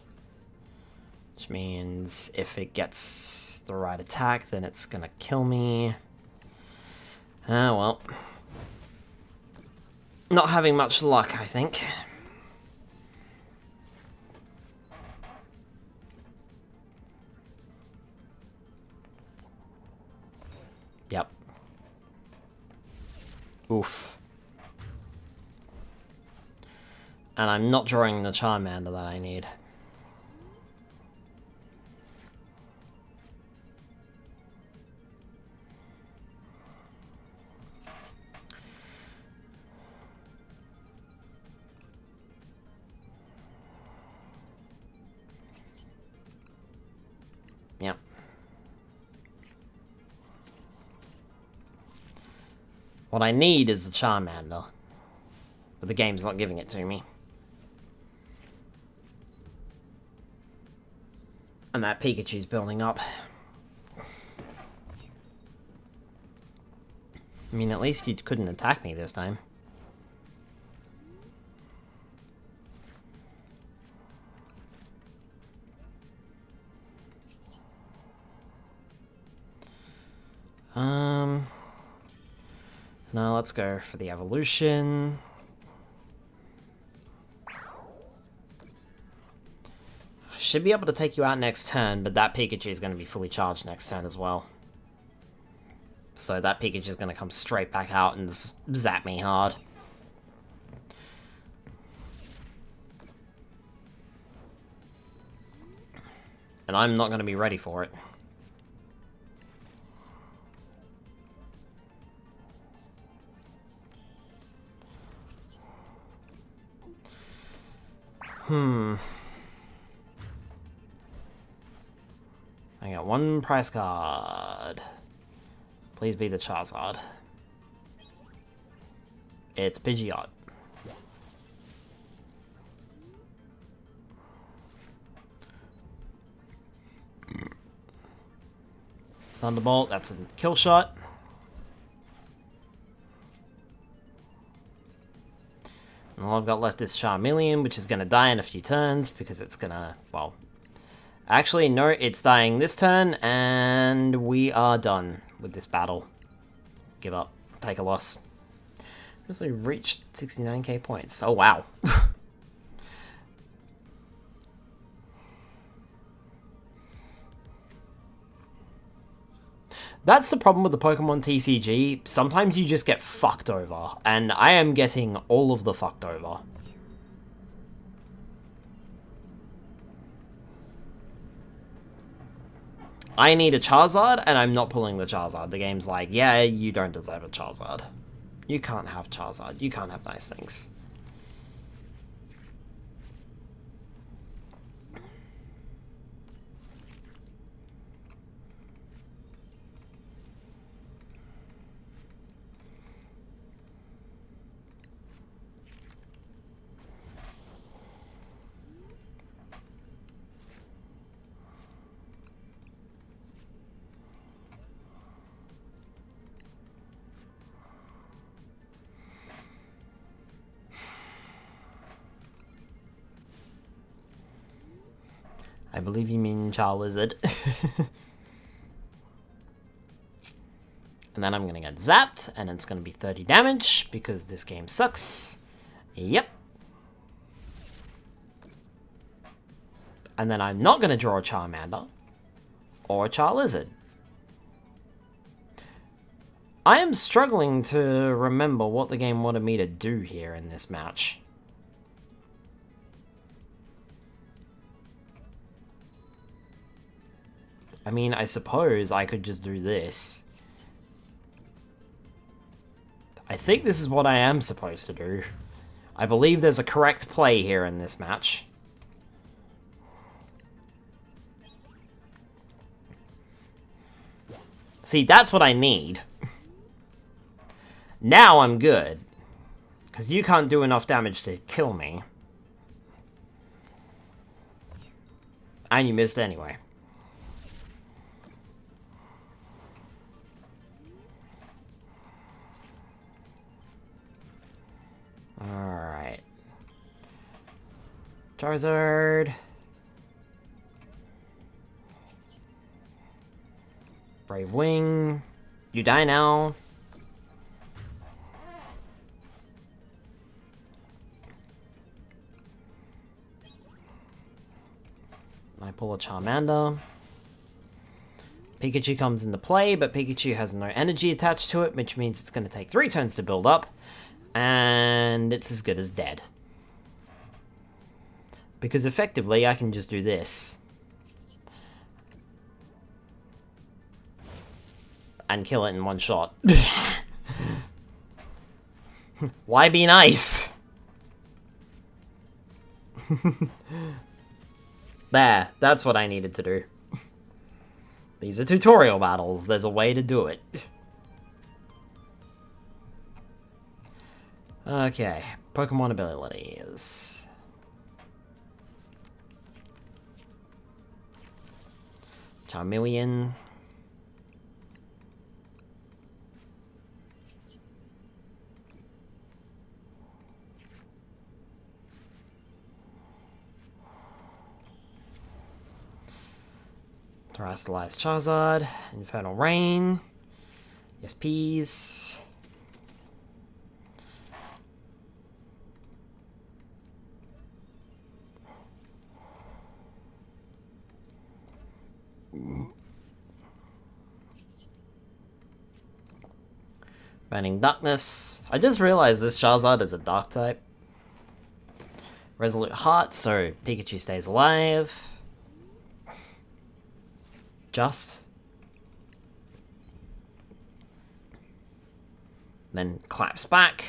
Which means if it gets the right attack, then it's gonna kill me. Ah, well. Not having much luck, I think. Yep. Oof. And I'm not drawing the Charmander that I need. Yep. What I need is a Charmander. But the game's not giving it to me. And that Pikachu's building up. I mean, at least you couldn't attack me this time. Now let's go for the evolution. Should be able to take you out next turn, but that Pikachu is going to be fully charged next turn as well. So that Pikachu is going to come straight back out and zap me hard. And I'm not going to be ready for it. I got one prize card. Please be the Charizard. It's Pidgeot. Thunderbolt, that's a kill shot. And all I've got left is Charmeleon, which is going to die in a few turns, because it's going to, well... Actually, no, it's dying this turn, and we are done with this battle. Give up. Take a loss. Actually reached 69k points. Oh, wow. That's the problem with the Pokemon TCG. Sometimes you just get fucked over, and I am getting all of the fucked over. I need a Charizard, and I'm not pulling the Charizard. The game's like, yeah, you don't deserve a Charizard. You can't have Charizard. You can't have nice things. I believe you mean Charizard. And then I'm gonna get zapped, and it's gonna be 30 damage, because this game sucks. Yep. And then I'm not gonna draw a Charmander, or a Charizard. I am struggling to remember what the game wanted me to do here in this match. I mean, I suppose I could just do this. I think this is what I am supposed to do. I believe there's a correct play here in this match. See, that's what I need. Now I'm good. Because you can't do enough damage to kill me. And you missed anyway. Alright. Charizard. Brave Wing. You die now. I pull a Charmander. Pikachu comes into play, but Pikachu has no energy attached to it, which means it's going to take 3 turns to build up. And it's as good as dead. Because effectively, I can just do this. And kill it in one shot. Why be nice? There, that's what I needed to do. These are tutorial battles. There's a way to do it. Okay, Pokemon abilities. Charmeleon. Terastallized Charizard. Infernal Rain. Yes, please. Burning Darkness. I just realized this Charizard is a Dark type. Resolute Heart, so Pikachu stays alive. Just. Then claps back.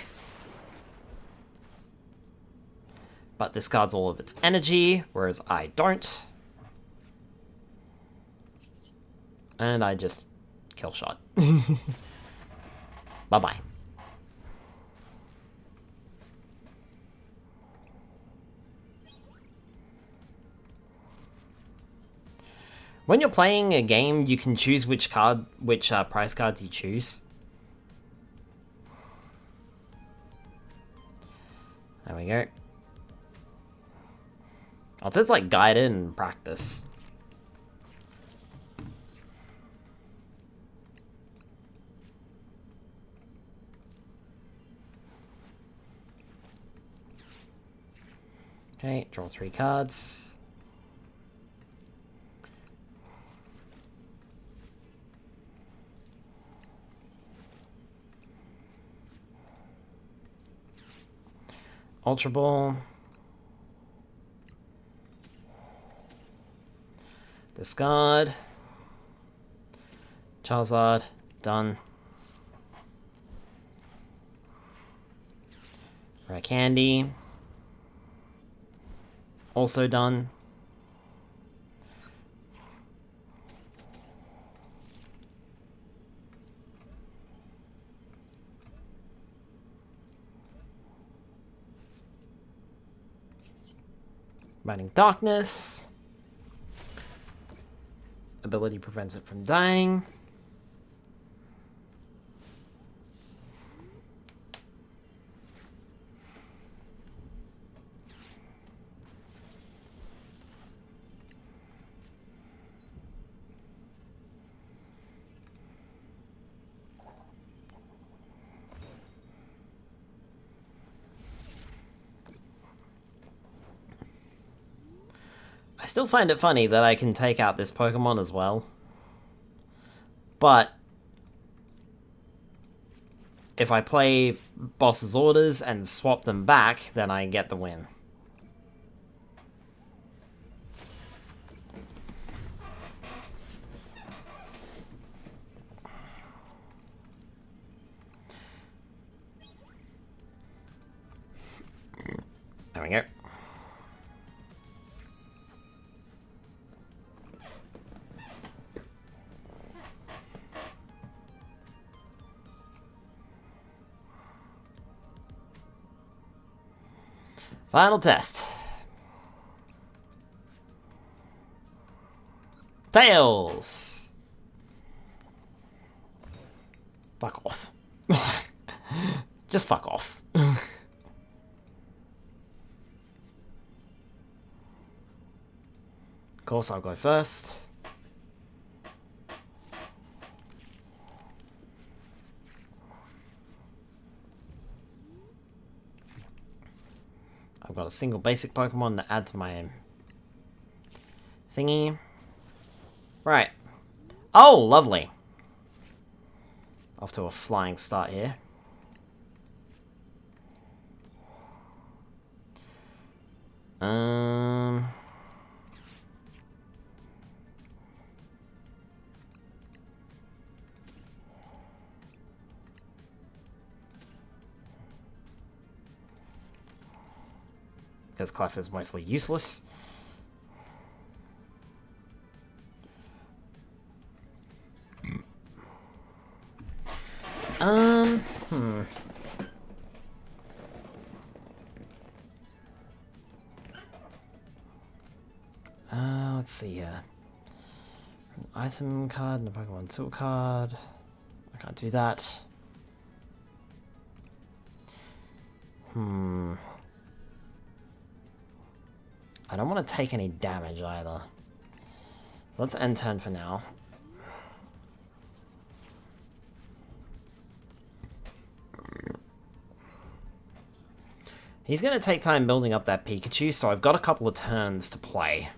But discards all of its energy, whereas I don't. And I just kill shot. Bye-bye. When you're playing a game, you can choose which prize cards you choose. There we go. Oh, it says like guided and practice. Okay, draw 3 cards. Ultra Ball. Discard. Charizard. Done. Rare Candy. Also done. Burning Darkness. Ability prevents it from dying. I still find it funny that I can take out this Pokemon as well. But if I play boss's orders and swap them back, then I get the win. There we go. Final test. Tails! Fuck off. Just fuck off. Of course, I'll go first. I've got a single basic Pokemon to add to my thingy. Right. Oh, lovely. Off to a flying start here. Because Clef is mostly useless. Let's see here. An item card and a Pokemon tool card. I can't do that. I don't want to take any damage either. So let's end turn for now. He's going to take time building up that Pikachu, so I've got a couple of turns to play.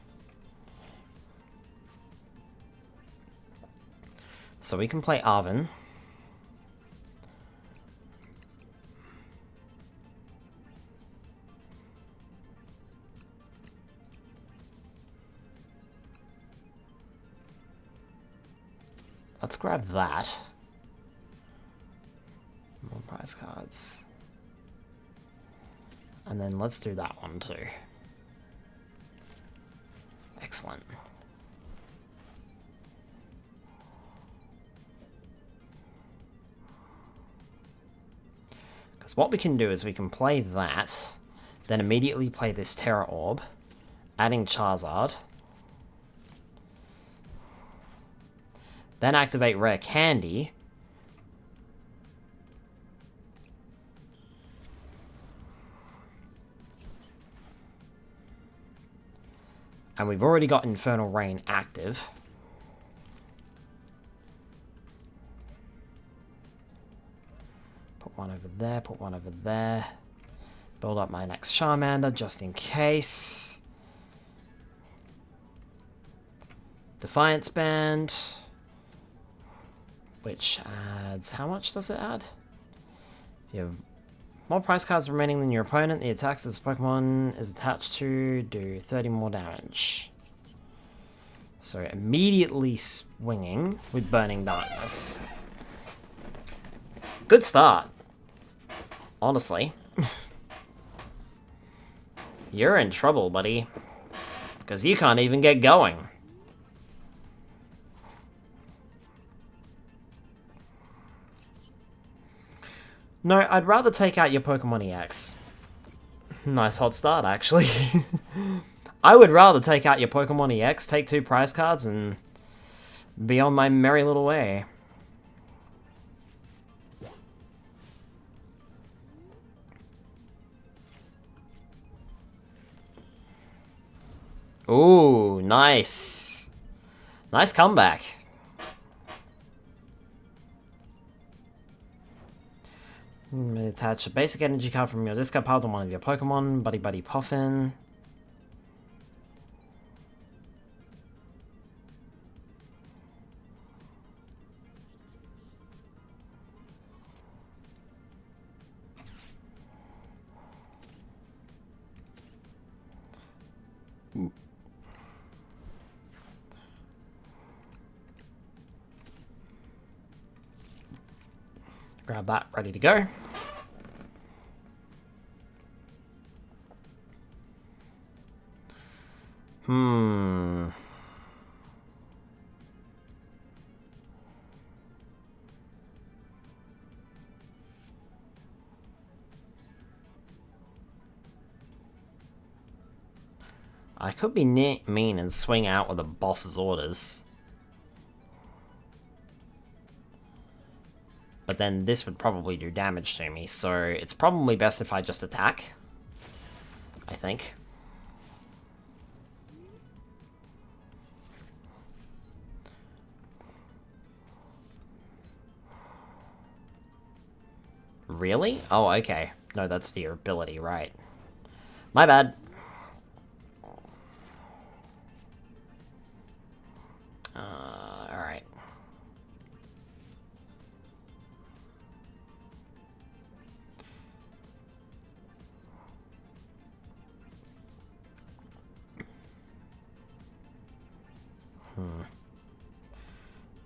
So we can play Arven. Let's grab that. More prize cards. And then let's do that one too. Excellent. Because what we can do is we can play that, then immediately play this Terra Orb, adding Charizard. Then activate Rare Candy. And we've already got Infernal Rain active. Put one over there, put one over there. Build up my next Charmander just in case. Defiance Band. Which adds... how much does it add? If you have more prize cards remaining than your opponent, the attacks this Pokemon is attached to do 30 more damage. So immediately swinging with Burning Darkness. Good start. Honestly. You're in trouble, buddy. Because you can't even get going. No, I'd rather take out your Pokemon EX. Nice hot start, actually. I would rather take out your Pokemon EX, take 2 prize cards, and be on my merry little way. Ooh, nice. Nice comeback. Attach a basic energy card from your discard pile to one of your Pokemon. Buddy Buddy Puffin. Grab that, ready to go. I could be mean and swing out with the boss's orders. But then this would probably do damage to me, so it's probably best if I just attack. I think. Really? Oh, okay. No, that's the ability, right. My bad. Alright.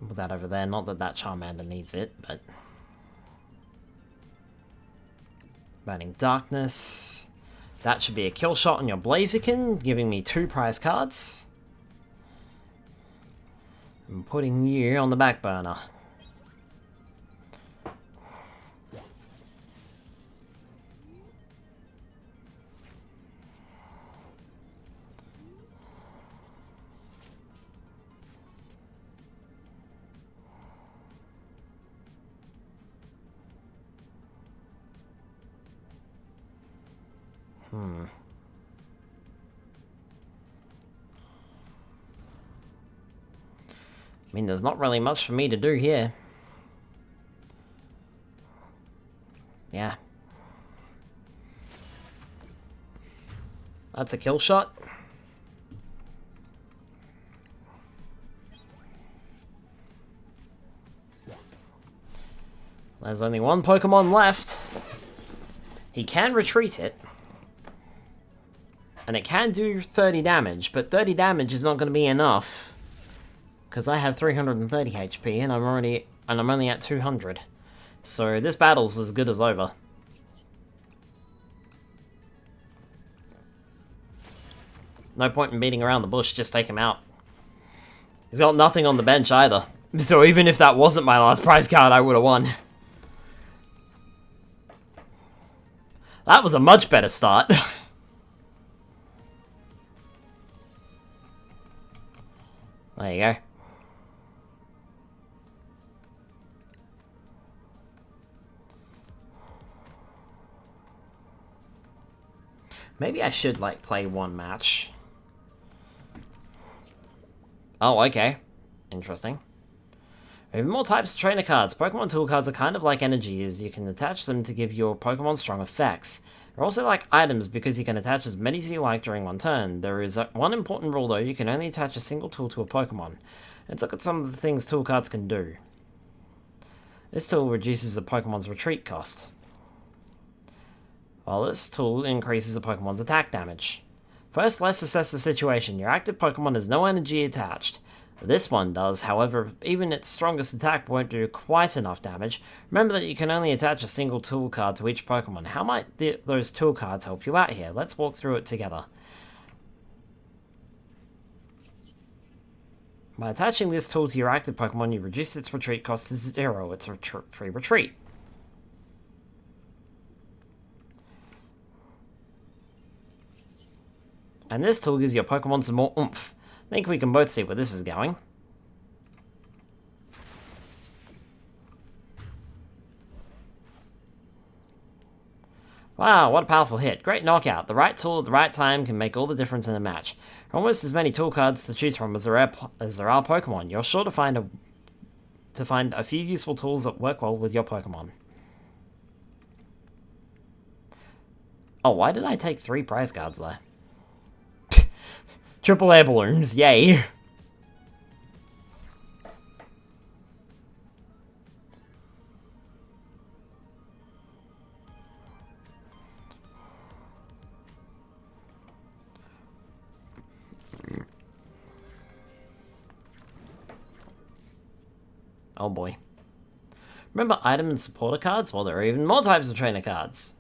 Put that over there. Not that that Charmander needs it, but... Burning Darkness. That should be a kill shot on your Blaziken, giving me 2 prize cards. I'm putting you on the back burner. I mean, there's not really much for me to do here. Yeah. That's a kill shot. There's only one Pokemon left. He can retreat it. And it can do 30 damage, but 30 damage is not going to be enough. Because I have 330 HP and I'm only at 200. So this battle's as good as over. No point in beating around the bush, just take him out. He's got nothing on the bench either. So even if that wasn't my last prize card, I would have won. That was a much better start. There you go. Maybe I should, like, play one match. Oh, okay. Interesting. We have more types of trainer cards. Pokemon tool cards are kind of like energies. You can attach them to give your Pokemon strong effects. They're also like items because you can attach as many as you like during one turn. There is one important rule though, you can only attach a single tool to a Pokemon. Let's look at some of the things tool cards can do. This tool reduces a Pokemon's retreat cost, while this tool increases a Pokemon's attack damage. First, let's assess the situation. Your active Pokemon has no energy attached. This one does, however, even its strongest attack won't do quite enough damage. Remember that you can only attach a single tool card to each Pokemon. How might those tool cards help you out here? Let's walk through it together. By attaching this tool to your active Pokemon, you reduce its retreat cost to 0. It's a free retreat. And this tool gives your Pokemon some more oomph. I think we can both see where this is going. Wow, what a powerful hit. Great knockout. The right tool at the right time can make all the difference in a match. Almost as many tool cards to choose from as there are Pokemon. You're sure to find a few useful tools that work well with your Pokemon. Oh, why did I take 3 prize cards there? Triple air balloons, yay! Oh boy. Remember item and supporter cards? Well, there are even more types of trainer cards.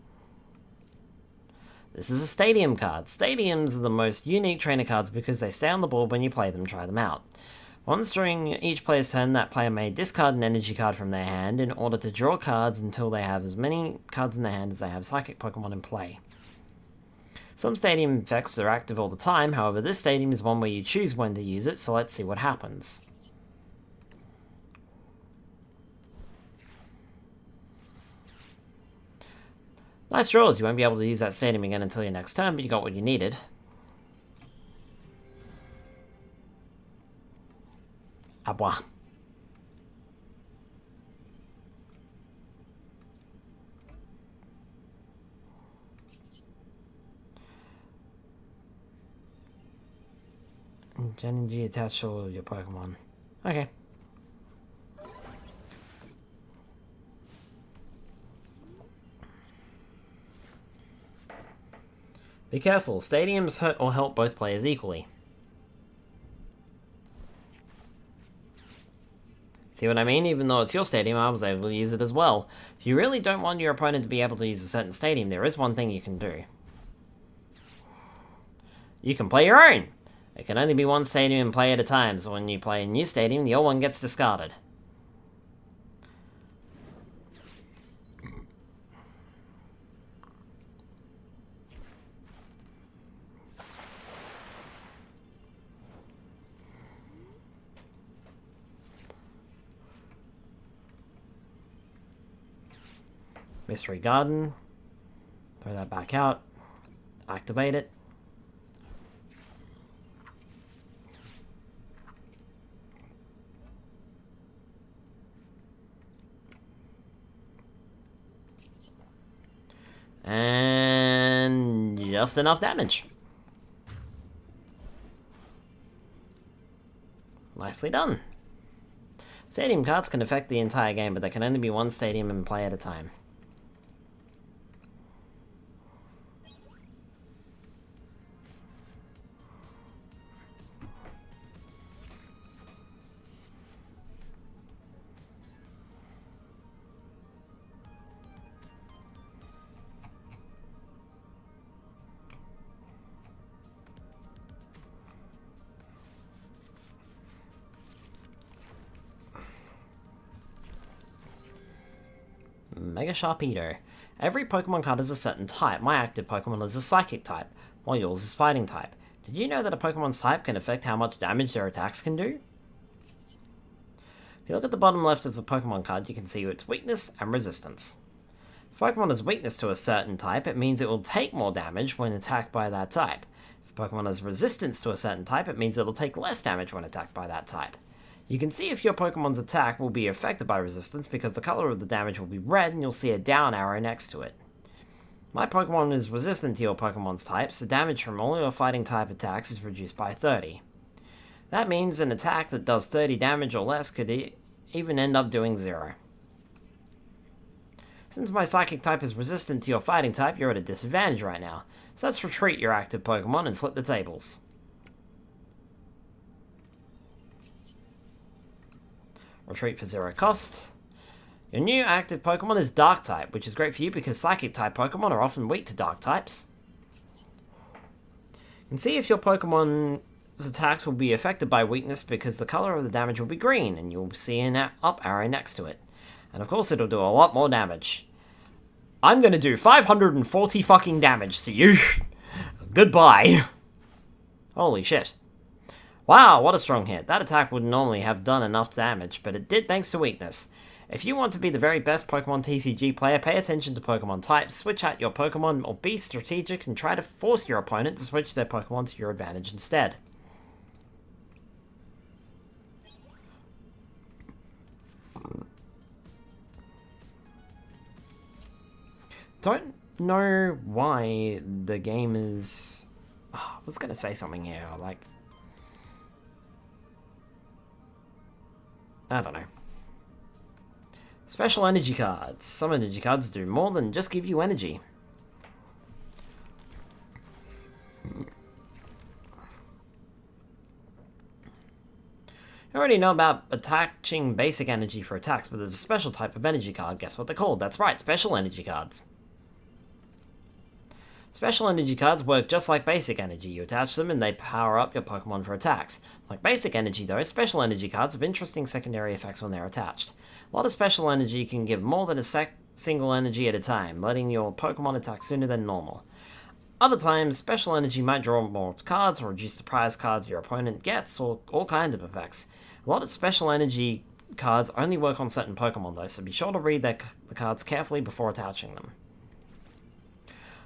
This is a stadium card. Stadiums are the most unique trainer cards because they stay on the board when you play them. Try them out. Once during each player's turn, that player may discard an energy card from their hand in order to draw cards until they have as many cards in their hand as they have psychic Pokemon in play. Some stadium effects are active all the time, however this stadium is one where you choose when to use it, so let's see what happens. Nice draws, you won't be able to use that stadium again until your next turn, but you got what you needed. Abois. Energy attached to all of your Pokemon. Okay. Be careful, stadiums hurt or help both players equally. See what I mean? Even though it's your stadium, I was able to use it as well. If you really don't want your opponent to be able to use a certain stadium, there is one thing you can do. You can play your own! It can only be one stadium and play at a time, so when you play a new stadium, the old one gets discarded. Mystery Garden. Throw that back out. Activate it. And just enough damage. Nicely done. Stadium cards can affect the entire game, but there can only be one stadium in play at a time. Mega Sharpedo. Every Pokemon card is a certain type. My active Pokemon is a Psychic type, while yours is Fighting type. Did you know that a Pokemon's type can affect how much damage their attacks can do? If you look at the bottom left of the Pokemon card, you can see its weakness and resistance. If Pokemon has weakness to a certain type, it means it will take more damage when attacked by that type. If Pokemon has resistance to a certain type, it means it will take less damage when attacked by that type. You can see if your Pokemon's attack will be affected by resistance because the color of the damage will be red and you'll see a down arrow next to it. My Pokemon is resistant to your Pokemon's type, so damage from all your Fighting type attacks is reduced by 30. That means an attack that does 30 damage or less could even end up doing 0. Since my Psychic type is resistant to your Fighting type, you're at a disadvantage right now, so let's retreat your active Pokemon and flip the tables. Retreat for 0 cost. Your new active Pokemon is Dark type, which is great for you because Psychic type Pokemon are often weak to Dark types. You can see if your Pokemon's attacks will be affected by weakness because the color of the damage will be green, and you'll see an up arrow next to it. And of course it'll do a lot more damage. I'm gonna do 540 fucking damage to you. Goodbye. Holy shit. Wow, what a strong hit. That attack would normally have done enough damage, but it did thanks to weakness. If you want to be the very best Pokemon TCG player, pay attention to Pokemon types, switch out your Pokemon, or be strategic and try to force your opponent to switch their Pokemon to your advantage instead. Don't know why the game is... Oh, I was going to say something here, like... I don't know. Special energy cards. Some energy cards do more than just give you energy. You already know about attaching basic energy for attacks, but there's a special type of energy card. Guess what they're called? That's right, special energy cards. Special energy cards work just like basic energy. You attach them and they power up your Pokemon for attacks. Like basic energy though, special energy cards have interesting secondary effects when they're attached. A lot of special energy can give more than a single energy at a time, letting your Pokemon attack sooner than normal. Other times, special energy might draw more cards or reduce the prize cards your opponent gets, or all kinds of effects. A lot of special energy cards only work on certain Pokemon though, so be sure to read the cards carefully before attaching them.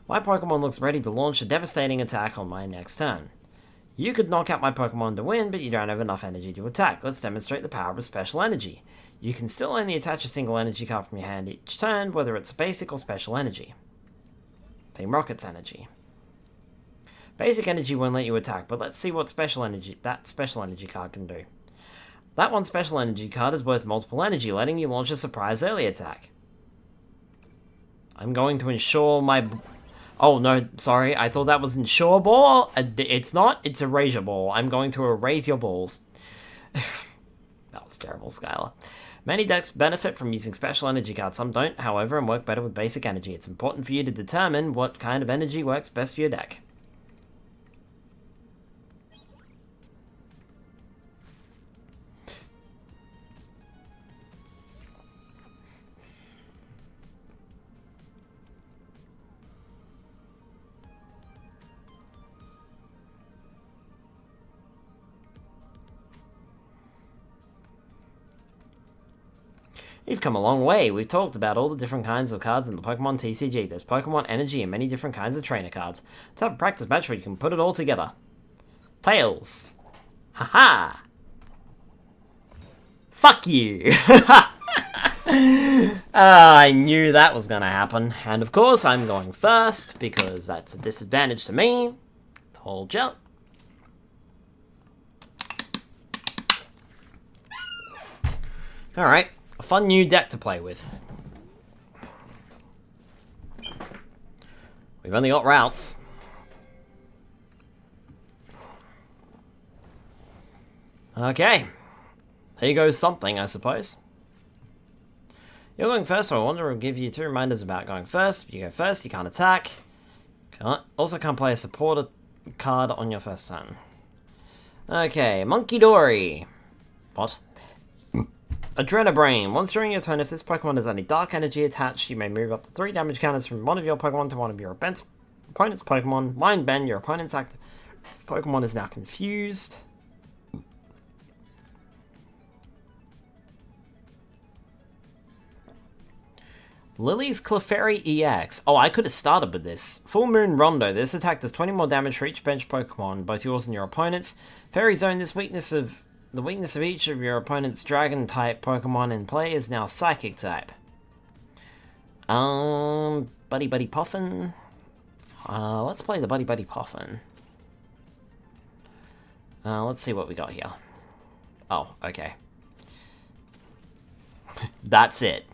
My Pokemon looks ready to launch a devastating attack on my next turn. You could knock out my Pokemon to win, but you don't have enough energy to attack. Let's demonstrate the power of special energy. You can still only attach a single energy card from your hand each turn, whether it's basic or special energy. Team Rocket's energy. Basic energy won't let you attack, but let's see what that special energy card can do. That one special energy card is worth multiple energy, letting you launch a surprise early attack. I'm going to ensure my... Oh, no, sorry, I thought that was Ensure Ball. It's not, it's Erasure Ball. I'm going to erase your balls. That was terrible, Skylar. Many decks benefit from using special energy cards. Some don't, however, and work better with basic energy. It's important for you to determine what kind of energy works best for your deck. You've come a long way. We've talked about all the different kinds of cards in the Pokemon TCG. There's Pokemon Energy and many different kinds of trainer cards. Let's have a practice match where you can put it all together. Tails. Haha! Fuck you! I knew that was gonna happen. And of course, I'm going first, because that's a disadvantage to me. Told ya. Alright, a fun new deck to play with. We've only got routes. Okay. Here goes something, I suppose. You're going first, so I want to give you 2 reminders about going first. If you go first, you can't attack. Also can't play a supporter card on your first turn. Okay, Monkey Dory. What? Adrenabrain. Once during your turn, if this Pokemon has any dark energy attached, you may move up to 3 damage counters from one of your Pokemon to one of your opponent's Pokemon. Mind Bend, your opponent's active Pokemon is now confused. Lily's Clefairy EX. Oh, I could have started with this. Full Moon Rondo. This attack does 20 more damage for each bench Pokemon, both yours and your opponent's. Fairy Zone. The weakness of each of your opponent's Dragon-type Pokemon in play is now Psychic-type. Buddy Buddy Puffin. Let's play the Buddy Buddy Puffin. Let's see what we got here. Oh, okay. That's it.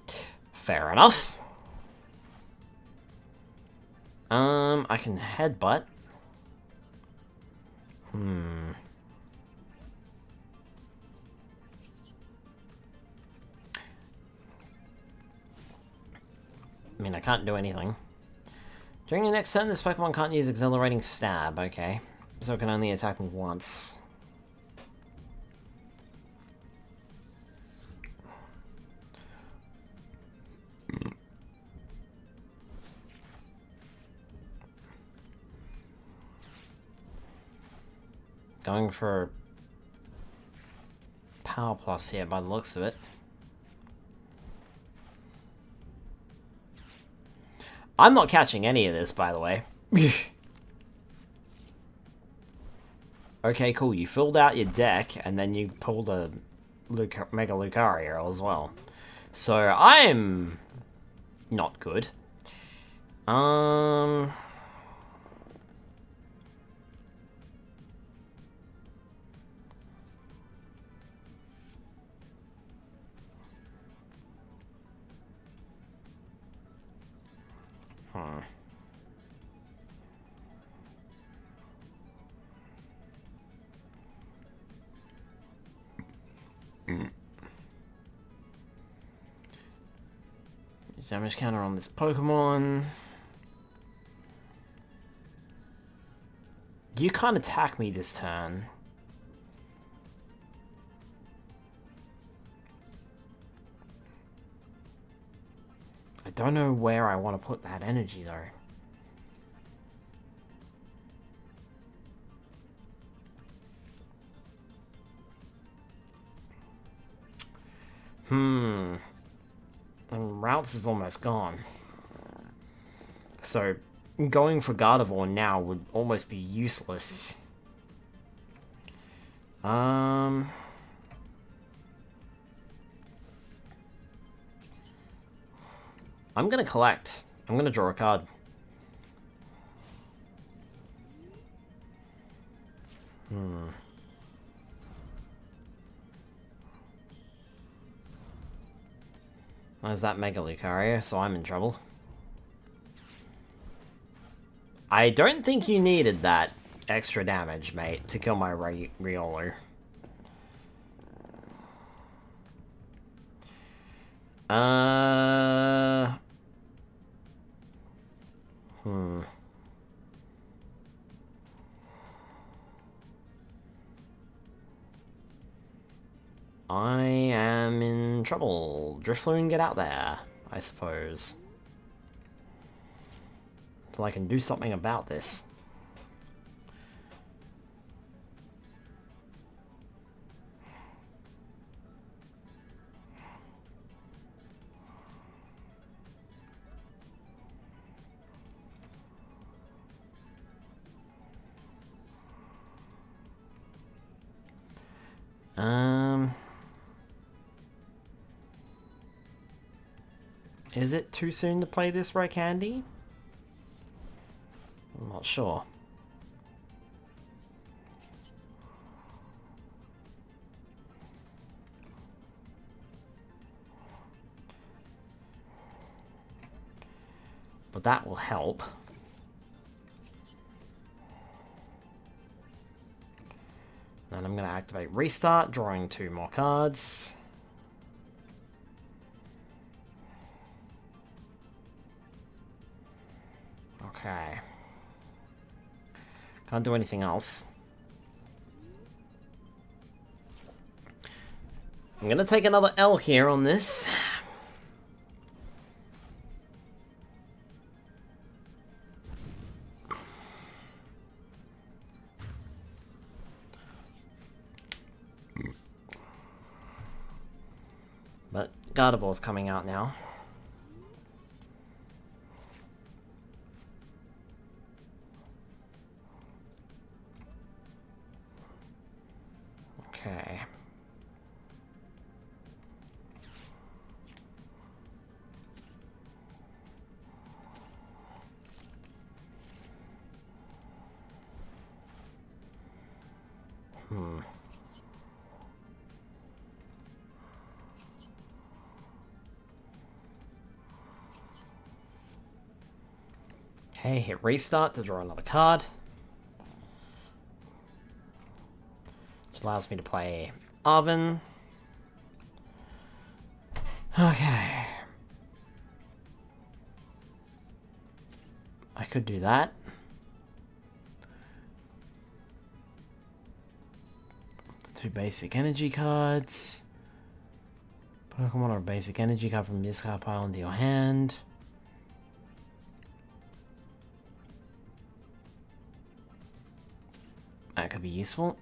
Fair enough. I can headbutt. I mean, I can't do anything. During your next turn, this Pokemon can't use Exhilarating Stab. Okay. So it can only attack me once. Going for Power Plus here by the looks of it. I'm not catching any of this, by the way. Okay, cool. You filled out your deck, and then you pulled a Mega Lucario as well. So, I'm not good. Damage counter on this Pokemon. You can't attack me this turn. I don't know where I want to put that energy, though. And Routes is almost gone. So, going for Gardevoir now would almost be useless. I'm gonna collect. I'm gonna draw a card. There's that Mega Lucario, so I'm in trouble. I don't think you needed that extra damage, mate, to kill my Riolu. I am in trouble. Drifloon, get out there, I suppose. So I can do something about this. Is it too soon to play this Ray Candy? I'm not sure. But that will help. Then I'm going to activate Restart, drawing 2 more cards. Okay. Can't do anything else. I'm going to take another L here on this. But Gardevoir's coming out now. Okay. Okay, hit restart to draw another card. Which allows me to play Oven. Okay. I could do that. The 2 basic energy cards. Pokemon or a basic energy card from this card pile into your hand. That could be useful.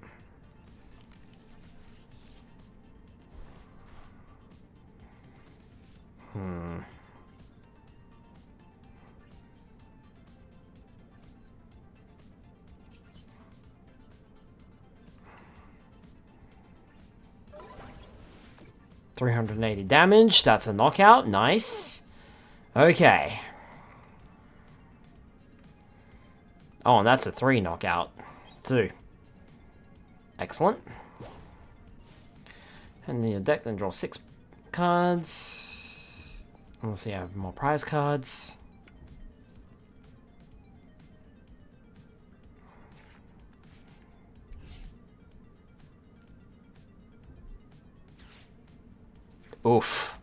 $380 damage. That's a knockout. Nice. Okay. Oh, and that's a 3 knockout, too. Excellent. And then your deck, then draw 6 cards. Let's see, I have more prize cards. Oof.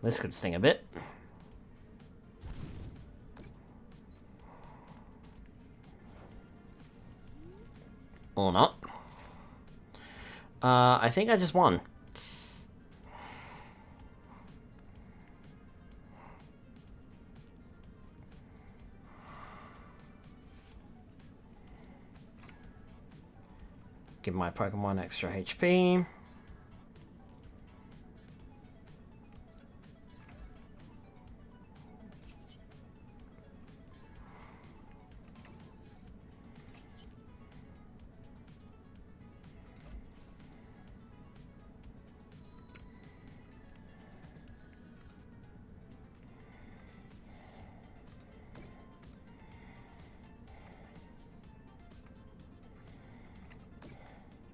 This could sting a bit. Or not. I think I just won. Give my Pokemon extra HP.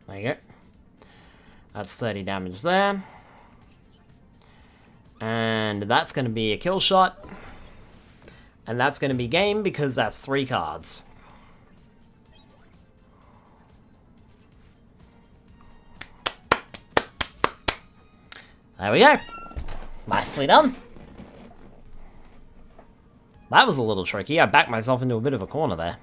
There you go. That's 30 damage there. And that's going to be a kill shot. And that's going to be game because that's 3 cards. There we go. Nicely done. That was a little tricky. I backed myself into a bit of a corner there.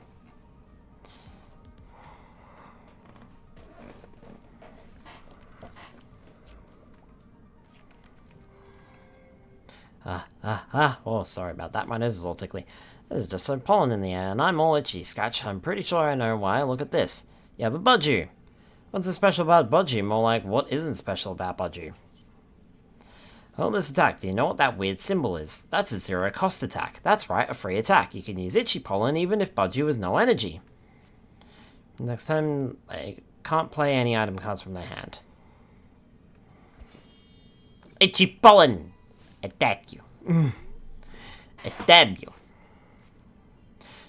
Oh, sorry about that. My nose is all tickly. There's just some pollen in the air, and I'm all itchy. Scratch, I'm pretty sure I know why. Look at this. You have a budgie. What's so special about budgie? More like, what isn't special about budgie? Oh, this attack. Do you know what that weird symbol is? That's a 0 cost attack. That's right, a free attack. You can use Itchy Pollen even if Budgie has no energy. Next time, they can't play any item cards from their hand. Itchy Pollen! Attack you. I stab you.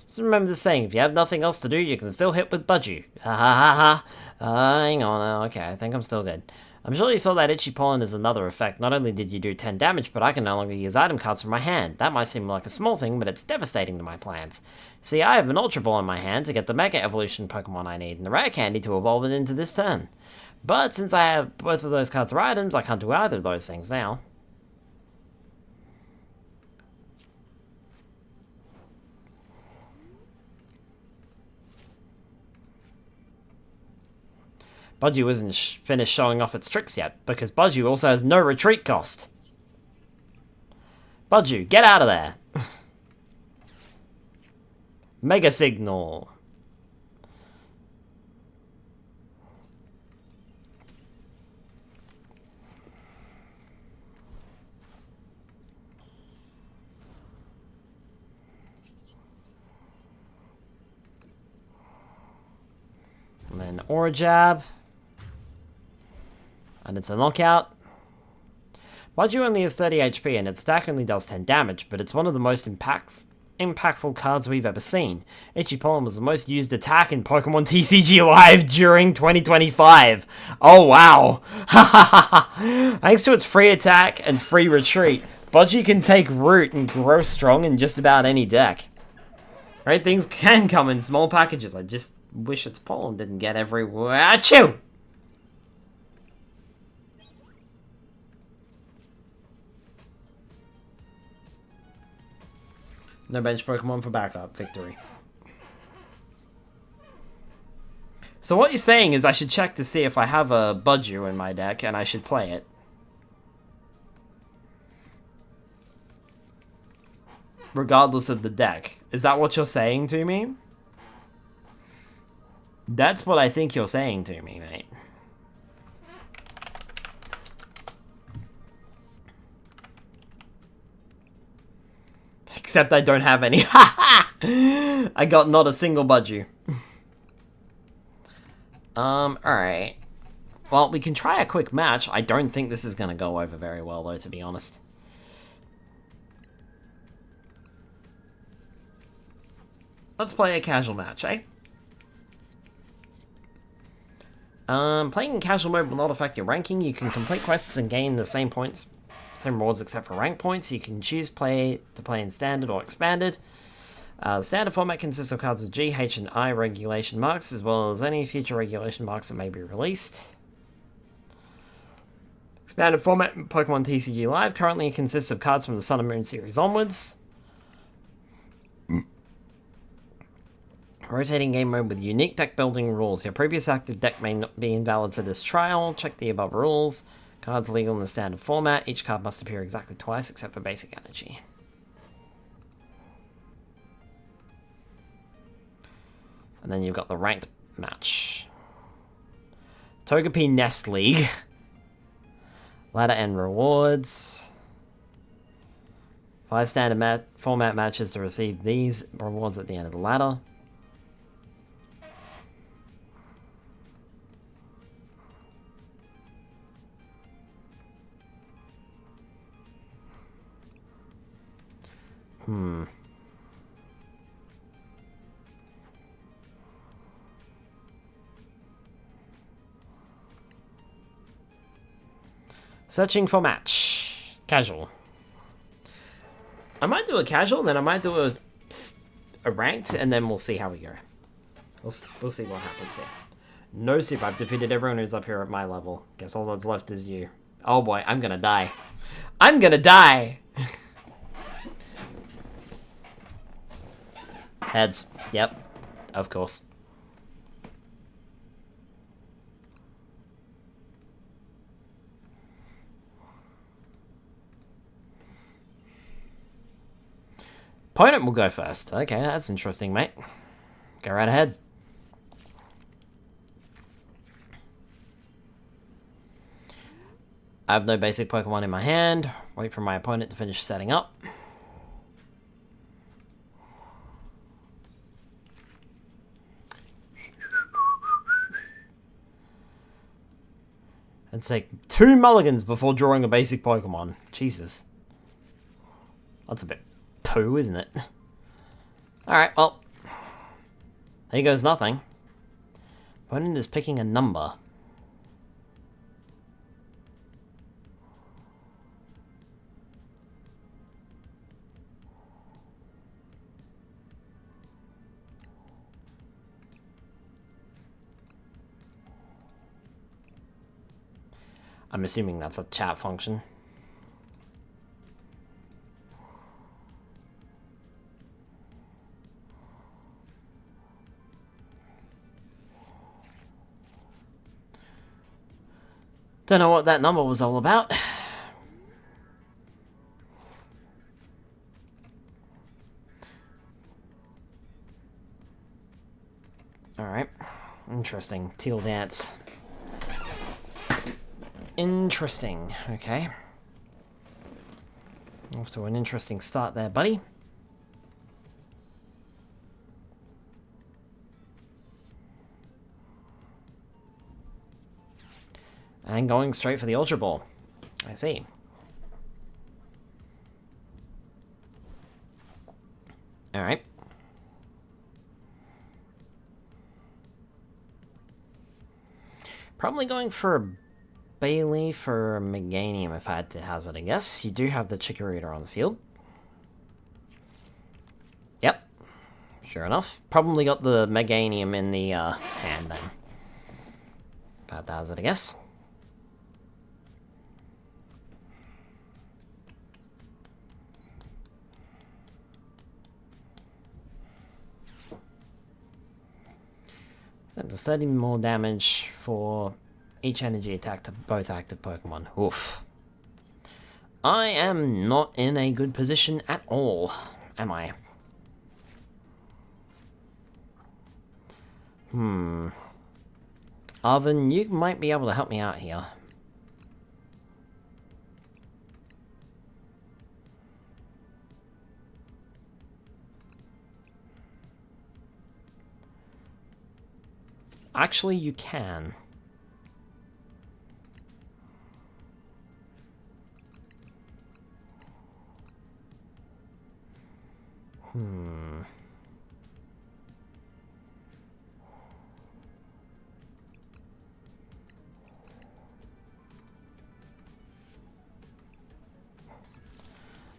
Just remember the saying, if you have nothing else to do, you can still hit with Budgie. Ha ha ha ha. Hang on, okay, I think I'm still good. I'm sure you saw that Itchy Pollen as another effect. Not only did you do 10 damage, but I can no longer use item cards from my hand. That might seem like a small thing, but it's devastating to my plans. See, I have an Ultra Ball in my hand to get the Mega Evolution Pokemon I need, and the Rare Candy to evolve it into this turn. But since I have both of those cards are items, I can't do either of those things now. Budgie wasn't finished showing off its tricks yet, because Budgie also has no retreat cost. Budgie, get out of there! Mega Signal. And then Aura Jab. And it's a knockout. Budgie only has 30 HP and its attack only does 10 damage, but it's one of the most impactful cards we've ever seen. Itchy Pollen was the most used attack in Pokemon TCG Live during 2025. Oh wow! Thanks to its free attack and free retreat, Budgie can take root and grow strong in just about any deck. Right, things can come in small packages. I just wish its pollen didn't get everywhere. Achoo! No bench Pokemon for backup. Victory. So what you're saying is I should check to see if I have a Budgie in my deck and I should play it. Regardless of the deck. Is that what you're saying to me? That's what I think you're saying to me, mate. Except I don't have any. I got not a single Budgie. Alright. Well, we can try a quick match. I don't think this is going to go over very well, though, to be honest. Let's play a casual match, eh? Playing in casual mode will not affect your ranking. You can complete quests and gain the same points, same rewards except for rank points. You can choose to play in standard or expanded. The standard format consists of cards with G, H, and I regulation marks, as well as any future regulation marks that may be released. Expanded format in Pokemon TCG Live currently consists of cards from the Sun and Moon series onwards. Rotating game mode with unique deck building rules. Your previous active deck may not be invalid for this trial. Check the above rules. Cards legal in the standard format. Each card must appear exactly twice except for basic energy. And then you've got the ranked match. Togepi Nest League. Ladder and rewards. 5 standard format matches to receive these rewards at the end of the ladder. Searching for match. Casual. I might do a casual, then I might do a ranked, and then we'll see how we go. We'll see what happens here. No soup. I've defeated everyone who's up here at my level. Guess all that's left is you. Oh boy, I'm gonna die. I'm gonna die! Heads. Yep. Of course. Opponent will go first. Okay, that's interesting, mate. Go right ahead. I have no basic Pokemon in my hand. Wait for my opponent to finish setting up. And take 2 mulligans before drawing a basic Pokemon. Jesus. That's a bit poo, isn't it? Alright, well. Here goes nothing. Opponent is picking a number. I'm assuming that's a chat function. Don't know what that number was all about. Alright. Interesting. Teal dance. Interesting. Okay. Off to an interesting start there, buddy. And going straight for the Ultra Ball. I see. Alright. Probably going for a Bailey for Meganium if I had to hazard a guess. You do have the Chikorita on the field. Yep. Sure enough. Probably got the Meganium in the hand then. If I had to hazard a guess. That does 30 more damage for each energy attack to both active Pokemon. Oof. I am not in a good position at all, am I? Arvin, you might be able to help me out here. Actually, you can.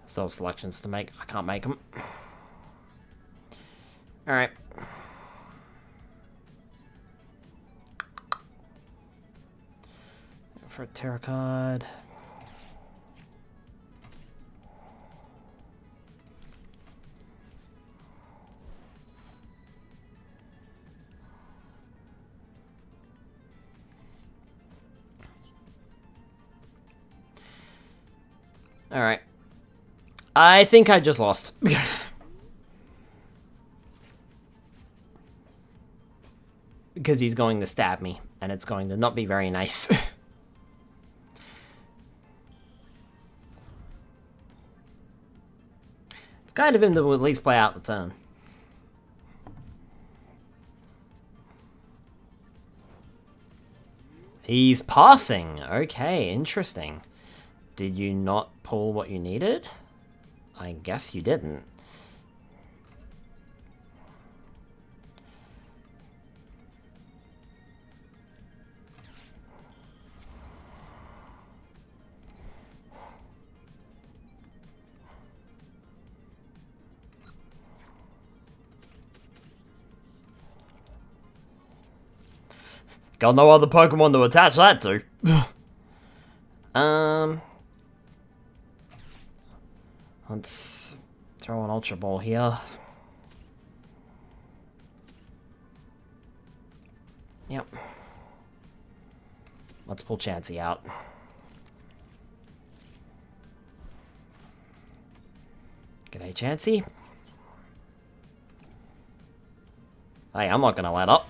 Still selections to make. I can't make them. Alright. For a Terra card. Alright. I think I just lost. Because he's going to stab me, and it's going to not be very nice. It's kind of him to at least play out the turn. He's passing. Okay, interesting. Did you not pull what you needed? I guess you didn't. Got no other Pokemon to attach that to. Let's throw an Ultra Ball here. Yep. Let's pull Chansey out. G'day, Chansey. Hey, I'm not gonna let up.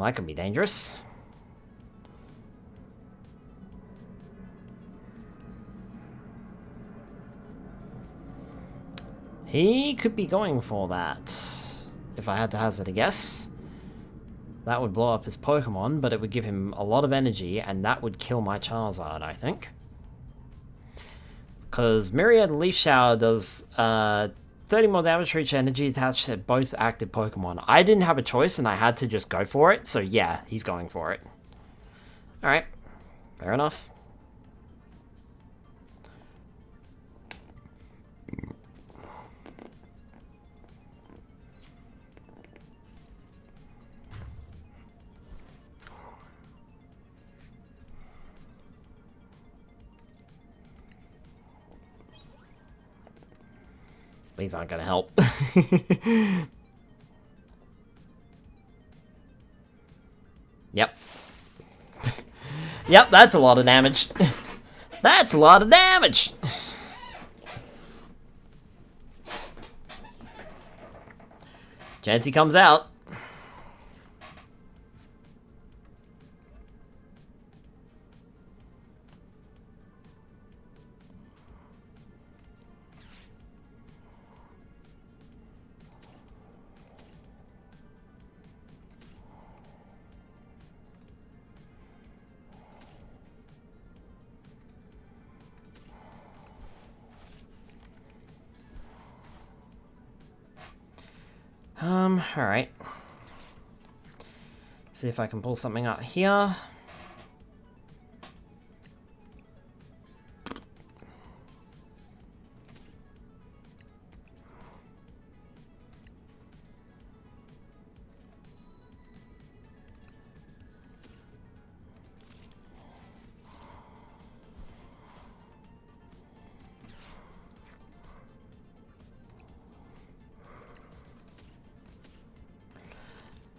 that could be dangerous. He could be going for that, if I had to hazard a guess. That would blow up his Pokemon, but it would give him a lot of energy, and that would kill my Charizard, I think. Because Myriad Leaf Shower does 30 more damage for each energy attached to both active Pokemon. I didn't have a choice, and I had to just go for it, so yeah, he's going for it. Alright, fair enough. These aren't going to help. Yep. Yep, that's a lot of damage. That's a lot of damage! Chansey comes out. Alright. See if I can pull something out here.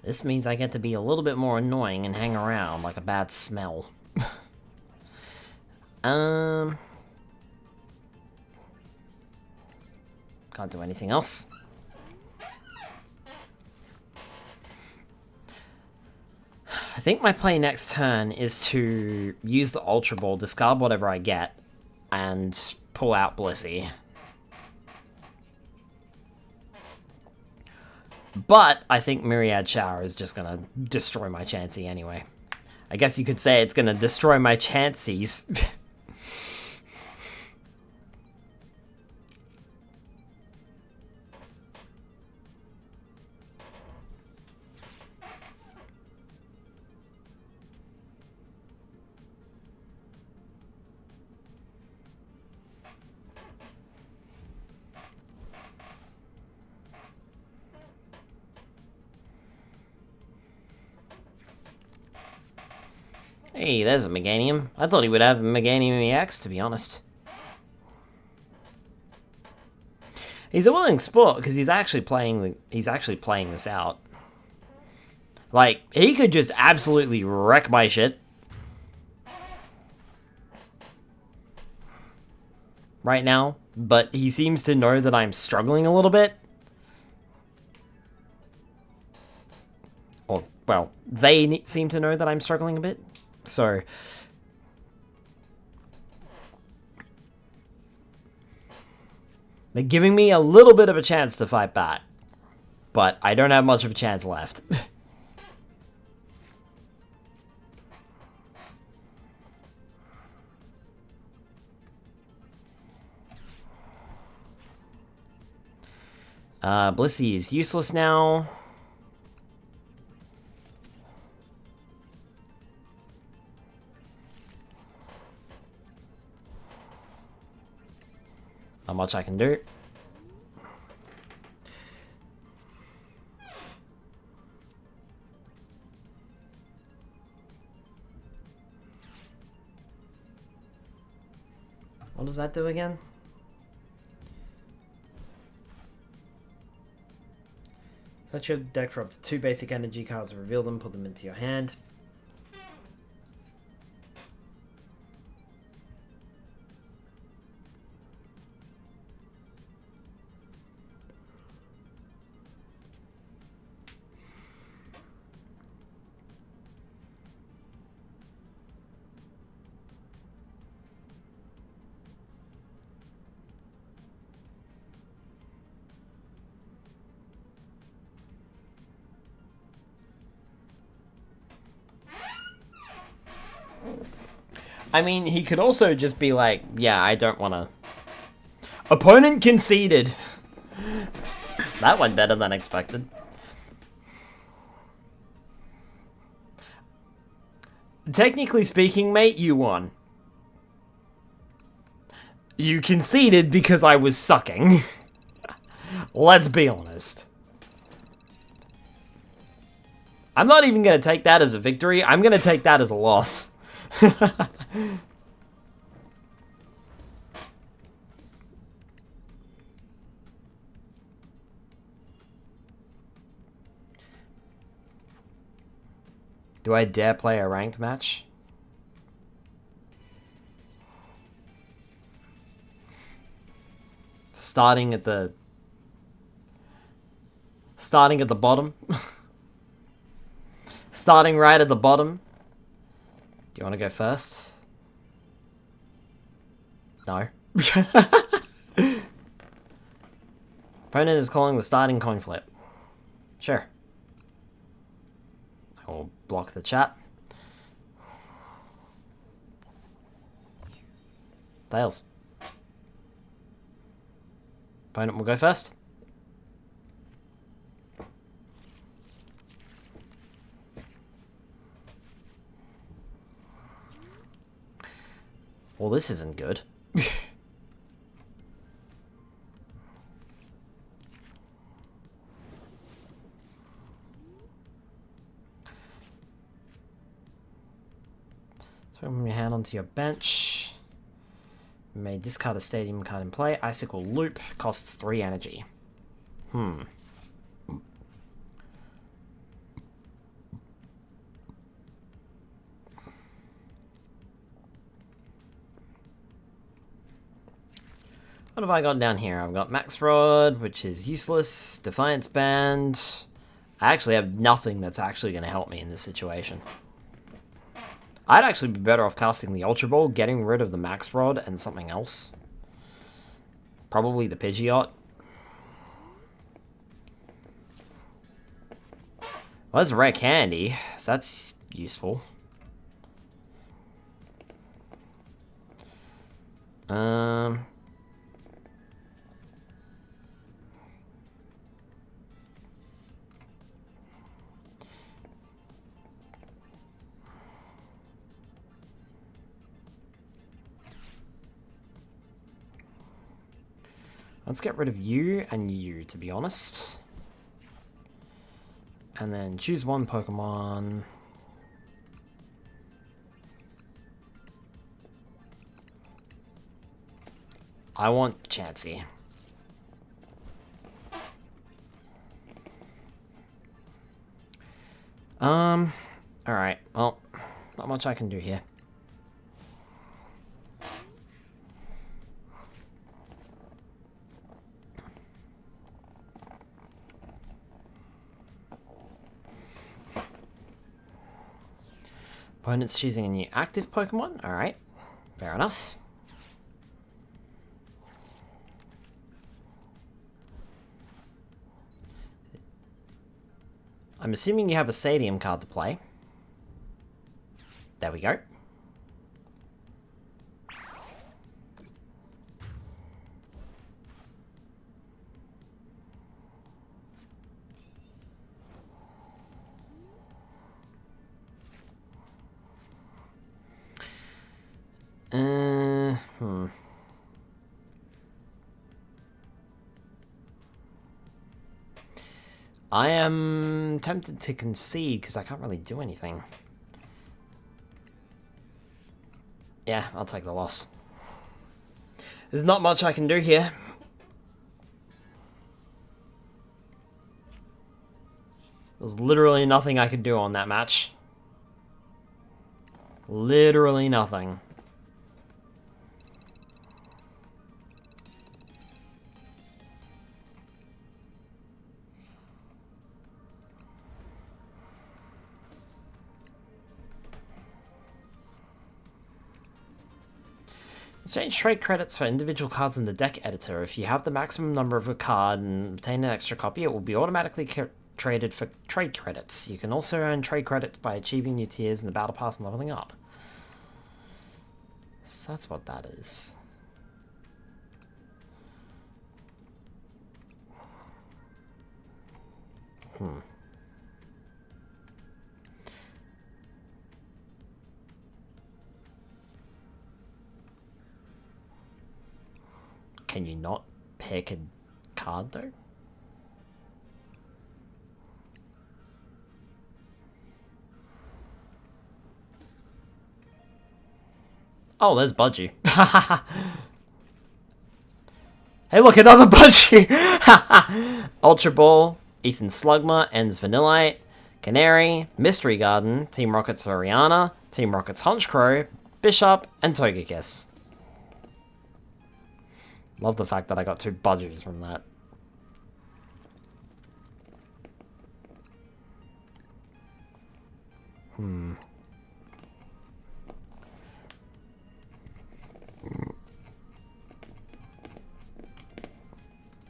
This means I get to be a little bit more annoying and hang around like a bad smell. Can't do anything else. I think my play next turn is to use the Ultra Ball, discard whatever I get, and pull out Blissey. But I think Myriad Shower is just gonna destroy my Chansey anyway. I guess you could say it's gonna destroy my Chanseys. Hey, there's a Meganium. I thought he would have a Meganium EX, to be honest. He's a willing sport because he's actually playing this out. Like, he could just absolutely wreck my shit right now, but he seems to know that I'm struggling a little bit. Or, well, they seem to know that I'm struggling a bit. So, they're giving me a little bit of a chance to fight back, but I don't have much of a chance left. Blissey is useless now. Not much I can do. What does that do again? Search your deck for up to 2 basic energy cards, reveal them, put them into your hand. I mean, he could also just be like, yeah, I don't want to... Opponent conceded. That went better than expected. Technically speaking, mate, you won. You conceded because I was sucking. Let's be honest. I'm not even going to take that as a victory. I'm going to take that as a loss. Do I dare play a ranked match? Starting at the bottom. Starting right at the bottom. Do you want to go first? No. Opponent is calling the starting coin flip. Sure. I will block the chat. Tails. Opponent will go first. Well, this isn't good. So move your hand onto your bench. You may discard a stadium card in play. Icicle Loop costs 3 energy. What have I got down here? I've got Max Rod, which is useless. Defiance Band. I actually have nothing that's actually going to help me in this situation. I'd actually be better off casting the Ultra Ball, getting rid of the Max Rod, and something else. Probably the Pidgeot. Well, there's a rare candy, so that's useful. Let's get rid of you and you, to be honest. And then choose one Pokemon. I want Chansey. Alright, well, not much I can do here. Opponent's choosing a new active Pokemon. Alright, fair enough. I'm assuming you have a stadium card to play. There we go. I am tempted to concede because I can't really do anything. Yeah, I'll take the loss. There's not much I can do here. There's literally nothing I could do on that match. Literally nothing. Exchange trade credits for individual cards in the deck editor. If you have the maximum number of a card and obtain an extra copy, it will be automatically traded for trade credits. You can also earn trade credits by achieving new tiers in the battle pass and leveling up. So that's what that is. Can you not pick a card though? Oh, there's Budgie. Hey, look, another Budgie! Ultra Ball, Ethan Slugma, Ends Vanillite, Canary, Mystery Garden, Team Rocket's Oriana, Team Rocket's Honchcrow, Bishop, and Togekiss. Love the fact that I got 2 Budgies from that.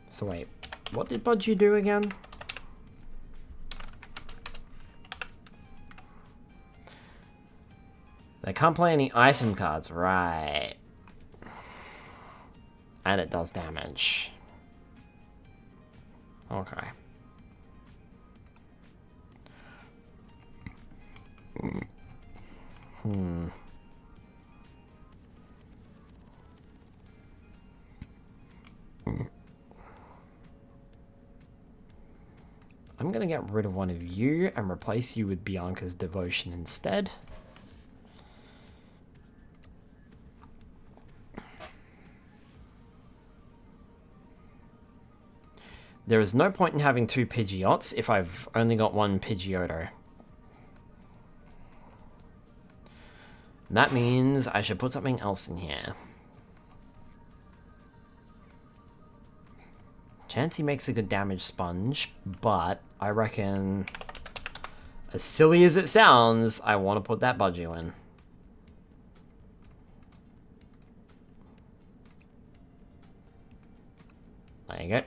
So wait, what did Budgie do again? They can't play any item cards, right? And it does damage. Okay. I'm gonna get rid of one of you and replace you with Bianca's Devotion instead. There is no point in having 2 Pidgeots if I've only got 1 Pidgeotto. And that means I should put something else in here. Chansey makes a good damage sponge, but I reckon, as silly as it sounds, I want to put that Budgie in. There you go.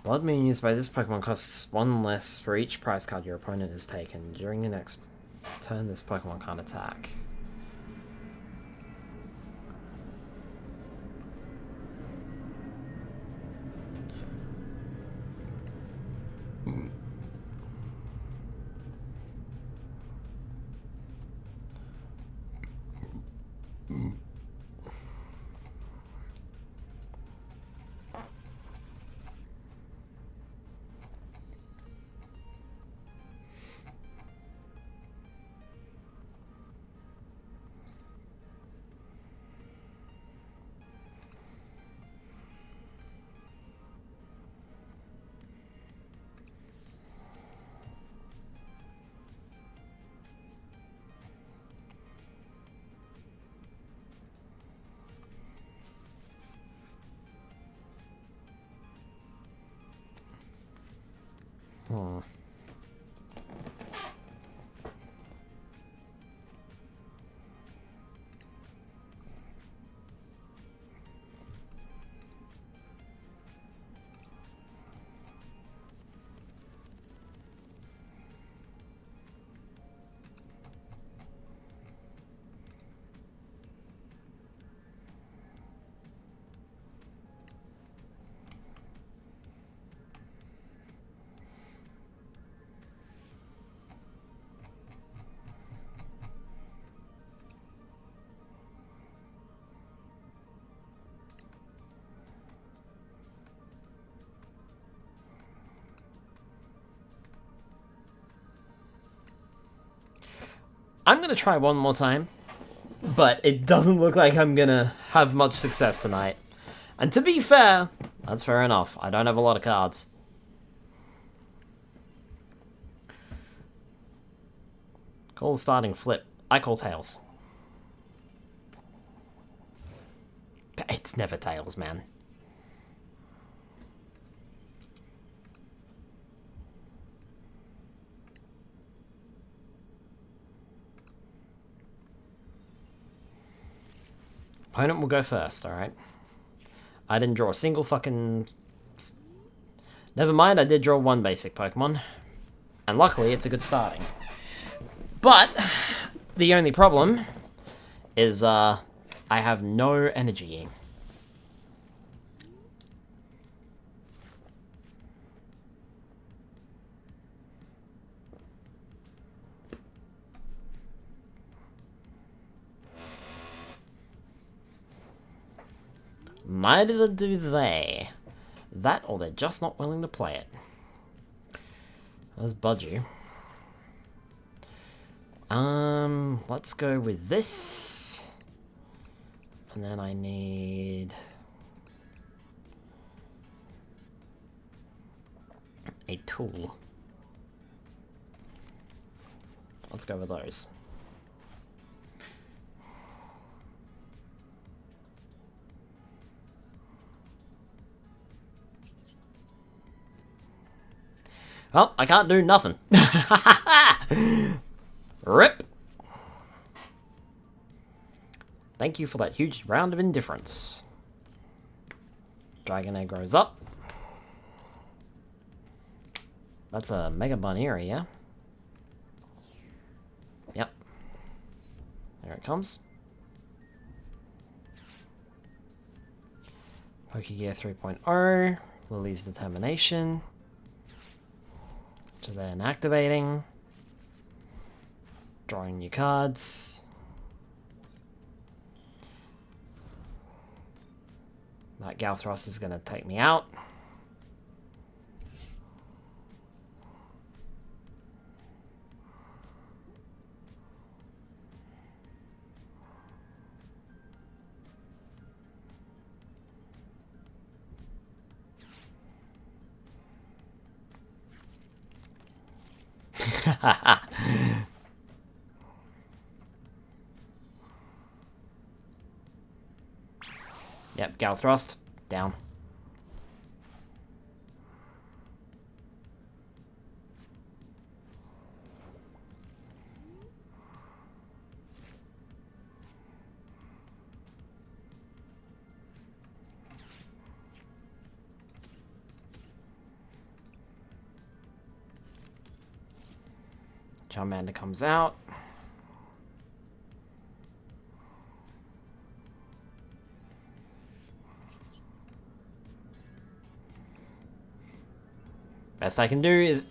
Blood Moon used by this Pokemon costs 1 less for each prize card your opponent has taken. During the next turn, this Pokemon can't attack. I'm gonna try one more time, but it doesn't look like I'm gonna have much success tonight. And to be fair, that's fair enough. I don't have a lot of cards. Call the starting flip. I call Tails. It's never Tails, man. Opponent will go first, alright? I didn't draw a single fucking... Never mind, I did draw one basic Pokemon. And luckily, it's a good starting. But, the only problem is, I have no energy. Neither do they. That, or they're just not willing to play it. Let's budge you. Let's go with this. And then I need a tool. Let's go with those. Well, I can't do nothing. Rip. Thank you for that huge round of indifference. Dragonair grows up. That's a Mega Bunnery, yeah? Yep. There it comes. Pokegear 3.0. Lily's Determination. So then activating. Drawing new cards. That Galthros is going to take me out. Yep, Galthrust, down. Charmander comes out. Best I can do is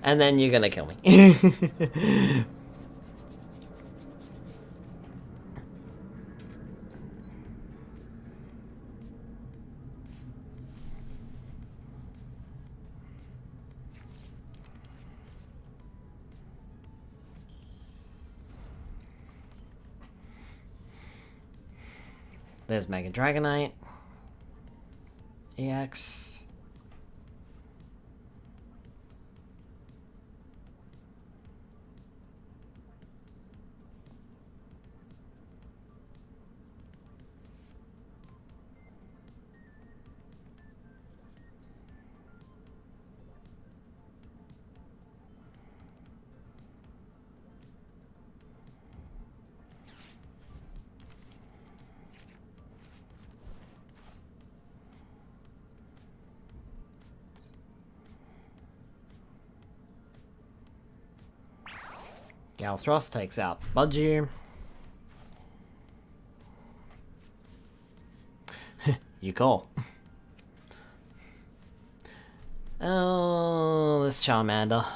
and then you're gonna kill me. There's Mega Dragonite. EX. Galthrust takes out Budgie. You call. Oh, this Charmander.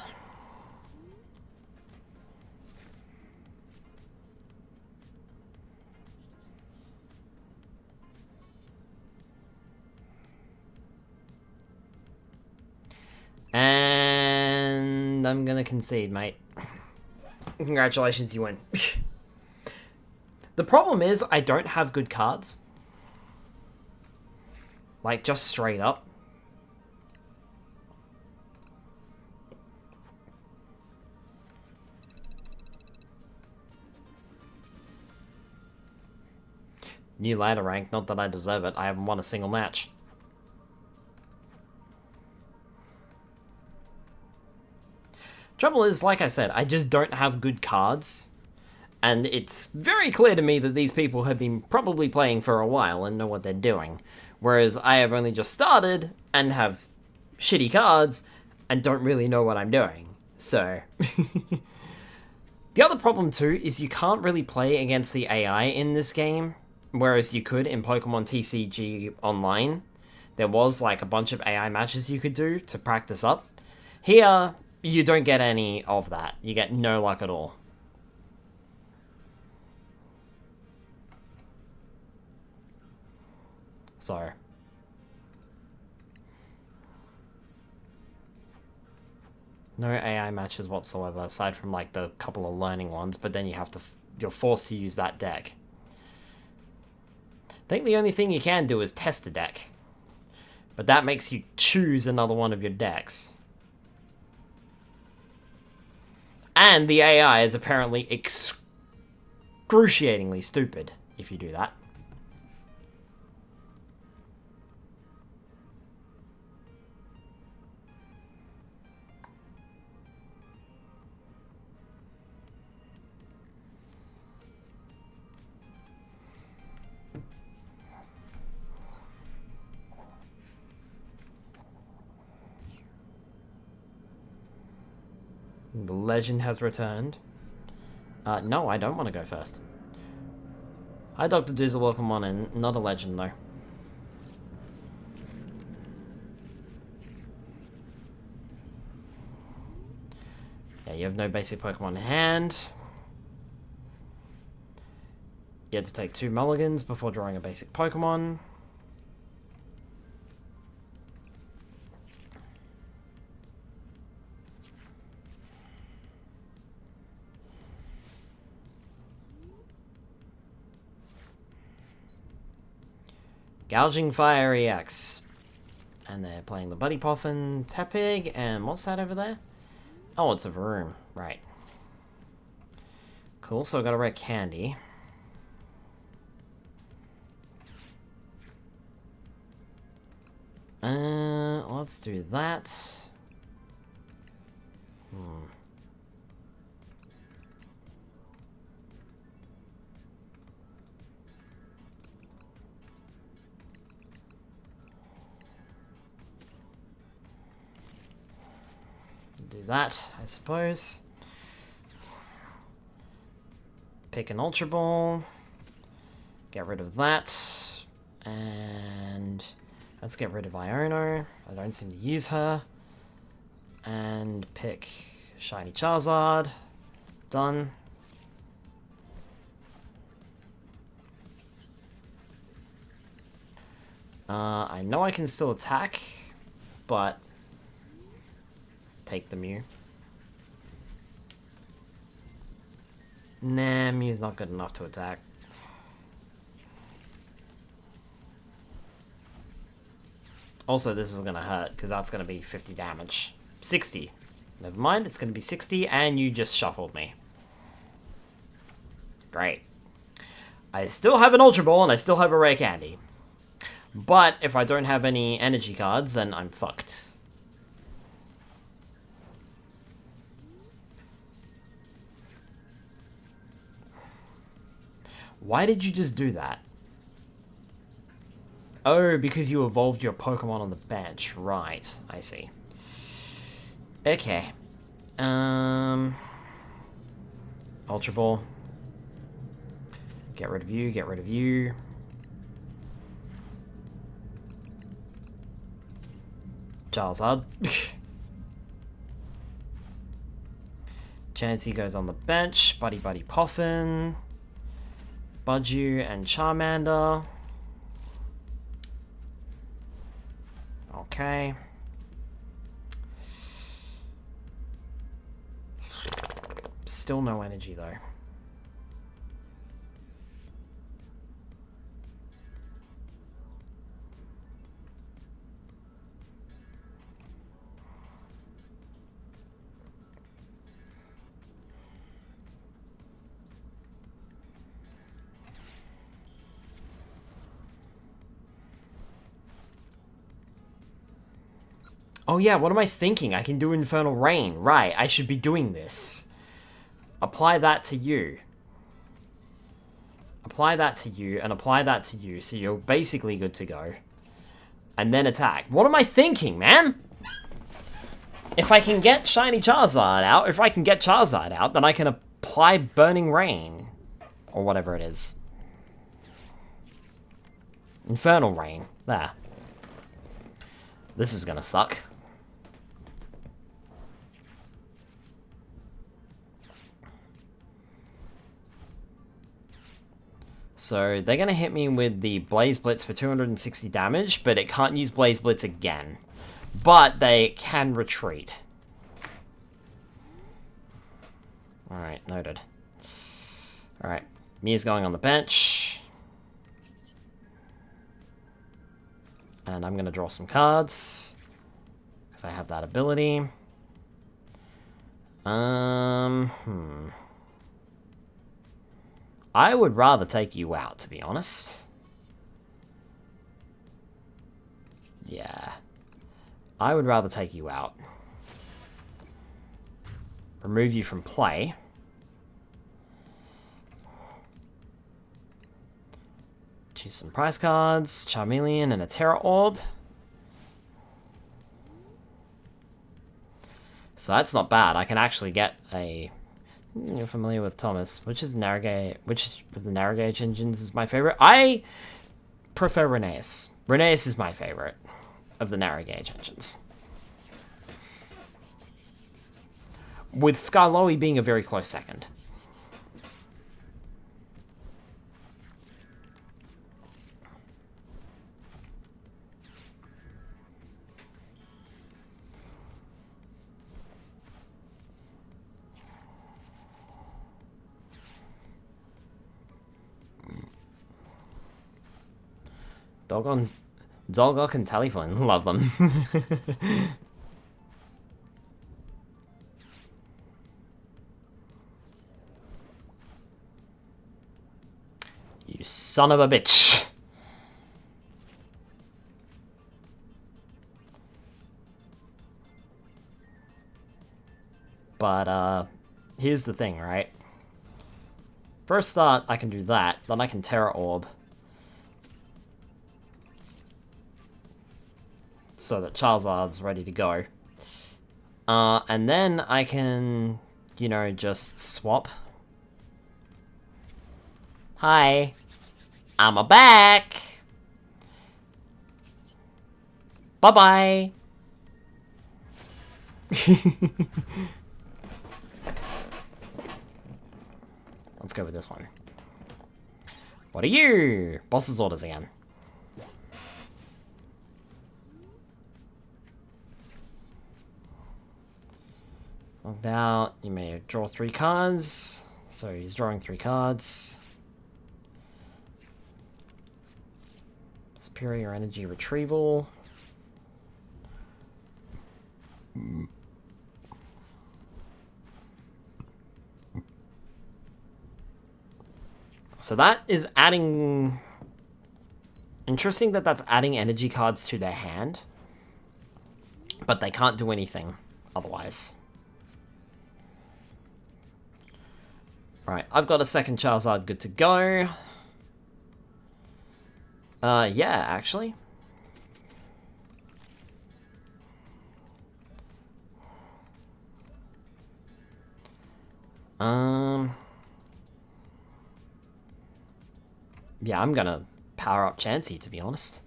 And I'm gonna concede, mate. Congratulations, you win. The problem is, I don't have good cards. Like, just straight up. New ladder rank, not that I deserve it. I haven't won a single match. Trouble is, like I said, I just don't have good cards. And it's very clear to me that these people have been probably playing for a while and know what they're doing. Whereas I have only just started and have shitty cards and don't really know what I'm doing. So... The other problem too is you can't really play against the AI in this game, whereas you could in Pokemon TCG Online. There was like a bunch of AI matches you could do to practice up. Here, you don't get any of that. You get no luck at all. So... no AI matches whatsoever, aside from like the couple of learning ones, but then you're forced to use that deck. I think the only thing you can do is test a deck. But that makes you choose another one of your decks. And the AI is apparently excruciatingly stupid if you do that. The legend has returned. No, I don't want to go first. Hi, Dr. Dizzle, welcome on in. Not a legend, though. Yeah, you have no basic Pokemon in hand. You had to take 2 mulligans before drawing a basic Pokemon. Gouging Fire EX. And they're playing the Buddy Poffin, Tepig, and what's that over there? Oh, it's a room. Right. Cool, so I got a rare candy. Let's do that. Do that, I suppose. Pick an Ultra Ball. Get rid of that. And let's get rid of Iono. I don't seem to use her. And pick Shiny Charizard. Done. I know I can still attack, but take the Mew. Nah, Mew's not good enough to attack. Also, this is gonna hurt, because that's gonna be 50 damage. 60. Never mind, it's gonna be 60, and you just shuffled me. Great. I still have an Ultra Ball, and I still have a rare candy. But if I don't have any energy cards, then I'm fucked. Why did you just do that? Oh, because you evolved your Pokemon on the bench. Right, I see. Okay. Ultra Ball. Get rid of you, get rid of you. Charizard. Chansey goes on the bench. Buddy Poffin. Budju and Charmander. Okay. Still no energy though. Oh yeah, what am I thinking? I can do Infernal Rain. Right, I should be doing this. Apply that to you. apply that to you, and apply that to you, so you're basically good to go. And then attack. What am I thinking, man? If I can get Shiny Charizard out, then I can apply Burning Rain. Or whatever it is. Infernal Rain. There. This is gonna suck. So, they're gonna hit me with the Blaze Blitz for 260 damage, but it can't use Blaze Blitz again. But they can retreat. Alright, noted. Alright, Mia's going on the bench. And I'm gonna draw some cards. Because I have that ability. I would rather take you out, to be honest. Yeah. I would rather take you out. Remove you from play. Choose some prize cards, Charmeleon, and a Terra Orb. So that's not bad. I can actually get a... You're familiar with Thomas. Which of the narrow gauge engines is my favorite? I prefer Rheneas. Rheneas is my favorite of the narrow gauge engines. With Skarloey being a very close second. Dolgok and Taliflin, love them. You son of a bitch. But, here's the thing, right? First start, I can do that, then I can Terra Orb. So that Charizard's ready to go. And then I can, you know, just swap. Hi. I'm a back. Bye-bye. Let's go with this one. What are you? Boss's orders again. Logged out. You may draw 3 cards. So he's drawing 3 cards. Superior Energy Retrieval. So that is adding... Interesting that that's adding energy cards to their hand. But they can't do anything otherwise. Right, I've got a second Charizard good to go. Yeah, actually. Yeah, I'm gonna power up Chansey, to be honest.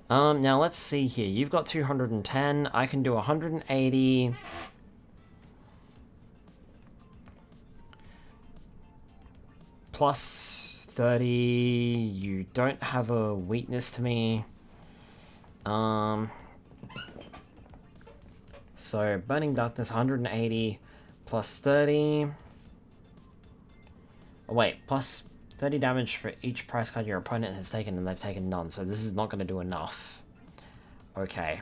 Now let's see here. You've got 210. I can do 180. Plus 30. You don't have a weakness to me. So, Burning Darkness, 180. Plus 30. Oh, wait, plus 30 damage for each prize card your opponent has taken, and they've taken none, so this is not going to do enough. Okay.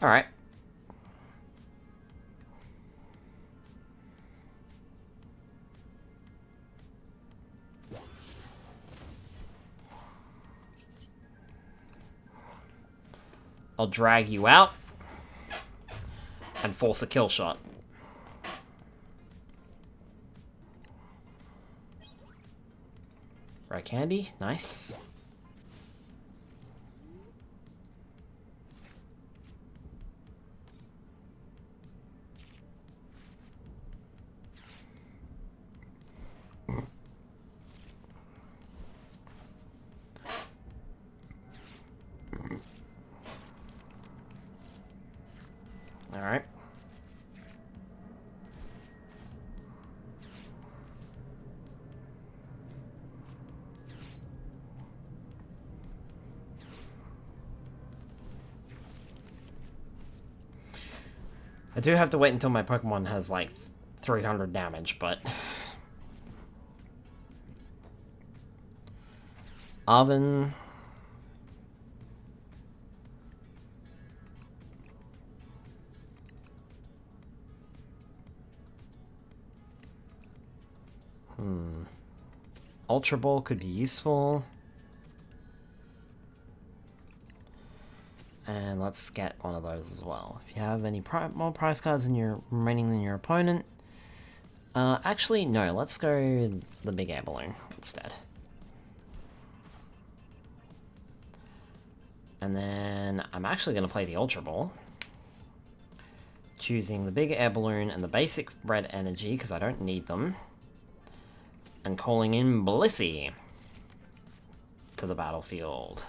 Alright. I'll drag you out and force a kill shot. Rare candy, nice. Alright. I do have to wait until my Pokemon has like 300 damage, but... Oven... Ultra Ball could be useful. And let's get one of those as well. If you have any more prize cards remaining than your opponent. Actually, no, let's go the big air balloon instead. And then I'm actually going to play the Ultra Ball. Choosing the big air balloon and the basic red energy, because I don't need them. And calling in Blissey to the battlefield.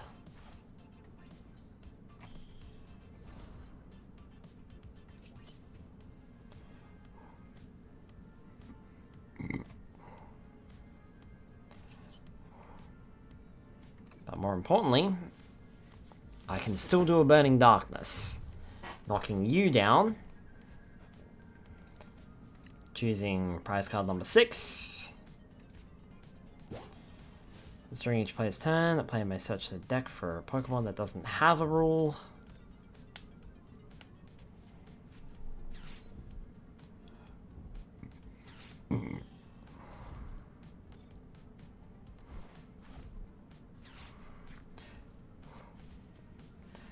But more importantly, I can still do a Burning Darkness, knocking you down, choosing prize card number 6. During each player's turn, the player may search the deck for a Pokemon that doesn't have a rule.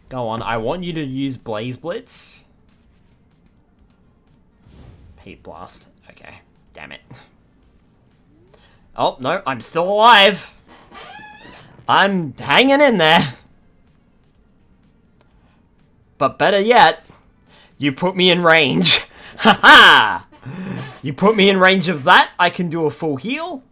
Go on, I want you to use Blaze Blitz. Heat Blast. Okay, damn it. Oh, no, I'm still alive! I'm hanging in there. But better yet, you put me in range. Ha ha! You put me in range of that, I can do a full heal.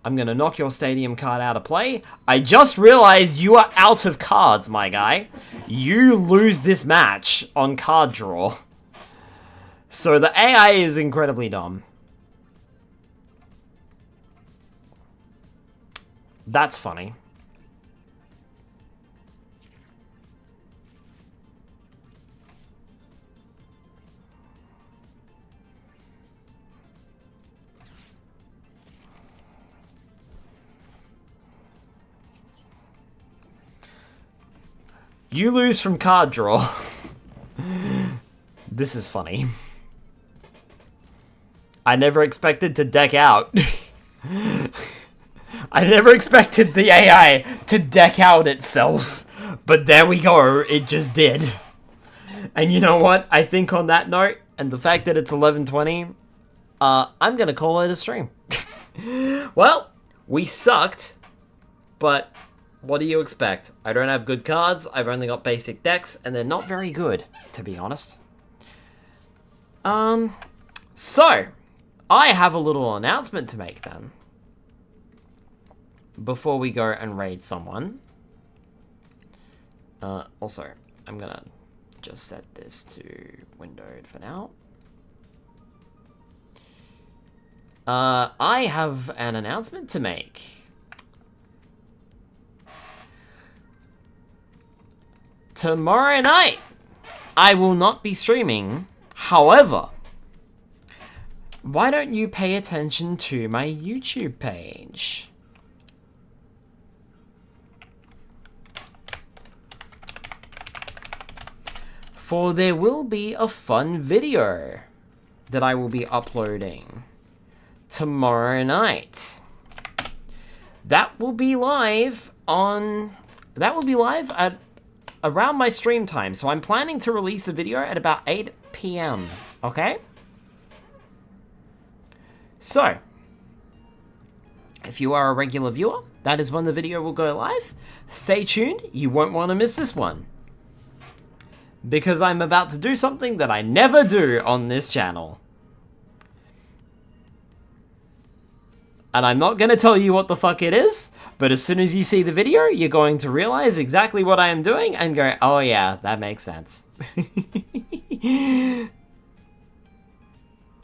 I'm gonna knock your stadium card out of play. I just realized you are out of cards, my guy. You lose this match on card draw. So the AI is incredibly dumb. That's funny. You lose from card draw. This is funny. I never expected to deck out. I never expected the AI to deck out itself. But there we go, it just did. And you know what? I think on that note, and the fact that it's 11:20, I'm gonna call it a stream. Well, we sucked, but what do you expect? I don't have good cards, I've only got basic decks, and they're not very good, to be honest. So, I have a little announcement to make then. Before we go and raid someone. Also, I'm gonna just set this to windowed for now. I have an announcement to make. Tomorrow night, I will not be streaming. However, why don't you pay attention to my YouTube page? for there will be a fun video that I will be uploading tomorrow night. That will be live at around my stream time. So I'm planning to release a video at about 8 p.m. Okay? So, if you are a regular viewer, that is when the video will go live. Stay tuned, you won't want to miss this one. Because I'm about to do something that I never do on this channel. And I'm not going to tell you what the fuck it is, but as soon as you see the video, you're going to realize exactly what I am doing and go, oh yeah, that makes sense.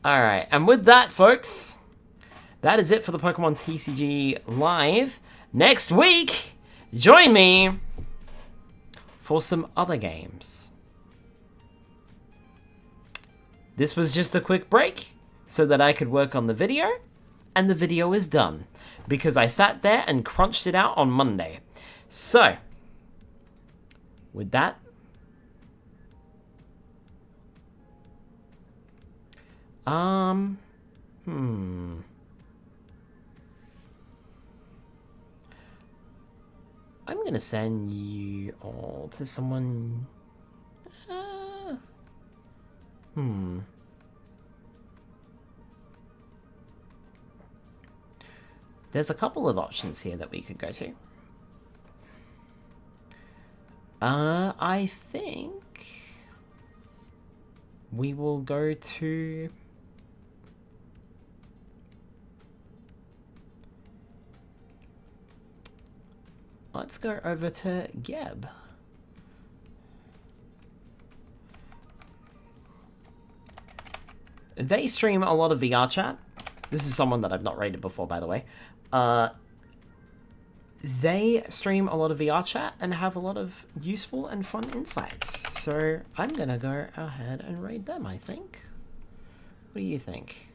Alright, and with that, folks, that is it for the Pokemon TCG Live. Next week, join me for some other games. This was just a quick break so that I could work on the video. And the video is done, because I sat there and crunched it out on Monday. So, with that, I'm gonna send you all to someone, There's a couple of options here that we could go to. I think we will go to... Let's go over to Geb. They stream a lot of VR chat. This is someone that I've not rated before, by the way. They stream a lot of VR chat and have a lot of useful and fun insights. So I'm gonna go ahead and raid them, I think. What do you think?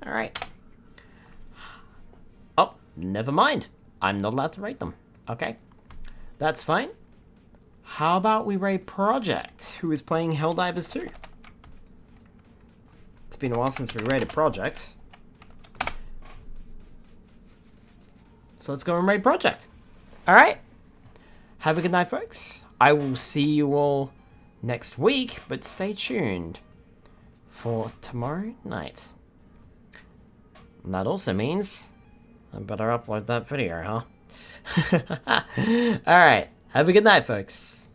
Alright. Oh, never mind. I'm not allowed to raid them. Okay. That's fine. How about we raid Project, who is playing Helldivers 2? It's been a while since we raided Project. So let's go and raid Project. Alright. Have a good night, folks. I will see you all next week, but stay tuned for tomorrow night. And that also means I better upload that video, huh? Alright. Have a good night, folks.